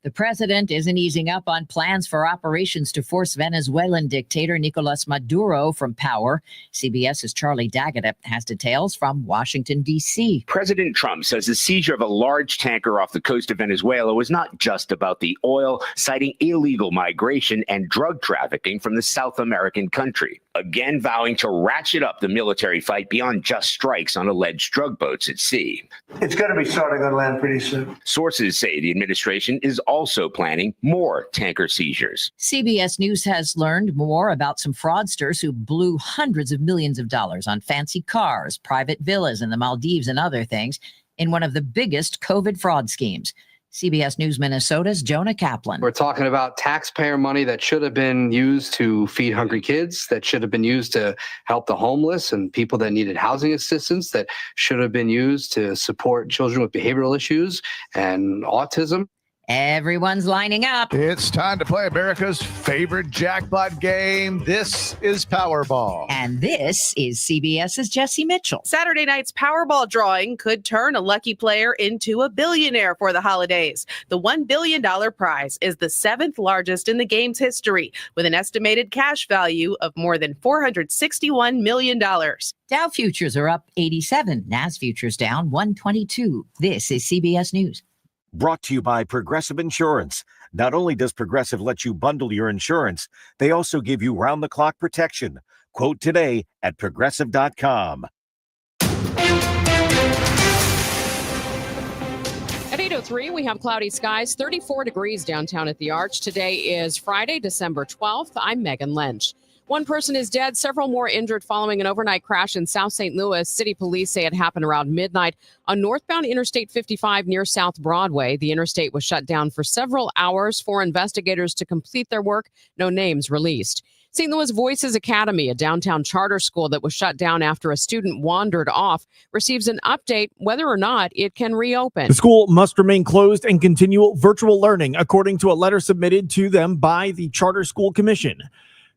The president isn't easing up on plans for operations to force Venezuelan dictator Nicolas Maduro from power. CBS's Charlie Daggett has details from Washington, D.C. President Trump says the seizure of a large tanker off the coast of Venezuela was not just about the oil, citing illegal migration and drug trafficking from the South American country. again vowing to ratchet up the military fight beyond just strikes on alleged drug boats at sea. It's going to be starting on land pretty soon. Sources say the administration is also planning more tanker seizures. CBS News has learned more about some fraudsters who blew hundreds of millions of dollars on fancy cars, private villas in the Maldives, and other things in one of the biggest COVID fraud schemes. CBS News Minnesota's Jonah Kaplan. We're talking about taxpayer money that should have been used to feed hungry kids, that should have been used to help the homeless and people that needed housing assistance, that should have been used to support children with behavioral issues and autism. Everyone's lining up. It's time to play America's favorite jackpot game. This is Powerball. And this is CBS's Jesse Mitchell. Saturday night's Powerball drawing could turn a lucky player into a billionaire for the holidays. The $1 billion prize is the 7th largest in the game's history, with an estimated cash value of more than $461 million. Dow futures are up 87. NAS futures down 122. This is CBS News. Brought to you by Progressive Insurance. Not only does Progressive let you bundle your insurance, they also give you round-the-clock protection. Quote today at Progressive.com. At 8:03, we have cloudy skies, 34 degrees downtown at the Arch. Today is Friday, December 12th. I'm Megan Lynch. One person is dead, several more injured following an overnight crash in South St. Louis. City police say it happened around midnight on northbound Interstate 55 near South Broadway. The interstate was shut down for several hours for investigators to complete their work. No names released. St. Louis Voices Academy, a downtown charter school that was shut down after a student wandered off, receives an update whether or not it can reopen. The school must remain closed and continue virtual learning, according to a letter submitted to them by the Charter School Commission.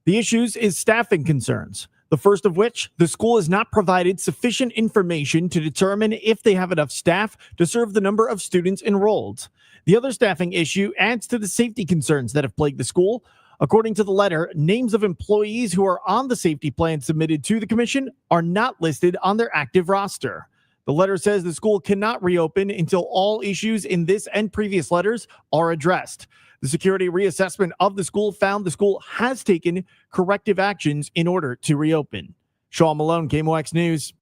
The issues is staffing concerns. The first of which, the school has not provided sufficient information to determine if they have enough staff to serve the number of students enrolled. The other staffing issue adds to the safety concerns that have plagued the school. According to the letter, names of employees who are on the safety plan submitted to the commission are not listed on their active roster. The letter says the school cannot reopen until all issues in this and previous letters are addressed. The security reassessment of the school found the school has taken corrective actions in order to reopen. Sean Malone, KMOX News.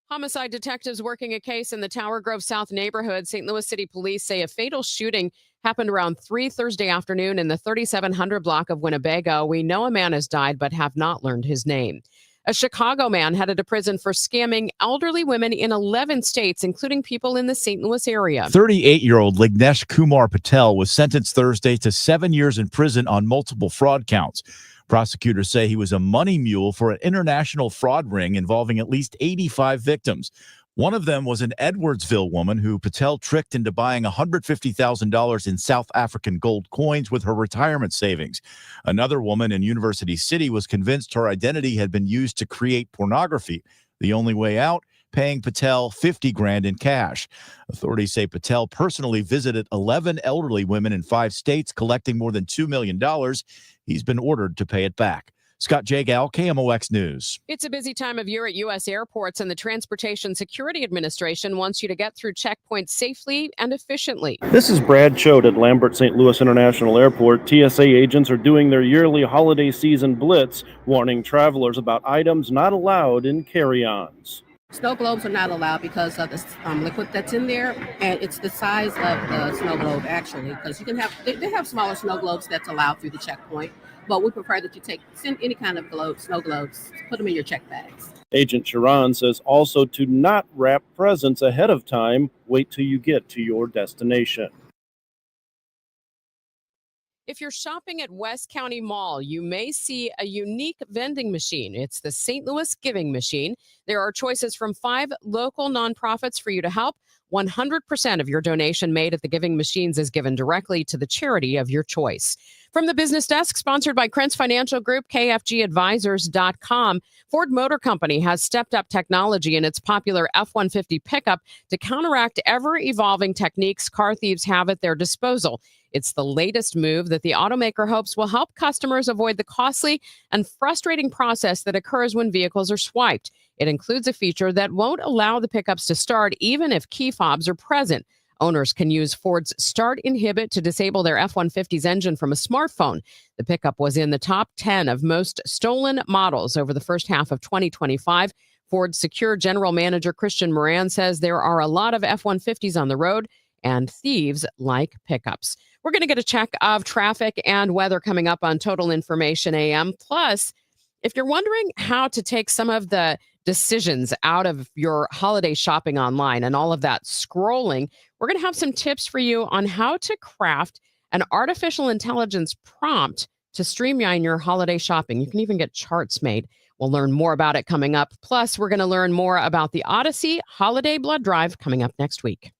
Homicide detectives working a case in the Tower Grove South neighborhood. St. Louis City Police say a fatal shooting happened around 3 Thursday afternoon in the 3700 block of Winnebago. We know a man has died but have not learned his name. A Chicago man headed to prison for scamming elderly women in 11 states, including people in the St. Louis area. 38-year-old Lignesh Kumar Patel was sentenced Thursday to 7 years in prison on multiple fraud counts. Prosecutors say he was a money mule for an international fraud ring involving at least 85 victims. One of them was an Edwardsville woman who Patel tricked into buying $150,000 in South African gold coins with her retirement savings. Another woman in University City was convinced her identity had been used to create pornography. The only way out, paying Patel $50,000 in cash. Authorities say Patel personally visited 11 elderly women in 5 states, collecting more than $2 million. He's been ordered to pay it back. Scott Jagal, KMOX News. It's a busy time of year at U.S. airports, and the Transportation Security Administration wants you to get through checkpoints safely and efficiently. This is Brad Choate at Lambert St. Louis International Airport. TSA agents are doing their yearly holiday season blitz, warning travelers about items not allowed in carry-ons. Snow globes are not allowed because of the liquid that's in there, and it's the size of the snow globe, actually, because you can have, they have smaller snow globes that's allowed through the checkpoint, but we prefer that you send any kind of snow globes, put them in your check bags. Agent Sharon says also to not wrap presents ahead of time, wait till you get to your destination. If you're shopping at West County Mall, you may see a unique vending machine. It's the St. Louis Giving Machine. There are choices from 5 local nonprofits for you to help. 100% of your donation made at the Giving Machines is given directly to the charity of your choice. From the Business Desk, sponsored by Krentz Financial Group, KFGadvisors.com, Ford Motor Company has stepped up technology in its popular F-150 pickup to counteract ever-evolving techniques car thieves have at their disposal. It's the latest move that the automaker hopes will help customers avoid the costly and frustrating process that occurs when vehicles are swiped. It includes a feature that won't allow the pickups to start even if key fobs are present. Owners can use Ford's Start Inhibit to disable their F-150's engine from a smartphone. The pickup was in the top 10 of most stolen models over the first half of 2025. Ford's Secure General Manager Christian Moran says there are a lot of F-150s on the road, and thieves like pickups. We're going to get a check of traffic and weather coming up on Total Information AM. Plus, if you're wondering how to take some of the decisions out of your holiday shopping online and all of that scrolling, we're going to have some tips for you on how to craft an artificial intelligence prompt to streamline your holiday shopping. You can even get charts made. We'll learn more about it coming up. Plus, we're going to learn more about the Odyssey Holiday Blood Drive coming up next week.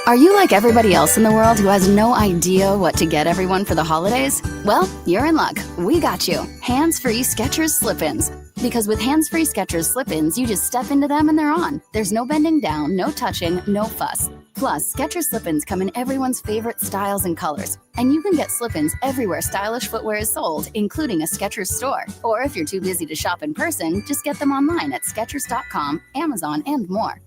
Are you like everybody else in the world who has no idea what to get everyone for the holidays? Well, you're in luck. We got you. Hands-free Skechers slip-ins. Because with hands-free Skechers slip-ins, you just step into them and they're on. There's no bending down, no touching, no fuss. Plus, Skechers slip-ins come in everyone's favorite styles and colors. And you can get slip-ins everywhere stylish footwear is sold, including a Skechers store. Or if you're too busy to shop in person, just get them online at Skechers.com, Amazon, and more.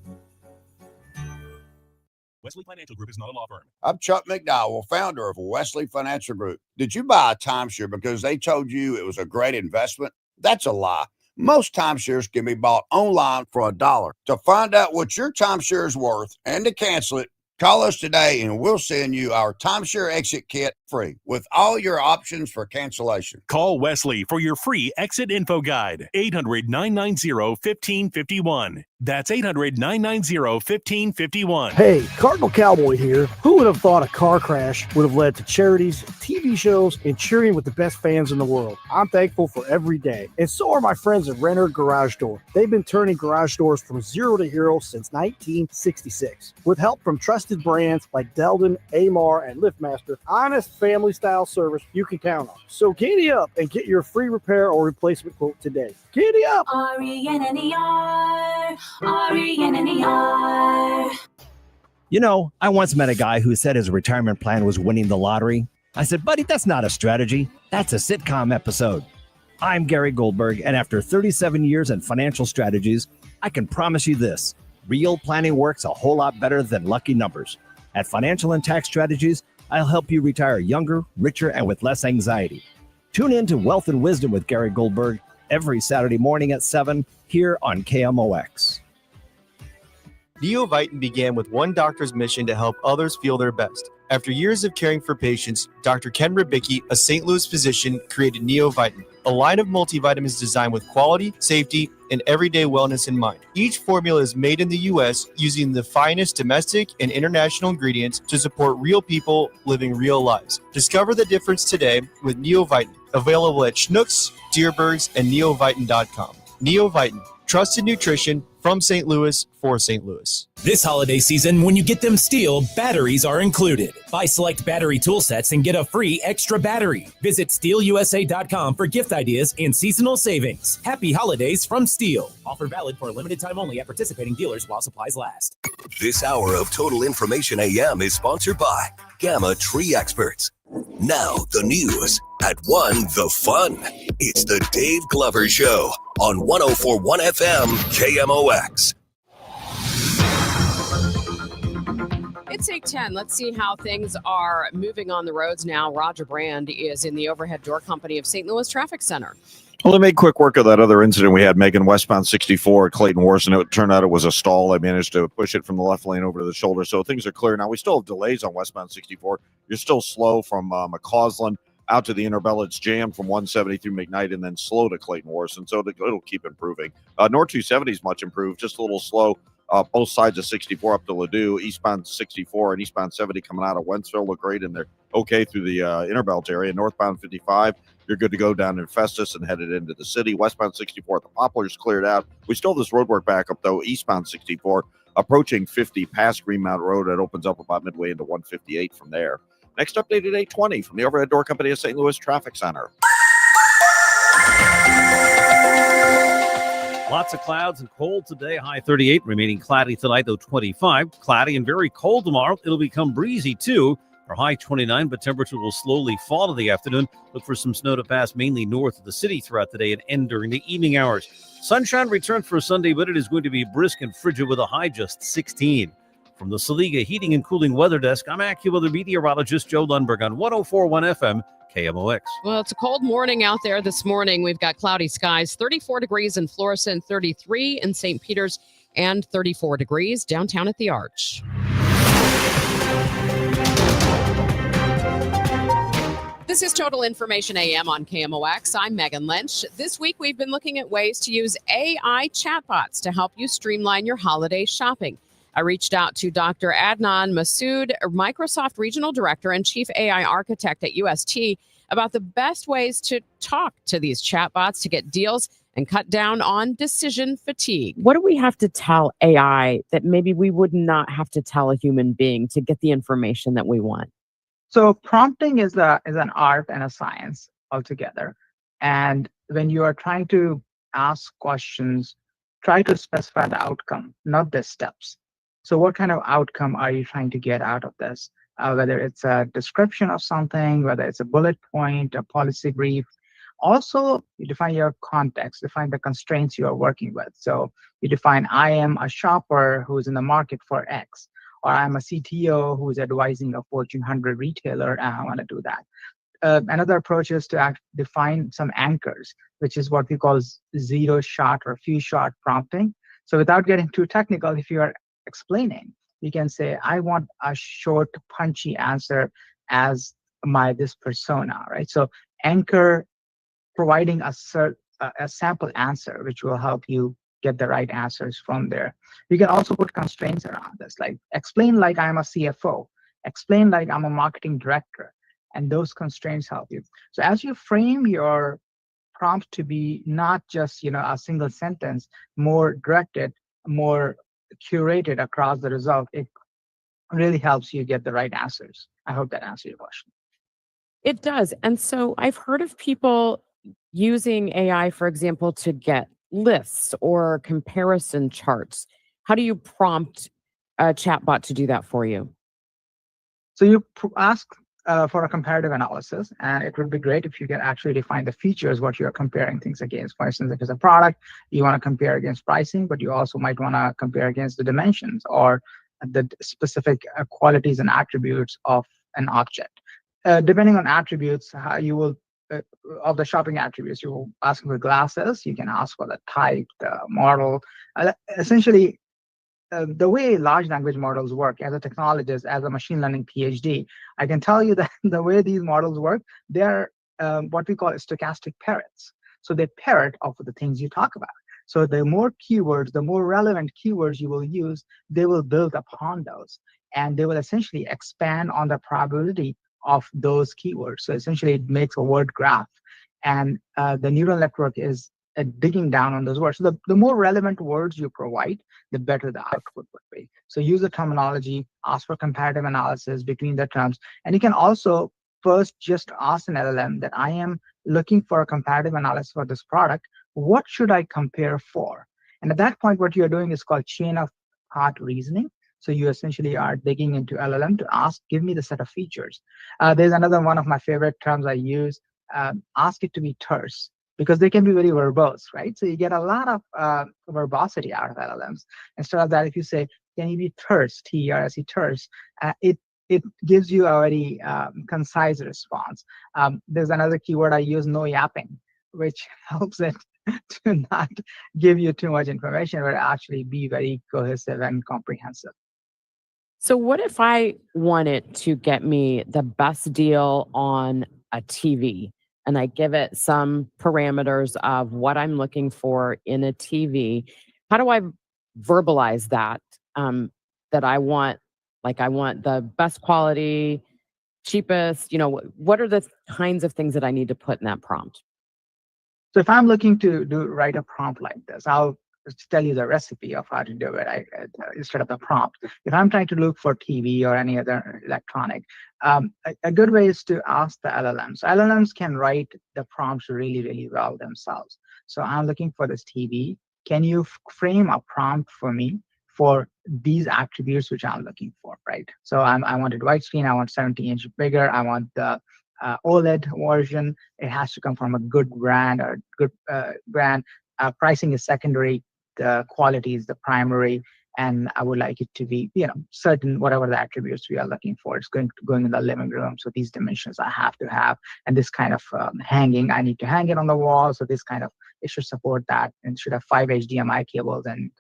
Wesley Financial Group is not a law firm. I'm Chuck McDowell, founder of Wesley Financial Group. Did you buy a timeshare because they told you it was a great investment? That's a lie. Most timeshares can be bought online for $1. To find out what your timeshare is worth and to cancel it, call us today and we'll send you our timeshare exit kit free with all your options for cancellation. Call Wesley for your free exit info guide. 800-990-1551. That's 800-990-1551. Hey, Cardinal Cowboy here. Who would have thought a car crash would have led to charities, TV shows, and cheering with the best fans in the world? I'm thankful for every day. And so are my friends at Renner Garage Door. They've been turning garage doors from zero to hero since 1966. With help from trusted brands like Deldon, Amar, and LiftMaster, honest family-style service you can count on. So giddy up and get your free repair or replacement quote today. Giddy up! RENNER, RENNER. You know, I once met a guy who said his retirement plan was winning the lottery. I said, buddy, that's not a strategy. That's a sitcom episode. I'm Gary Goldberg, and after 37 years in financial strategies, I can promise you this. Real planning works a whole lot better than lucky numbers. At Financial and Tax Strategies, I'll help you retire younger, richer, and with less anxiety. Tune in to Wealth and Wisdom with Gary Goldberg every Saturday morning at 7 here on KMOX. NeoVitan began with one doctor's mission to help others feel their best. After years of caring for patients, Dr. Ken Ribicki, a St. Louis physician, created NeoVitan, a line of multivitamins designed with quality, safety, and everyday wellness in mind. Each formula is made in the U.S. using the finest domestic and international ingredients to support real people living real lives. Discover the difference today with NeoVitan, available at Schnucks, Dierbergs, and neovitan.com. NeoVitan, trusted nutrition from St. Louis for St. Louis. This holiday season, when you get them Steel, batteries are included. Buy select battery tool sets and get a free extra battery. Visit SteelUSA.com for gift ideas and seasonal savings. Happy holidays from Steel. Offer valid for a limited time only at participating dealers while supplies last. This hour of Total Information AM is sponsored by Gamma Tree Experts. Now the news at 1 the fun. It's the Dave Glover Show on 104.1 FM KMOX. It's 8:10. Let's see how things are moving on the roads now. Roger Brand is in the Overhead Door Company of St. Louis Traffic Center. Well, to make quick work of that other incident we had, Megan, westbound 64 at Clayton Worth, and it turned out it was a stall. I managed to push it from the left lane over to the shoulder, so things are clear now. We still have delays on westbound 64. You're still slow from McCausland out to the Interbell. It's jammed from 170 through McKnight and then slow to Clayton Worth, and so it'll keep improving. North 270 is much improved, just a little slow. Both sides of 64 up to Ladue, eastbound 64 and eastbound 70 coming out of Wentzville look great, and they're okay through the Interbelt area. Northbound 55, you're good to go down in Festus and headed into the city. Westbound 64 at the Poplars cleared out. We still have this roadwork backup, though, eastbound 64, approaching 50 past Greenmount Road. It opens up about midway into 158 from there. Next update at 8:20 from the Overhead Door Company of St. Louis Traffic Center. Lots of clouds and cold today. High 38, remaining cloudy tonight, though 25. Cloudy and very cold tomorrow. It'll become breezy, too. Our high 29, but temperature will slowly fall in the afternoon. Look for some snow to pass mainly north of the city throughout the day and end during the evening hours. Sunshine returns for Sunday, but it is going to be brisk and frigid with a high just 16. From the Saliga Heating and Cooling Weather Desk, I'm AccuWeather meteorologist Joe Lundberg on 104.1 FM KMOX. Well, it's a cold morning out there this morning. We've got cloudy skies, 34 degrees in Florissant, 33 in St. Peter's, and 34 degrees downtown at the Arch. This is Total Information AM on KMOX. I'm Megan Lynch. This week, we've been looking at ways to use AI chatbots to help you streamline your holiday shopping. I reached out to Dr. Adnan Masood, Microsoft Regional Director and Chief AI Architect at UST, about the best ways to talk to these chatbots to get deals and cut down on decision fatigue. What do we have to tell AI that maybe we would not have to tell a human being to get the information that we want? So prompting is an art and a science altogether. And when you are trying to ask questions, try to specify the outcome, not the steps. So what kind of outcome are you trying to get out of this? Whether it's a description of something, whether it's a bullet point, a policy brief. Also, you define your context, define the constraints you are working with. So you define, I am a shopper who's in the market for X, or I'm a CTO who's advising a Fortune 100 retailer, and I want to do that. Another approach is to define some anchors, which is what we call zero shot or few shot prompting. So without getting too technical, if you are explaining, you can say, I want a short, punchy answer as this persona, right? So anchor, providing a sample answer, which will help you get the right answers from there. You can also put constraints around this, like explain like I'm a CFO, explain like I'm a marketing director, and those constraints help you. So as you frame your prompt to be not just a single sentence, more directed, more curated across the result, it really helps you get the right answers. I hope that answers your question. It does. And so I've heard of people using AI, for example, to get lists or comparison charts. How do you prompt a chatbot to do that for you? So you ask for a comparative analysis, and it would be great if you can actually define the features, what you're comparing things against. For instance, if it's a product, you want to compare against pricing, but you also might want to compare against the dimensions or the specific qualities and attributes of an object. Depending on attributes, how you will of the shopping attributes, you will ask for glasses, you can ask for the type, the model. Essentially, the way large language models work, as a technologist, as a machine learning PhD, I can tell you that the way these models work, they're what we call stochastic parrots. So they parrot off of the things you talk about. So the more keywords, the more relevant keywords you will use, they will build upon those. And they will essentially expand on the probability of those keywords. So essentially, it makes a word graph. And the neural network is digging down on those words. So the more relevant words you provide, the better the output would be. So use the terminology, ask for comparative analysis between the terms. And you can also first just ask an LLM that I am looking for a comparative analysis for this product. What should I compare for? And at that point, what you're doing is called chain of thought reasoning. So you essentially are digging into LLM to ask, give me the set of features. There's another one of my favorite terms I use, ask it to be terse, because they can be very verbose, right? So you get a lot of verbosity out of LLMs. Instead of that, if you say, can you be terse, T-E-R-S-E, terse, it gives you a very concise response. There's another keyword I use, no yapping, which helps it to not give you too much information, but actually be very cohesive and comprehensive. So what if I wanted to get me the best deal on a TV, and I give it some parameters of what I'm looking for in a TV? How do I verbalize that, that I want the best quality, cheapest, what are the kinds of things that I need to put in that prompt? So if I'm looking to write a prompt like this, I'll just tell you the recipe of how to do it instead of the prompt. If I'm trying to look for TV or any other electronic, a good way is to ask the LLMs. So LLMs can write the prompts really, really well themselves. So I'm looking for this TV. Can you frame a prompt for me for these attributes which I'm looking for, right? So I want it widescreen, I want 70-inch bigger, I want the OLED version. It has to come from a good brand or good brand. Pricing is secondary. The quality is the primary. and I would like it to be, certain whatever the attributes we are looking for. It's going in the living room, so these dimensions I have to have, and this kind of hanging, I need to hang it on the wall. So this kind of, it should support that, and should have 5 HDMI cables and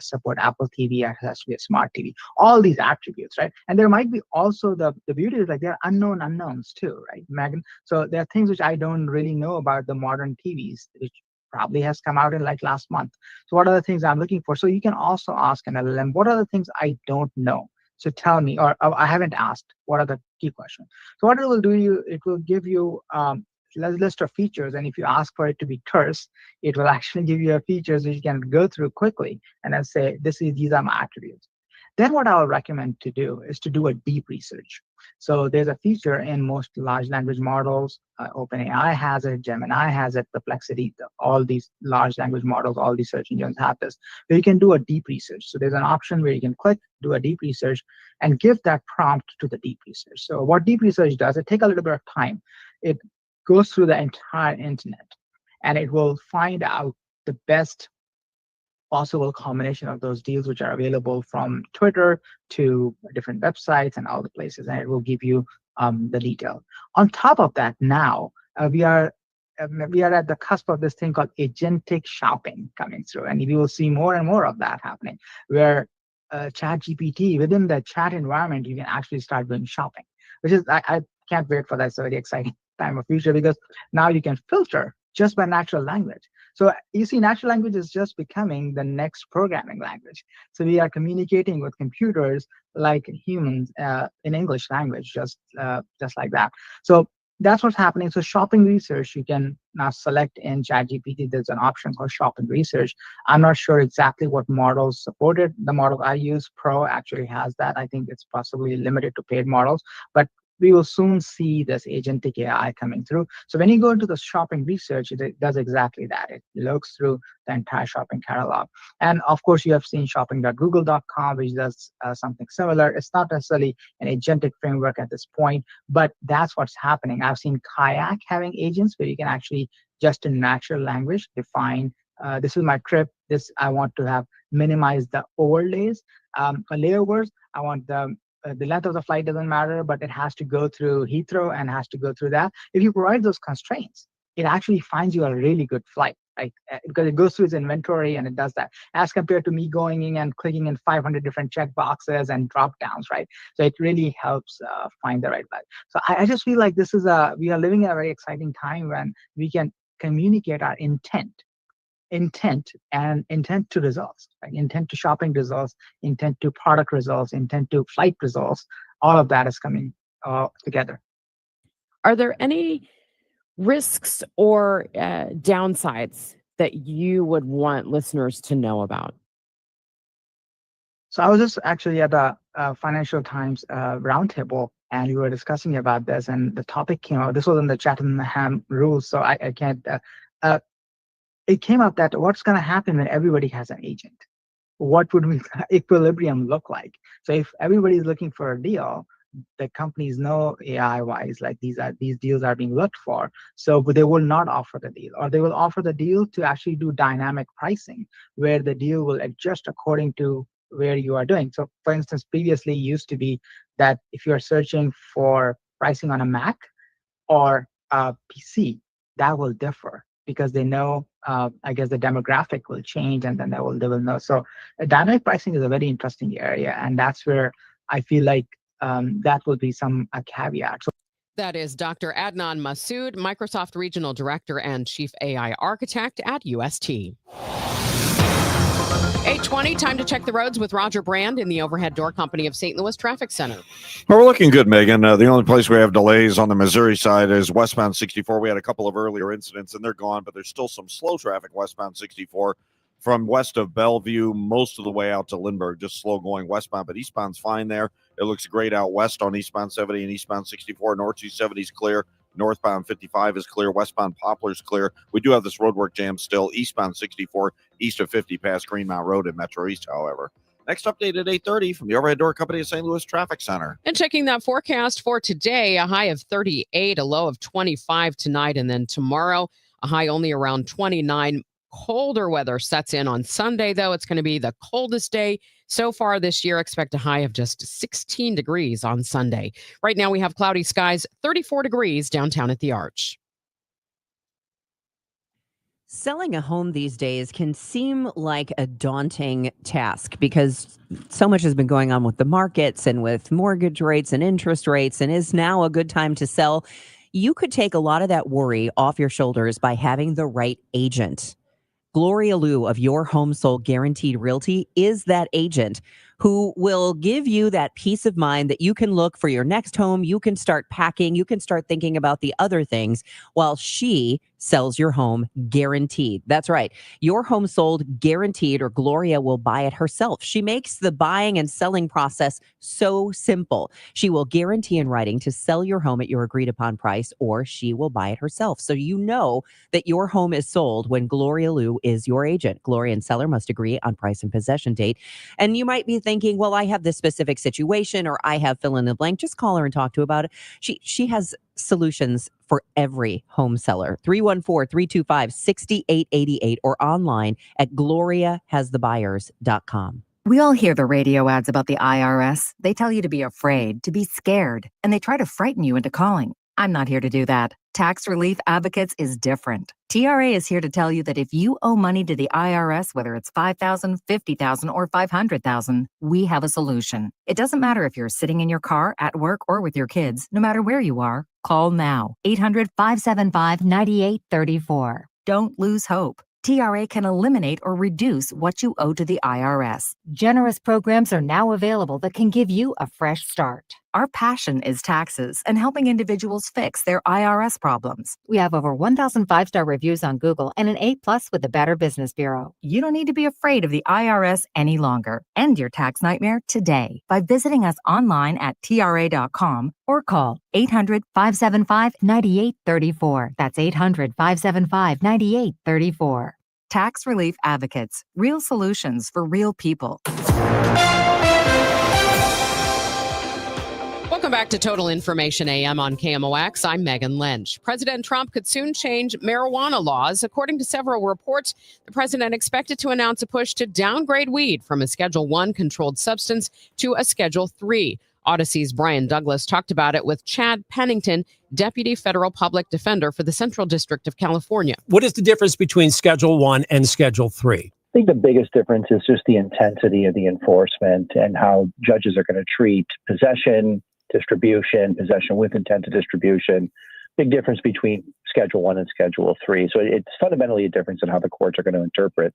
support Apple TV. It has to be a smart TV. All these attributes, right? And there might be also the beauty is like there are unknown unknowns too, right, Megan? So there are things which I don't really know about the modern TVs, which probably has come out in like last month. So what are the things I'm looking for? So you can also ask an LLM, what are the things I don't know? So tell me, or I haven't asked, what are the key questions? So what it will do, it will give you a list of features. And if you ask for it to be terse, it will actually give you a features which you can go through quickly and then say, these are my attributes. Then what I would recommend to do is to do a deep research. So there's a feature in most large language models. OpenAI has it, Gemini has it, Perplexity, all these large language models, all these search engines have this, where you can do a deep research. So there's an option where you can click, do a deep research, and give that prompt to the deep research. So what deep research does, it takes a little bit of time. It goes through the entire internet, and it will find out the best possible combination of those deals which are available from Twitter to different websites and all the places, and it will give you the detail. On top of that, now we are at the cusp of this thing called agentic shopping coming through, and you will see more and more of that happening, where ChatGPT, within the chat environment, you can actually start doing shopping, which is, I can't wait for that. It's a very exciting time of future, because now you can filter just by natural language. So you see, natural language is just becoming the next programming language. So we are communicating with computers like humans in English language, just like that. So that's what's happening. So shopping research, you can now select in ChatGPT. There's an option called shopping research. I'm not sure exactly what models support it. The model I use, Pro, actually has that. I think it's possibly limited to paid models, but we will soon see this agentic AI coming through. So when you go into the shopping research, it does exactly that. It looks through the entire shopping catalog. And of course, you have seen shopping.google.com, which does something similar. It's not necessarily an agentic framework at this point, but that's what's happening. I've seen Kayak having agents where you can actually, just in natural language, define, this is my trip. This, I want to have minimize the overlays, layovers. I want the length of the flight doesn't matter, but it has to go through Heathrow and has to go through that. If you provide those constraints, it actually finds you a really good flight, right? Because it goes through its inventory and it does that, as compared to me going in and clicking in 500 different check boxes and drop downs, right? So it really helps find the right flight. So I just feel like we are living in a very exciting time when we can communicate our intent to results, right? Intent to shopping results, intent to product results, intent to flight results. All of that is coming together. Are there any risks or downsides that you would want listeners to know about? So I was just actually at a Financial Times roundtable, and we were discussing about this, and the topic came out. This was in the Chatham rules, so I can't. It came up that what's going to happen when everybody has an agent? What would equilibrium look like? So if everybody's looking for a deal, the companies know AI-wise, like these deals are being looked for, so they will not offer the deal, or they will offer the deal to actually do dynamic pricing, where the deal will adjust according to where you are doing. So for instance, previously used to be that if you are searching for pricing on a Mac or a PC, that will differ, because they know, I guess the demographic will change, and then they will know. So dynamic pricing is a very interesting area, and that's where I feel like that will be a caveat. So that is Dr. Adnan Masood, Microsoft Regional Director and Chief AI Architect at UST. 8:20, time to check the roads with Roger Brand in the Overhead Door Company of St. Louis Traffic Center. Well, we're looking good, Megan. The only place we have delays on the Missouri side is westbound 64. We had a couple of earlier incidents, and they're gone, but there's still some slow traffic westbound 64 from west of Bellevue most of the way out to Lindbergh, just slow going westbound, but eastbound's fine there. It looks great out west on eastbound 70 and eastbound 64. North 270 is clear. Northbound 55 is clear. Westbound Poplar is clear. We do have this roadwork jam still. Eastbound 64, east of 50 past Greenmount Road in Metro East, however. Next update at 8:30 from the Overhead Door Company of St. Louis Traffic Center. And checking that forecast for today, a high of 38, a low of 25 tonight, and then tomorrow, a high only around 29. Colder weather sets in on Sunday, though. It's going to be the coldest day so far this year. Expect a high of just 16 degrees on Sunday. Right now, we have cloudy skies, 34 degrees downtown at the Arch. Selling a home these days can seem like a daunting task because so much has been going on with the markets and with mortgage rates and interest rates, and is now a good time to sell. You could take a lot of that worry off your shoulders by having the right agent. Gloria Liu of Your Home Sold Guaranteed Realty is that agent who will give you that peace of mind that you can look for your next home. You can start packing. You can start thinking about the other things while she sells your home guaranteed. That's right. Your Home Sold Guaranteed, or Gloria will buy it herself. She makes the buying and selling process so simple. She will guarantee in writing to sell your home at your agreed upon price, or she will buy it herself. So you know that your home is sold when Gloria Liu is your agent. Gloria and seller must agree on price and possession date. And you might be thinking, well, I have this specific situation, or I have fill in the blank. Just call her and talk to her about it. She has solutions for every home seller. 314-325-6888 or online at gloriahasthebuyers.com. We all hear the radio ads about the IRS. They tell you to be afraid, to be scared, and they try to frighten you into calling. I'm not here to do that. Tax Relief Advocates is different. TRA is here to tell you that if you owe money to the IRS, whether it's $5,000, $50,000, or $500,000, we have a solution. It doesn't matter if you're sitting in your car, at work, or with your kids. No matter where you are, call now. 800-575-9834. Don't lose hope. TRA can eliminate or reduce what you owe to the IRS. Generous programs are now available that can give you a fresh start. Our passion is taxes and helping individuals fix their IRS problems. We have over 1,000 5-star reviews on Google and an A+ with the Better Business Bureau. You don't need to be afraid of the IRS any longer. End your tax nightmare today by visiting us online at TRA.com or call 800-575-9834. That's 800-575-9834. Tax Relief Advocates. Real solutions for real people. Welcome back to Total Information AM on KMOX. I'm Megan Lynch. President Trump could soon change marijuana laws. According to several reports, the president expected to announce a push to downgrade weed from a Schedule 1 controlled substance to a Schedule 3. Odyssey's Brian Douglas talked about it with Chad Pennington, Deputy Federal Public Defender for the Central District of California. What is the difference between Schedule 1 and Schedule 3? I think the biggest difference is just the intensity of the enforcement and how judges are going to treat possession, distribution, possession with intent to distribution. Big difference between Schedule 1 and Schedule 3. So it's fundamentally a difference in how the courts are going to interpret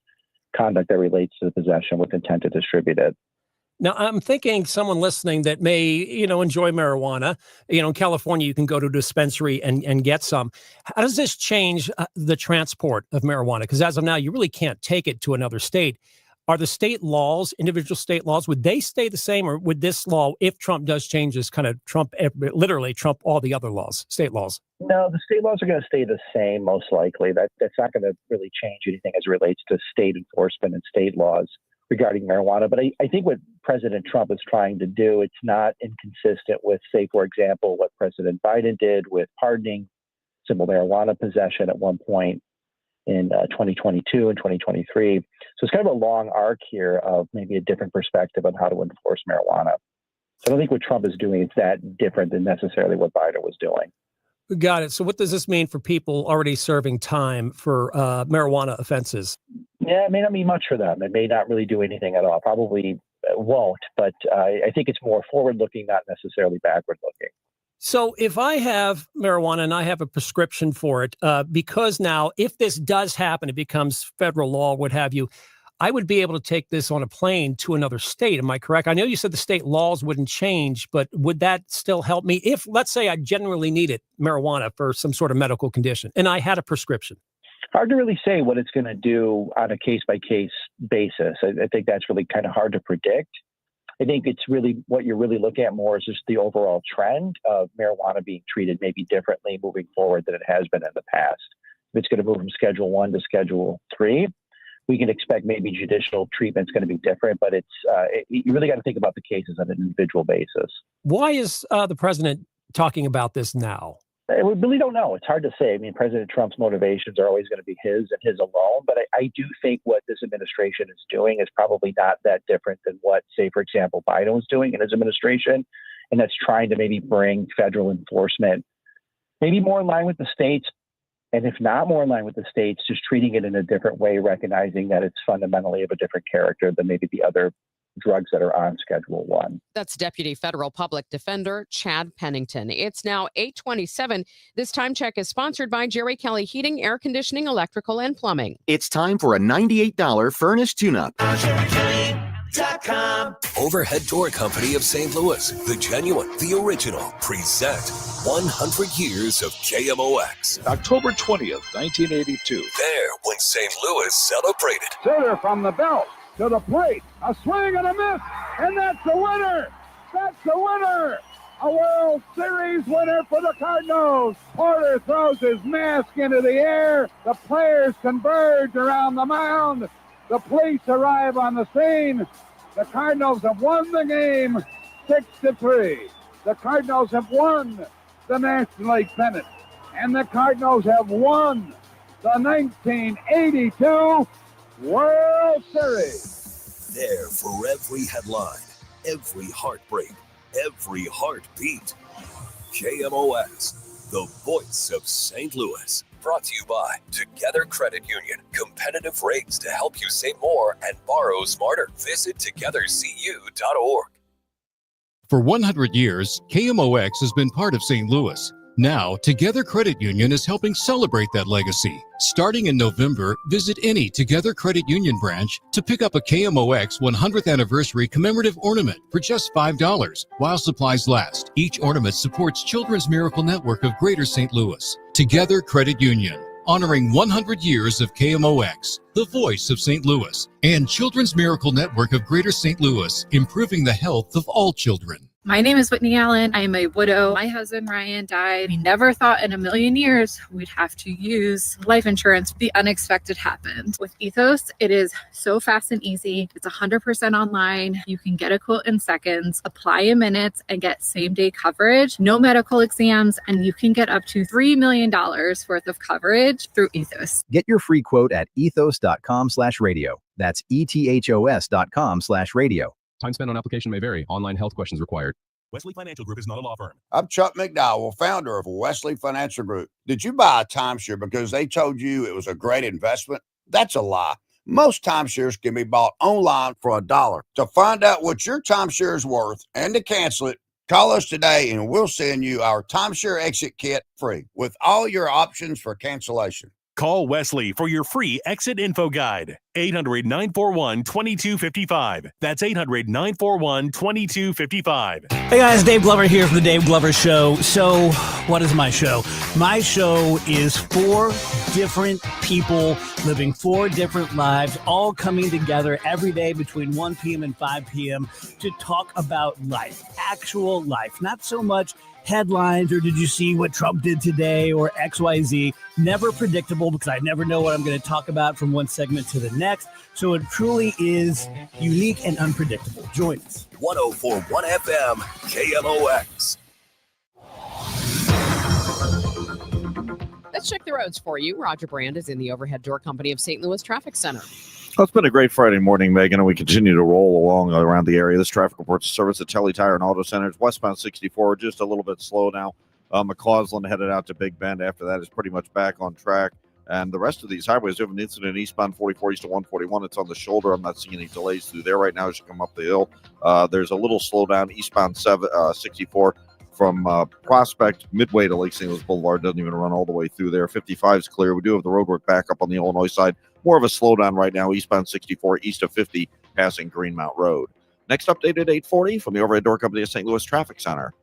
conduct that relates to the possession with intent to distribute it. Now, I'm thinking someone listening that may, enjoy marijuana. In California, you can go to a dispensary and get some. How does this change the transport of marijuana? Because as of now, you really can't take it to another state. Are the state laws, individual state laws, would they stay the same, or would this law, if Trump does change this, kind of literally trump all the other laws, state laws? No, the state laws are going to stay the same, most likely. That's not going to really change anything as it relates to state enforcement and state laws regarding marijuana. But I think what President Trump is trying to do, it's not inconsistent with, say, for example, what President Biden did with pardoning simple marijuana possession at one point in 2022 and 2023. So it's kind of a long arc here of maybe a different perspective on how to enforce marijuana. So I don't think what Trump is doing is that different than necessarily what Biden was doing. Got it. So what does this mean for people already serving time for marijuana offenses? Yeah, it may not mean much for them. It may not really do anything at all. Probably won't. But I think it's more forward-looking, not necessarily backward-looking. So if I have marijuana and I have a prescription for it, because now if this does happen, it becomes federal law, what have you, I would be able to take this on a plane to another state. Am I correct? I know you said the state laws wouldn't change, but would that still help me if, let's say, I genuinely needed marijuana for some sort of medical condition and I had a prescription? Hard to really say what it's going to do on a case-by-case basis. I think that's really kind of hard to predict. I think it's really what you're really looking at more is just the overall trend of marijuana being treated maybe differently moving forward than it has been in the past. If it's going to move from Schedule 1 to Schedule 3, we can expect maybe judicial treatment's going to be different, but you really got to think about the cases on an individual basis. Why is the president talking about this now? We really don't know. It's hard to say. I mean, President Trump's motivations are always going to be his and his alone. But I do think what this administration is doing is probably not that different than what, say, for example, Biden was doing in his administration. And that's trying to maybe bring federal enforcement maybe more in line with the states. And if not more in line with the states, just treating it in a different way, recognizing that it's fundamentally of a different character than maybe the other drugs that are on Schedule 1. That's Deputy Federal Public Defender Chad Pennington. It's now 8:27. This time check is sponsored by Jerry Kelley Heating, Air Conditioning, Electrical, and Plumbing. It's time for a $98 furnace tune-up. Overhead Door Company of St. Louis, the genuine, the original, present 100 years of KMOX. October 20th, 1982. There when St. Louis celebrated. Sitter from the belt to the plate, a swing and a miss, and that's the winner! That's the winner! A World Series winner for the Cardinals! Porter throws his mask into the air, the players converge around the mound, the police arrive on the scene, the Cardinals have won the game 6-3. The Cardinals have won the National League pennant, and the Cardinals have won the 1982 World Series. There for every headline, every heartbreak, every heartbeat. KMOX, the voice of St. Louis. Brought to you by Together Credit Union. Competitive rates to help you save more and borrow smarter. Visit togethercu.org. For 100 years, KMOX has been part of St. Louis. Now, Together Credit Union is helping celebrate that legacy. Starting in November, visit any Together Credit Union branch to pick up a KMOX 100th anniversary commemorative ornament for just $5 while supplies last. Each ornament supports Children's Miracle Network of Greater St. Louis. Together Credit Union, honoring 100 years of KMOX, the voice of St. Louis, and Children's Miracle Network of Greater St. Louis, improving the health of all children. My name is Whitney Allen. I am a widow. My husband, Ryan, died. We never thought in a million years we'd have to use life insurance. The unexpected happened. With Ethos, it is so fast and easy. It's 100% online. You can get a quote in seconds, apply in minutes, and get same-day coverage. No medical exams, and you can get up to $3 million worth of coverage through Ethos. Get your free quote at ethos.com/radio. That's ethos.com/radio. Time spent on application may vary. Online health questions required. Wesley Financial Group is not a law firm. I'm Chuck McDowell, founder of Wesley Financial Group. Did you buy a timeshare because they told you it was a great investment? That's a lie. Most timeshares can be bought online for $1. To find out what your timeshare is worth and to cancel it, call us today and we'll send you our timeshare exit kit free with all your options for cancellation. Call Wesley for your free exit info guide. 800-941-2255. That's 800-941-2255. Hey guys, Dave Glover here for the Dave Glover Show. So, what is my show? My show is 4 different people living 4 different lives, all coming together every day between 1 p.m. and 5 p.m. to talk about life, actual life, not so much headlines or did you see what Trump did today or XYZ. Never predictable because I never know what I'm going to talk about from one segment to the next. So it truly is unique and unpredictable. Join us. 104.1 FM, KMOX. Let's check the roads for you. Roger Brand is in the Overhead Door Company of St. Louis Traffic Center. Well, it's been a great Friday morning, Megan, and we continue to roll along around the area. This traffic reports service at Kelley Tire and Auto Centers. Westbound 64, just a little bit slow now. McCausland headed out to Big Bend. After that is pretty much back on track. And the rest of these highways, we have an incident eastbound 44 east to 141. It's on the shoulder. I'm not seeing any delays through there right now as you come up the hill. There's a little slowdown eastbound 64 from Prospect midway to Lake St. Louis Boulevard. Doesn't even run all the way through there. 55 is clear. We do have the roadwork back up on the Illinois side. More of a slowdown right now, eastbound 64, east of 50, passing Greenmount Road. Next update at 8:40 from the Overhead Door Company of St. Louis Traffic Center.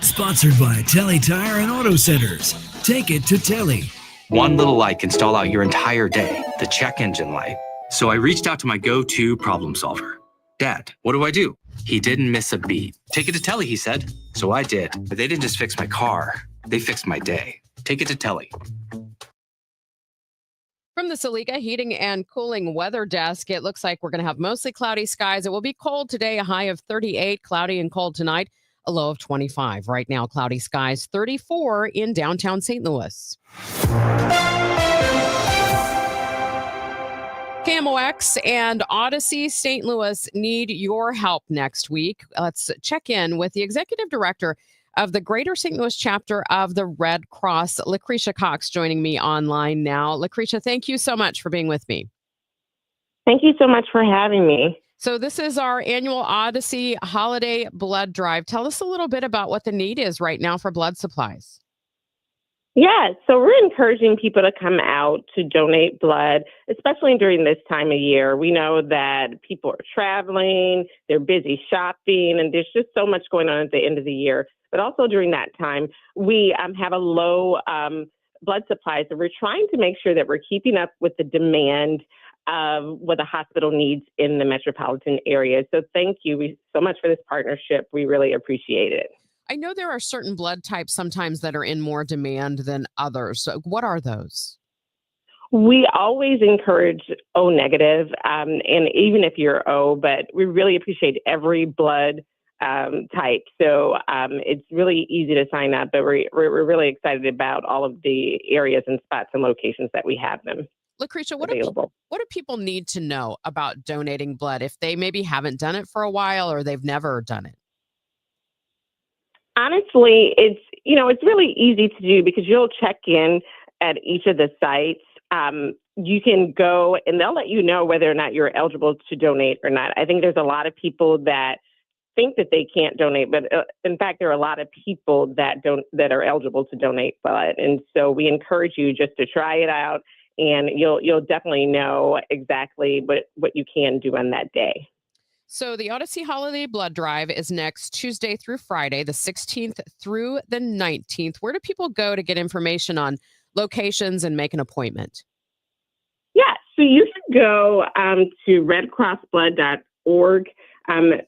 Sponsored by Kelley Tire and Auto Centers. Take it to Kelley. One little light can stall out your entire day, the check engine light. So I reached out to my go-to problem solver. Dad, what do? He didn't miss a beat. Take it to Kelley, he said. So I did. But they didn't just fix my car. They fixed my day. Take it to Kelley. From the Saliga Heating and Cooling Weather Desk, it looks like we're going to have mostly cloudy skies. It will be cold today, a high of 38, cloudy and cold tonight, a low of 25. Right now, cloudy skies, 34 in downtown St. Louis. KMOX and Odyssey St. Louis need your help next week. Let's check in with the executive director of the Greater St. Louis chapter of the Red Cross, Lucretia Cox, joining me online now. Lucretia, thank you so much for being with me. Thank you so much for having me. So this is our annual Odyssey Holiday Blood Drive. Tell us a little bit about what the need is right now for blood supplies. Yeah, so we're encouraging people to come out to donate blood, especially during this time of year. We know that people are traveling, they're busy shopping, and there's just so much going on at the end of the year. But also during that time, we have a low blood supply. So we're trying to make sure that we're keeping up with the demand of what the hospital needs in the metropolitan area. So thank you so much for this partnership. We really appreciate it. I know there are certain blood types sometimes that are in more demand than others. So what are those? We always encourage O negative, and even if you're O, but we really appreciate every blood type. So it's really easy to sign up, but we're really excited about all of the areas and spots and locations that we have them. Lucretia, what do people need to know about donating blood if they maybe haven't done it for a while or they've never done it? Honestly, it's really easy to do because you'll check in at each of the sites. You can go and they'll let you know whether or not you're eligible to donate or not. I think there's a lot of people that think that they can't donate, but in fact, there are a lot of people that are eligible to donate blood. And so we encourage you just to try it out, and you'll definitely know exactly what you can do on that day. So the Odyssey Holiday Blood Drive is next Tuesday through Friday, the 16th through the 19th. Where do people go to get information on locations and make an appointment? Yeah, so you can go to redcrossblood.org.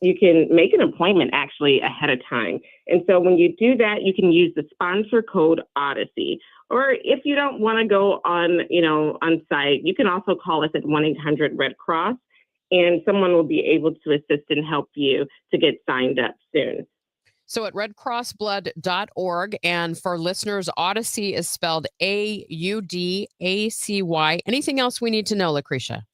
You can make an appointment actually ahead of time. And so when you do that, you can use the sponsor code Odyssey. Or if you don't want to go on site, you can also call us at 1-800-RED-CROSS. And someone will be able to assist and help you to get signed up soon. So at redcrossblood.org. And for listeners, Odyssey is spelled Audacy. Anything else we need to know, Lucretia?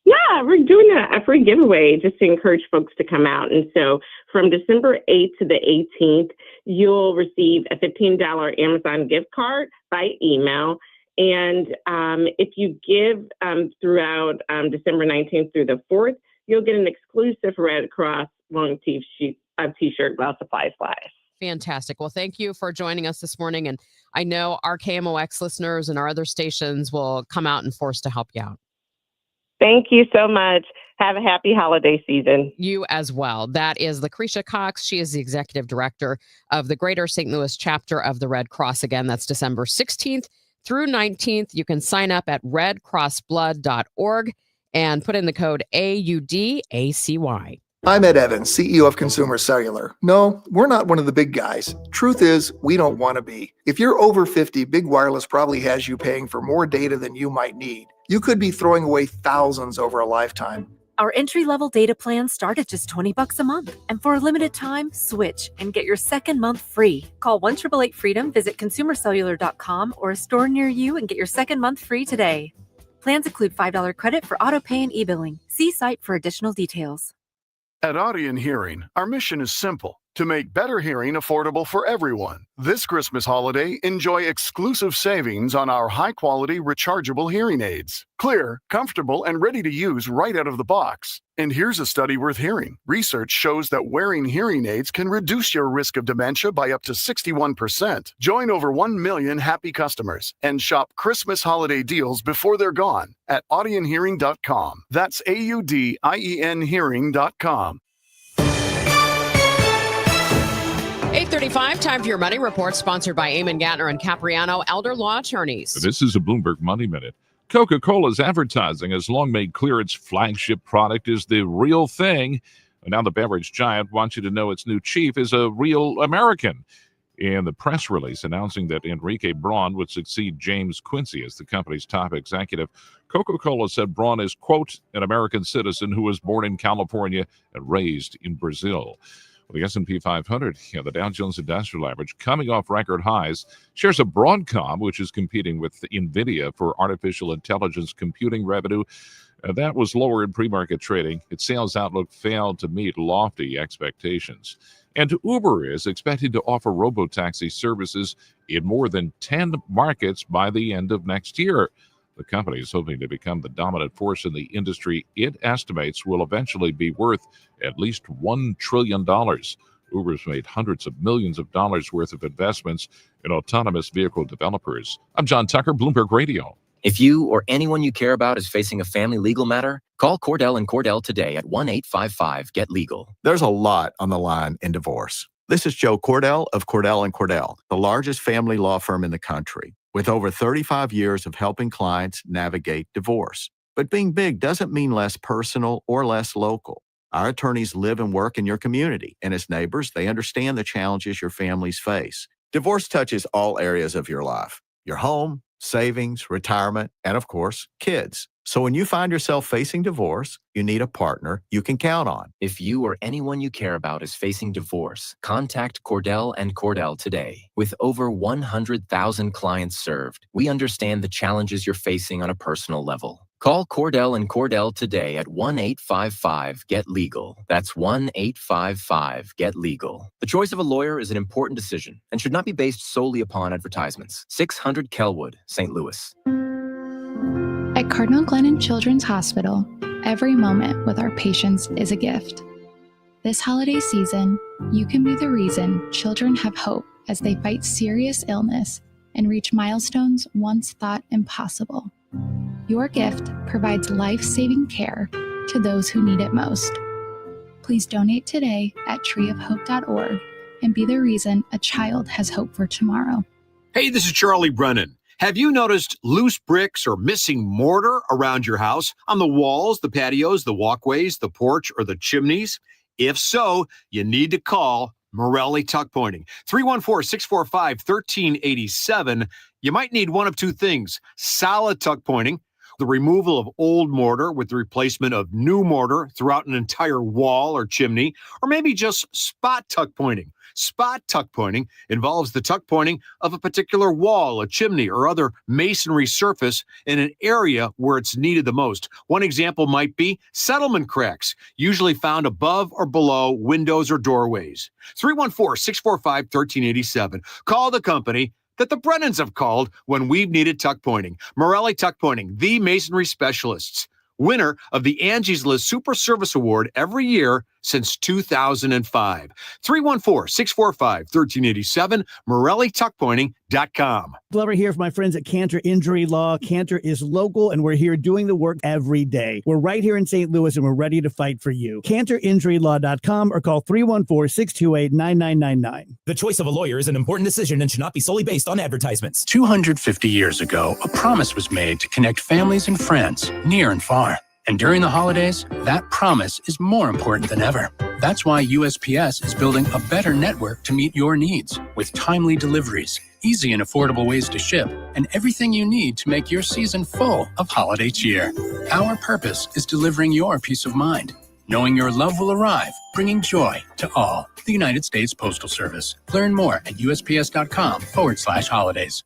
Yeah, we're doing a free giveaway just to encourage folks to come out. And so from December 8th to the 18th, you'll receive a $15 Amazon gift card by email. And if you give throughout December 19th through the 4th, you'll get an exclusive Red Cross long t-shirt while supplies last. Fantastic. Well, thank you for joining us this morning. And I know our KMOX listeners and our other stations will come out in force to help you out. Thank you so much. Have a happy holiday season. You as well. That is Lucretia Cox. She is the executive director of the Greater St. Louis chapter of the Red Cross. Again, that's December 16th through 19th. You can sign up at redcrossblood.org and put in the code AUDACY. I'm Ed Evans, CEO of Consumer Cellular. No, we're not one of the big guys. Truth is, we don't want to be. If you're over 50, Big Wireless probably has you paying for more data than you might need. You could be throwing away thousands over a lifetime. Our entry-level data plans start at just $20 a month. And for a limited time, switch and get your second month free. Call 1-888-FREEDOM, visit consumercellular.com or a store near you and get your second month free today. Plans include $5 credit for auto pay and e-billing. See site for additional details. At Audion Hearing, our mission is simple: to make better hearing affordable for everyone. This Christmas holiday, enjoy exclusive savings on our high-quality rechargeable hearing aids. Clear, comfortable, and ready to use right out of the box. And here's a study worth hearing. Research shows that wearing hearing aids can reduce your risk of dementia by up to 61%. Join over 1 million happy customers and shop Christmas holiday deals before they're gone at audionhearing.com. That's AUDIEN hearing.com. 8:35, time for your Money Report, sponsored by Eamon Gattner and Capriano Elder Law Attorneys. This is a Bloomberg Money Minute. Coca-Cola's advertising has long made clear its flagship product is the real thing. And now the beverage giant wants you to know its new chief is a real American. In the press release announcing that Enrique Braun would succeed James Quincy as the company's top executive, Coca-Cola said Braun is, quote, an American citizen who was born in California and raised in Brazil. The S&P 500, the Dow Jones Industrial Average, coming off record highs. Shares of Broadcom, which is competing with NVIDIA for artificial intelligence computing revenue, that was lower in pre-market trading. Its sales outlook failed to meet lofty expectations. And Uber is expected to offer robotaxi services in more than 10 markets by the end of next year. The company is hoping to become the dominant force in the industry. It estimates will eventually be worth at least $1 trillion. Uber's made hundreds of millions of dollars worth of investments in autonomous vehicle developers. I'm John Tucker, Bloomberg Radio. If you or anyone you care about is facing a family legal matter, call Cordell & Cordell today at 1-855-GET-LEGAL. There's a lot on the line in divorce. This is Joe Cordell of Cordell & Cordell, the largest family law firm in the country, with over 35 years of helping clients navigate divorce. But being big doesn't mean less personal or less local. Our attorneys live and work in your community, and as neighbors, they understand the challenges your families face. Divorce touches all areas of your life: your home, savings, retirement, and of course, kids. So when you find yourself facing divorce, you need a partner you can count on. If you or anyone you care about is facing divorce, contact Cordell & Cordell today. With over 100,000 clients served, we understand the challenges you're facing on a personal level. Call Cordell & Cordell today at 1-855-GET-LEGAL. That's 1-855-GET-LEGAL. The choice of a lawyer is an important decision and should not be based solely upon advertisements. 600 Kellwood, St. Louis. At Cardinal Glennon Children's Hospital, every moment with our patients is a gift. This holiday season, you can be the reason children have hope as they fight serious illness and reach milestones once thought impossible. Your gift provides life-saving care to those who need it most. Please donate today at treeofhope.org and be the reason a child has hope for tomorrow. Hey, this is Charlie Brennan. Have you noticed loose bricks or missing mortar around your house, on the walls, the patios, the walkways, the porch, or the chimneys? If so, you need to call Morelli Tuck Pointing. 314-645-1387. You might need one of two things: solid tuck pointing, the removal of old mortar with the replacement of new mortar throughout an entire wall or chimney, or maybe just spot tuck pointing. Spot tuck pointing involves the tuck pointing of a particular wall, a chimney, or other masonry surface in an area where it's needed the most. One example might be settlement cracks, usually found above or below windows or doorways. 314-645-1387. Call the company that the Brennans have called when we've needed tuck pointing. Morelli Tuck Pointing, the masonry specialists. Winner of the Angie's List Super Service Award every year since 2005. 314-645-1387, MorelliTuckPointing.com. Glover here for my friends at Cantor Injury Law. Cantor is local, and we're here doing the work every day. We're right here in St. Louis, and we're ready to fight for you. CantorInjuryLaw.com or call 314-628-9999. The choice of a lawyer is an important decision and should not be solely based on advertisements. 250 years ago, a promise was made to connect families and friends near and far. And during the holidays, that promise is more important than ever. That's why USPS is building a better network to meet your needs with timely deliveries, easy and affordable ways to ship, and everything you need to make your season full of holiday cheer. Our purpose is delivering your peace of mind, knowing your love will arrive, bringing joy to all. The United States Postal Service. Learn more at USPS.com/holidays.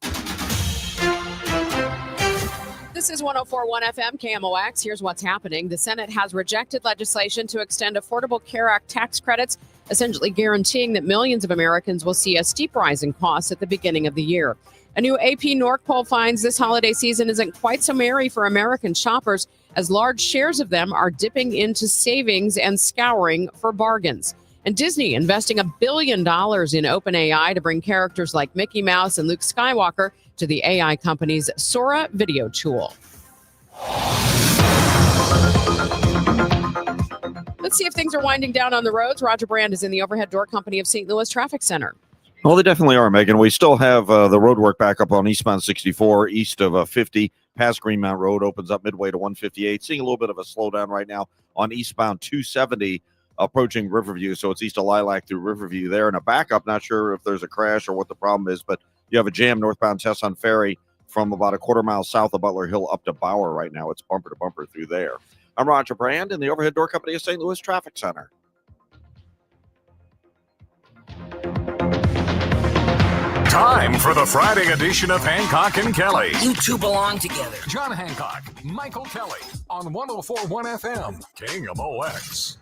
This is 104.1 FM KMOX. Here's what's happening. The Senate has rejected legislation to extend Affordable Care Act tax credits, essentially guaranteeing that millions of Americans will see a steep rise in costs at the beginning of the year. A new AP Norc poll finds this holiday season isn't quite so merry for American shoppers, as large shares of them are dipping into savings and scouring for bargains. And Disney investing $1 billion in OpenAI to bring characters like Mickey Mouse and Luke Skywalker to the AI company's Sora video tool. Let's see if things are winding down on the roads. Roger Brand is in the Overhead Door Company of St. Louis Traffic Center. Well, they definitely are, Megan. We still have the road work back up on eastbound 64, east of 50. Past Greenmount Road opens up midway to 158. Seeing a little bit of a slowdown right now on eastbound 270. Approaching Riverview, so it's east of Lilac through Riverview there, and a backup. Not sure if there's a crash or what the problem is, but you have a jam northbound Tesson Ferry from about a quarter mile south of Butler Hill up to Bauer right now. It's bumper to bumper through there. I'm Roger Brand in the Overhead Door Company of St. Louis Traffic Center. Time for the Friday edition of Hancock and Kelley. You two belong together. John Hancock, Michael Kelley on 104.1 FM, King of OX.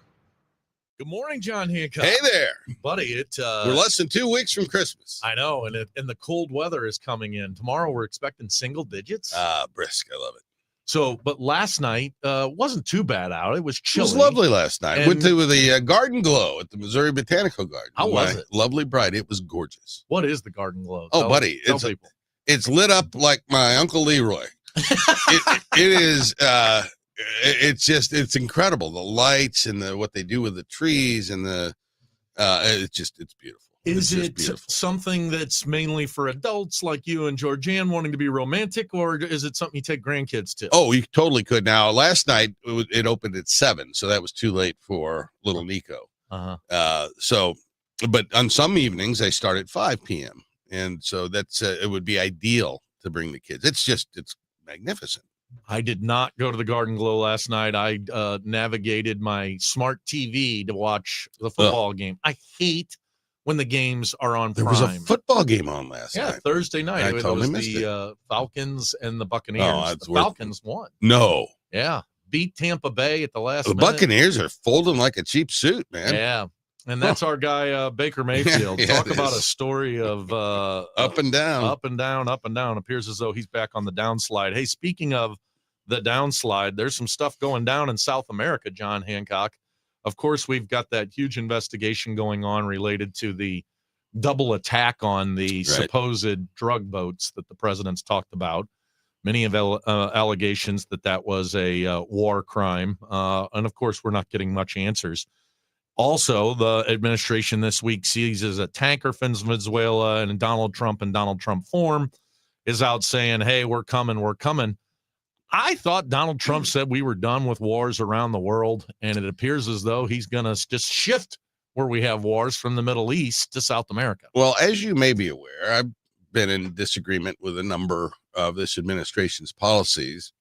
Good morning, John Hancock. Hey there, buddy. We're less than 2 weeks from Christmas. I know, and the cold weather is coming in. Tomorrow we're expecting single digits. Brisk. I love it. So, but last night wasn't too bad out. It was chilly. It was lovely last night. And went to the Garden Glow at the Missouri Botanical Garden. How was it? Lovely, bright. It was gorgeous. What is the Garden Glow? Buddy, it's lit up like my Uncle Leroy. It is. It's incredible. The lights and what they do with the trees and it's beautiful. Is it something that's mainly for adults like you and Georgianne wanting to be romantic, or is it something you take grandkids to? Oh, you totally could. Now, last night it opened at 7, so that was too late for little Nico. But on some evenings they start at 5 p.m. and so that's it would be ideal to bring the kids. It's magnificent. I did not go to the Garden Glow last night. I navigated my smart TV to watch the football game. I hate when the games are on Prime. There was a football game on last night. Yeah, Thursday night. I totally was missed the Falcons and the Buccaneers. The Falcons won. No. Yeah. Beat Tampa Bay at the last minute. Buccaneers are folding like a cheap suit, man. Yeah. And that's our guy, Baker Mayfield. Talk about a story of up and down. Up and down, up and down. Appears as though he's back on the downslide. Hey, speaking of the downslide, there's some stuff going down in South America, John Hancock. Of course, we've got that huge investigation going on related to the double attack on the supposed drug boats that the president's talked about. Many of allegations that was a war crime. And, of course, we're not getting much answers. Also, the administration this week seizes a tanker from Venezuela, and Donald Trump in Donald Trump form is out saying, hey, we're coming, we're coming. I thought Donald Trump said we were done with wars around the world, and it appears as though he's going to just shift where we have wars from the Middle East to South America. Well, as you may be aware, I've been in disagreement with a number of this administration's policies.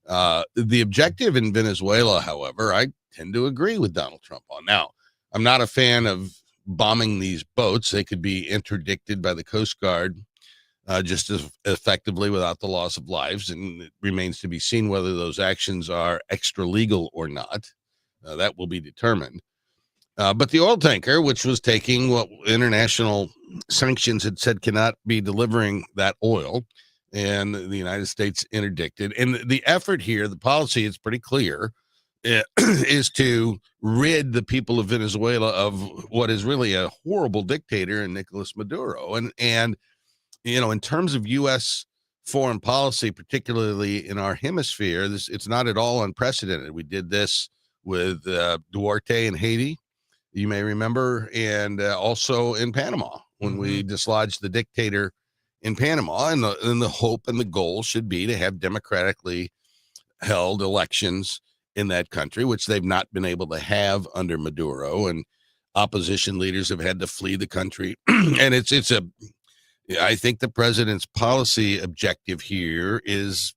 The objective in Venezuela, however, I tend to agree with Donald Trump on. Now, I'm not a fan of bombing these boats. They could be interdicted by the Coast Guard just as effectively without the loss of lives, and it remains to be seen whether those actions are extra legal or not. That will be determined. But the oil tanker, which was taking what international sanctions had said cannot be delivering that oil, and the United States interdicted. And the effort here, the policy is pretty clear, is to rid the people of Venezuela of what is really a horrible dictator in Nicolas Maduro. And in terms of U.S. foreign policy, particularly in our hemisphere, it's not at all unprecedented. We did this with Duarte in Haiti, you may remember, and also in Panama when we dislodged the dictator in Panama. And the hope and the goal should be to have democratically held elections in that country, which they've not been able to have under Maduro, and opposition leaders have had to flee the country. And I think the president's policy objective here is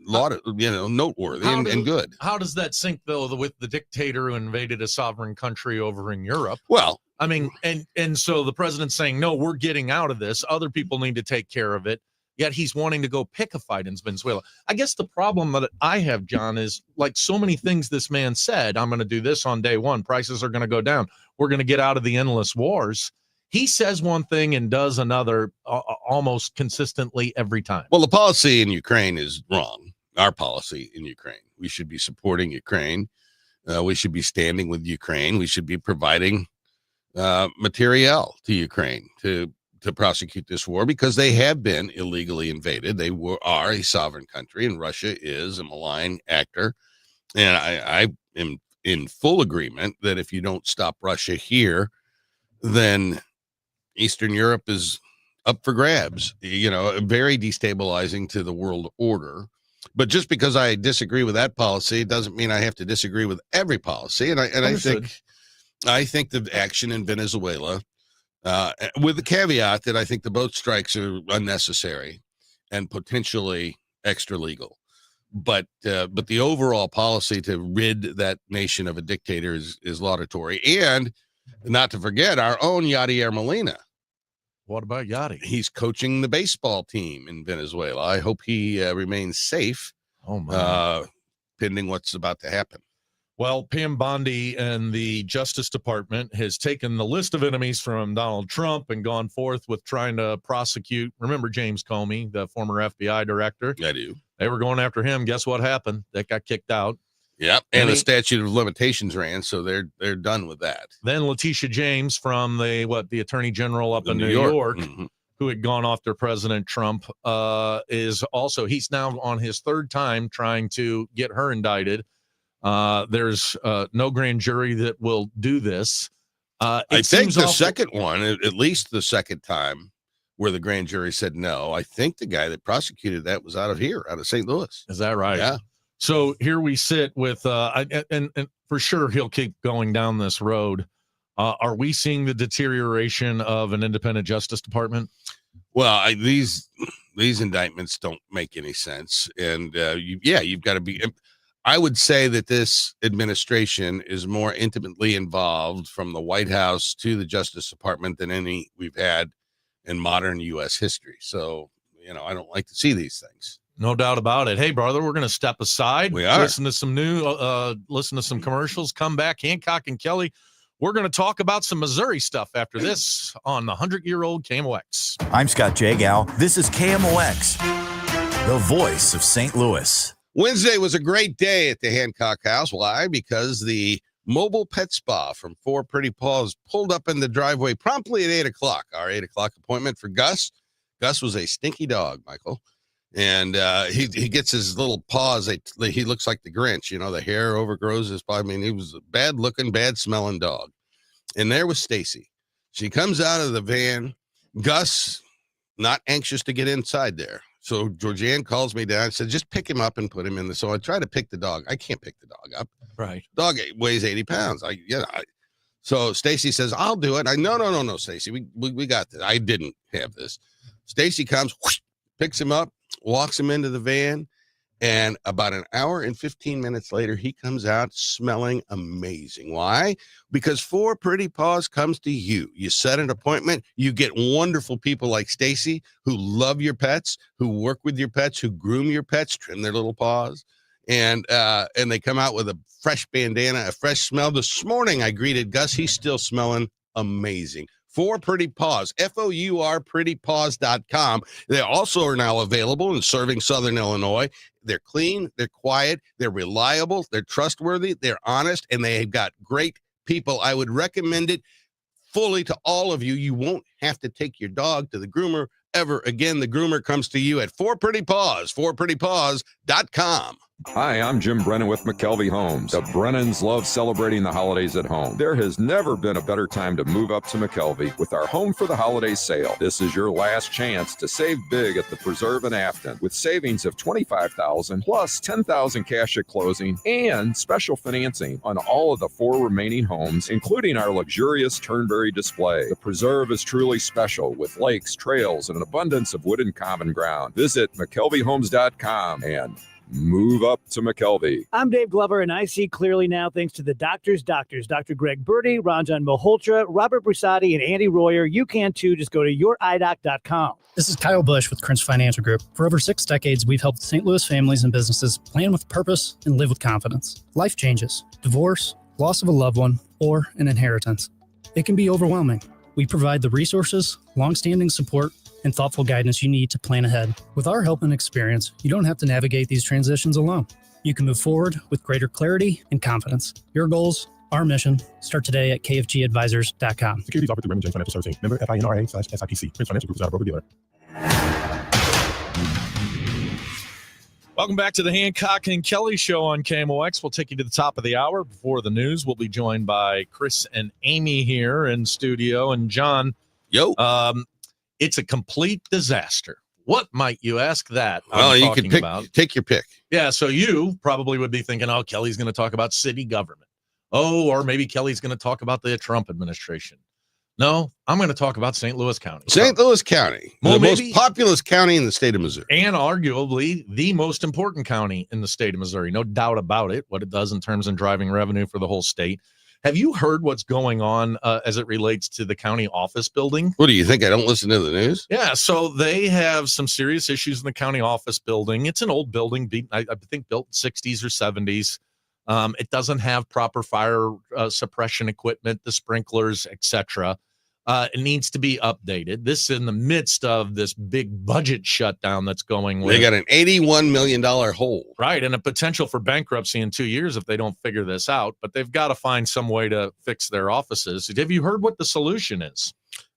noteworthy and good. How does that sync, though, with the dictator who invaded a sovereign country over in Europe? Well, I mean, and so the president's saying, no, we're getting out of this. Other people need to take care of it. Yet he's wanting to go pick a fight in Venezuela. I guess the problem that I have, John, is like so many things this man said, I'm going to do this on day one. Prices are going to go down. We're going to get out of the endless wars. He says one thing and does another almost consistently every time. Well, the policy in Ukraine is wrong. Our policy in Ukraine. We should be supporting Ukraine. We should be standing with Ukraine. We should be providing materiel to Ukraine to prosecute this war, because they have been illegally invaded. They are a sovereign country, and Russia is a malign actor. And I am in full agreement that if you don't stop Russia here, then Eastern Europe is up for grabs, very destabilizing to the world order. But just because I disagree with that policy doesn't mean I have to disagree with every policy. And I think the action in Venezuela, with the caveat that I think the boat strikes are unnecessary and potentially extra legal. But the overall policy to rid that nation of a dictator is laudatory. And not to forget our own Yadier Molina, What about Yachty? He's coaching the baseball team in Venezuela. I hope he remains safe. Oh, my. Pending what's about to happen. Well, Pam Bondi and the Justice Department has taken the list of enemies from Donald Trump and gone forth with trying to prosecute. Remember James Comey, the former FBI director? I do. They were going after him. Guess what happened? That got kicked out. Yep. And the statute of limitations ran, so they're done with that. Then Letitia James from the Attorney General up in New York, who had gone after President Trump, he's now on his third time trying to get her indicted. There's no grand jury that will do this. I think the second one, at least the second time, where the grand jury said no, I think the guy that prosecuted that was out of St. Louis. Is that right? Yeah. So here we sit with, and for sure he'll keep going down this road. Are we seeing the deterioration of an independent Justice Department? Well, these indictments don't make any sense, and you've got to be. I would say that this administration is more intimately involved from the White House to the Justice Department than any we've had in modern U.S. history. So, I don't like to see these things. No doubt about it. Hey, brother, we're going to step aside. We are. Listen to some commercials. Come back. Hancock and Kelley. We're going to talk about some Missouri stuff after this on the 100-year-old KMOX. I'm Scott Jagow. This is KMOX, the voice of St. Louis. Wednesday was a great day at the Hancock house. Why? Because the mobile pet spa from Four Pretty Paws pulled up in the driveway promptly at 8 o'clock. Our 8 o'clock appointment for Gus. Gus was a stinky dog, Michael. And he gets his little paws. He looks like the Grinch, the hair overgrows his paw. I mean, he was a bad looking, bad smelling dog. And there was Stacy. She comes out of the van. Gus, not anxious to get inside there. So Georgianne calls me down and said, just pick him up and put him in so I try to pick the dog. I can't pick the dog up. Right. Dog weighs 80 pounds. So Stacy says, I'll do it. No, Stacy, we got this. I didn't have this. Stacy comes, whoosh, picks him up, walks him into the van, and about an hour and 15 minutes later, he comes out smelling amazing. Why? Because Four Pretty Paws comes to you. You set an appointment. You get wonderful people like Stacy who love your pets, who work with your pets, who groom your pets, trim their little paws, and they come out with a fresh bandana, a fresh smell. This morning, I greeted Gus. He's still smelling amazing. Four Pretty Paws, FOUR prettypaws.com. They also are now available in serving Southern Illinois. They're clean, they're quiet, they're reliable, they're trustworthy, they're honest, and they've got great people. I would recommend it fully to all of you. You won't have to take your dog to the groomer ever again. The groomer comes to you at Four Pretty Paws, fourprettypaws.com. Hi, I'm Jim Brennan with McKelvey Homes. The Brennans love celebrating the holidays at home. There has never been a better time to move up to McKelvey with our Home for the Holidays sale. This is your last chance to save big at the Preserve in Afton with savings of $25,000 plus $10,000 cash at closing and special financing on all of the 4 remaining homes, including our luxurious Turnberry display. The Preserve is truly special with lakes, trails, and an abundance of wood and common ground. Visit McKelveyhomes.com and move up to McKelvey. I'm Dave Glover, and I see clearly now thanks to the doctors, Dr. Greg Birdie, Ranjan Malhotra, Robert Brusati, and Andy Royer. You can too. Just go to youridoc.com. This is Kyle Bush with Krantz Financial Group. For over 6 decades, we've helped St. Louis families and businesses plan with purpose and live with confidence. Life changes, divorce, loss of a loved one, or an inheritance. It can be overwhelming. We provide the resources, long-standing support, and thoughtful guidance you need to plan ahead. With our help and experience, you don't have to navigate these transitions alone. You can move forward with greater clarity and confidence. Your goals, our mission, start today at kfgadvisors.com. Securities offered through Raymond James Financial Services. Member FINRA/SIPC. Krantz Financial Group is not a broker-dealer. Welcome back to the Hancock and Kelley Show on KMOX. We'll take you to the top of the hour. Before the news, we'll be joined by Chris and Amy here in studio. And John, it's a complete disaster. What might you ask that? Well, you can take your pick. Yeah, so you probably would be thinking, oh, Kelley's going to talk about city government. Oh, or maybe Kelley's going to talk about the Trump administration. No, I'm going to talk about St. Louis County. St. Louis County, the most populous county in the state of Missouri. And arguably the most important county in the state of Missouri. No doubt about it, what it does in terms of driving revenue for the whole state. Have you heard what's going on as it relates to the county office building? What do you think? I don't listen to the news? Yeah, so they have some serious issues in the county office building. It's an old building, I think built 60s or 70s. It doesn't have proper fire suppression equipment, the sprinklers, etc. It needs to be updated. This is in the midst of this big budget shutdown that's going on. They got an $81 million hole. Right, and a potential for bankruptcy in 2 years if they don't figure this out. But they've got to find some way to fix their offices. Have you heard what the solution is?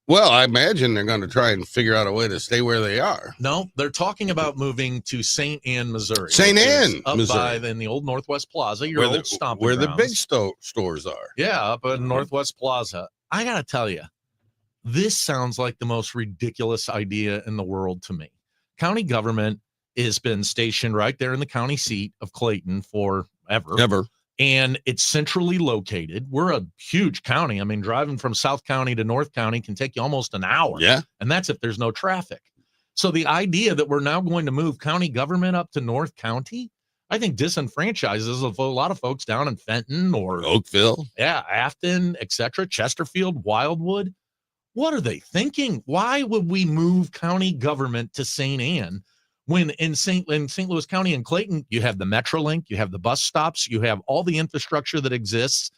Well, I imagine they're going to try and figure out a way to stay where they are. No, they're talking about moving to St. Ann, Missouri. St. Ann, up Missouri. in the old Northwest Plaza, your Where old stomping where grounds. the big stores are. Yeah, up in Northwest Plaza. I got to tell you, this sounds like the most ridiculous idea in the world to me. County government has been stationed right there in the county seat of Clayton forever. And it's centrally located. We're a huge county. I mean, driving from South County to North County can take you almost an hour. Yeah. And that's if there's no traffic. So the idea that we're now going to move county government up to North County, I think disenfranchises a lot of folks down in Fenton or Oakville. Yeah, Afton, etc., Chesterfield, Wildwood. What are they thinking? Why would we move county government to St. Ann when in St. Louis County and Clayton, you have the Metrolink, you have the bus stops, you have all the infrastructure that exists,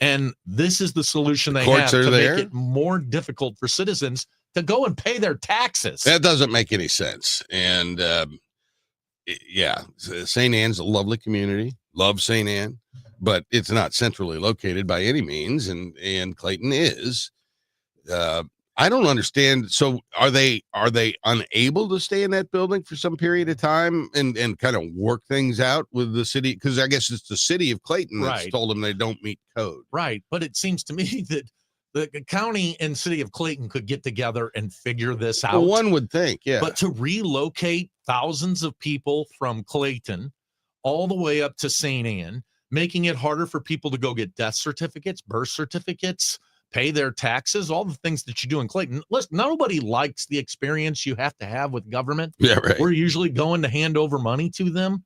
and this is the solution they have to make it more difficult for citizens to go and pay their taxes. That doesn't make any sense. And yeah, St. Ann's a lovely community. Love St. Ann, but it's not centrally located by any means, and Clayton is. I don't understand. So are they unable to stay in that building for some period of time and kind of work things out with the city? Because I guess it's the city of Clayton that's told them they don't meet code. Right. But it seems to me that the county and city of Clayton could get together and figure this out. Well, one would think, yeah. But to relocate thousands of people from Clayton all the way up to St. Ann, making it harder for people to go get death certificates, birth certificates, pay their taxes, all the things that you do in Clayton. Listen, nobody likes the experience you have to have with government. Yeah, right. We're usually going to hand over money to them.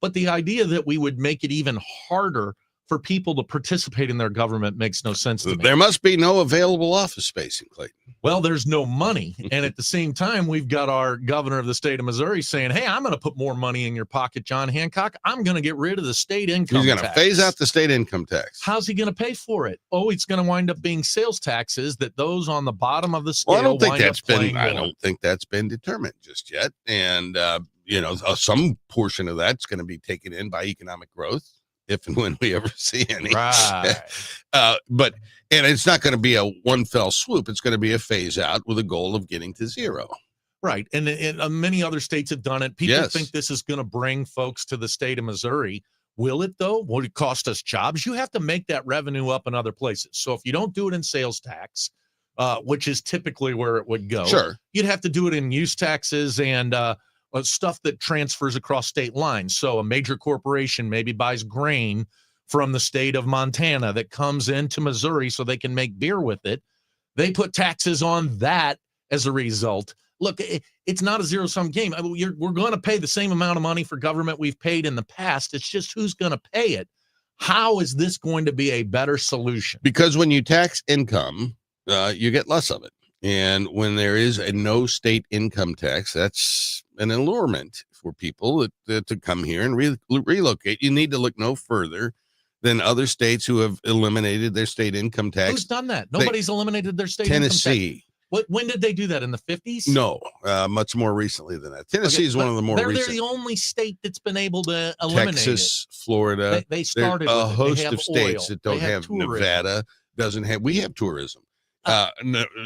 But the idea that we would make it even harder for people to participate in their government makes no sense to me. There must be no available office space in Clayton. Well, there's no money. And at the same time, we've got our governor of the state of Missouri saying, hey, I'm going to put more money in your pocket, John Hancock. I'm going to get rid of the state income tax. He's going to phase out the state income tax. How's he going to pay for it? Oh, it's going to wind up being sales taxes that those on the bottom of the scale Well, I don't think that's been determined just yet. And, some portion of that's going to be taken in by economic growth, if and when we ever see any. Right. And it's not going to be a one fell swoop. It's going to be a phase out with a goal of getting to zero. Right. And many other states have done it. People Yes. think this is going to bring folks to the state of Missouri. Will it, though? Will it cost us jobs? You have to make that revenue up in other places. So if you don't do it in sales tax, which is typically where it would go, Sure. you'd have to do it in use taxes and stuff that transfers across state lines. So a major corporation maybe buys grain from the state of Montana that comes into Missouri so they can make beer with it. They put taxes on that as a result. Look, it's not a zero-sum game. We're going to pay the same amount of money for government we've paid in the past. It's just who's going to pay it. How is this going to be a better solution? Because when you tax income, you get less of it. And when there is a no state income tax, that's an allurement for people to come here and relocate. You need to look no further than other states who have eliminated their state income tax. Who's done that? Nobody's eliminated their state income tax. Tennessee. When did they do that? In the 50s? No, much more recently than that. Tennessee is one of the more recent. They're the only state that's been able to eliminate Texas, Florida. They started a with it. host They have of states oil. that don't They have have tourism. Nevada, doesn't have. We have tourism.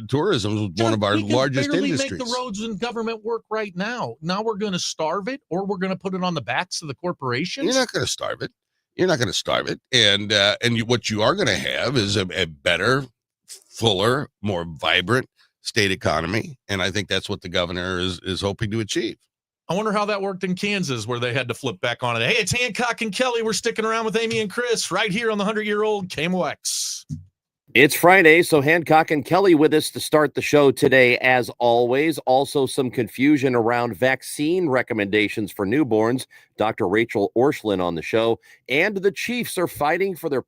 Tourism is one of our largest barely industries. Make the roads and government work right now. Now we're going to starve it, or we're going to put it on the backs of the corporations. You're not going to starve it. And what you are going to have is a better, fuller, more vibrant state economy. And I think that's what the governor is hoping to achieve. I wonder how that worked in Kansas, where they had to flip back on it. Hey, it's Hancock and Kelley. We're sticking around with Amy and Chris right here on the 100-year-old KMOX. It's Friday, so Hancock and Kelley with us to start the show today, as always. Also, some confusion around vaccine recommendations for newborns. Dr. Rachel Orschlin on the show. And the Chiefs are fighting for their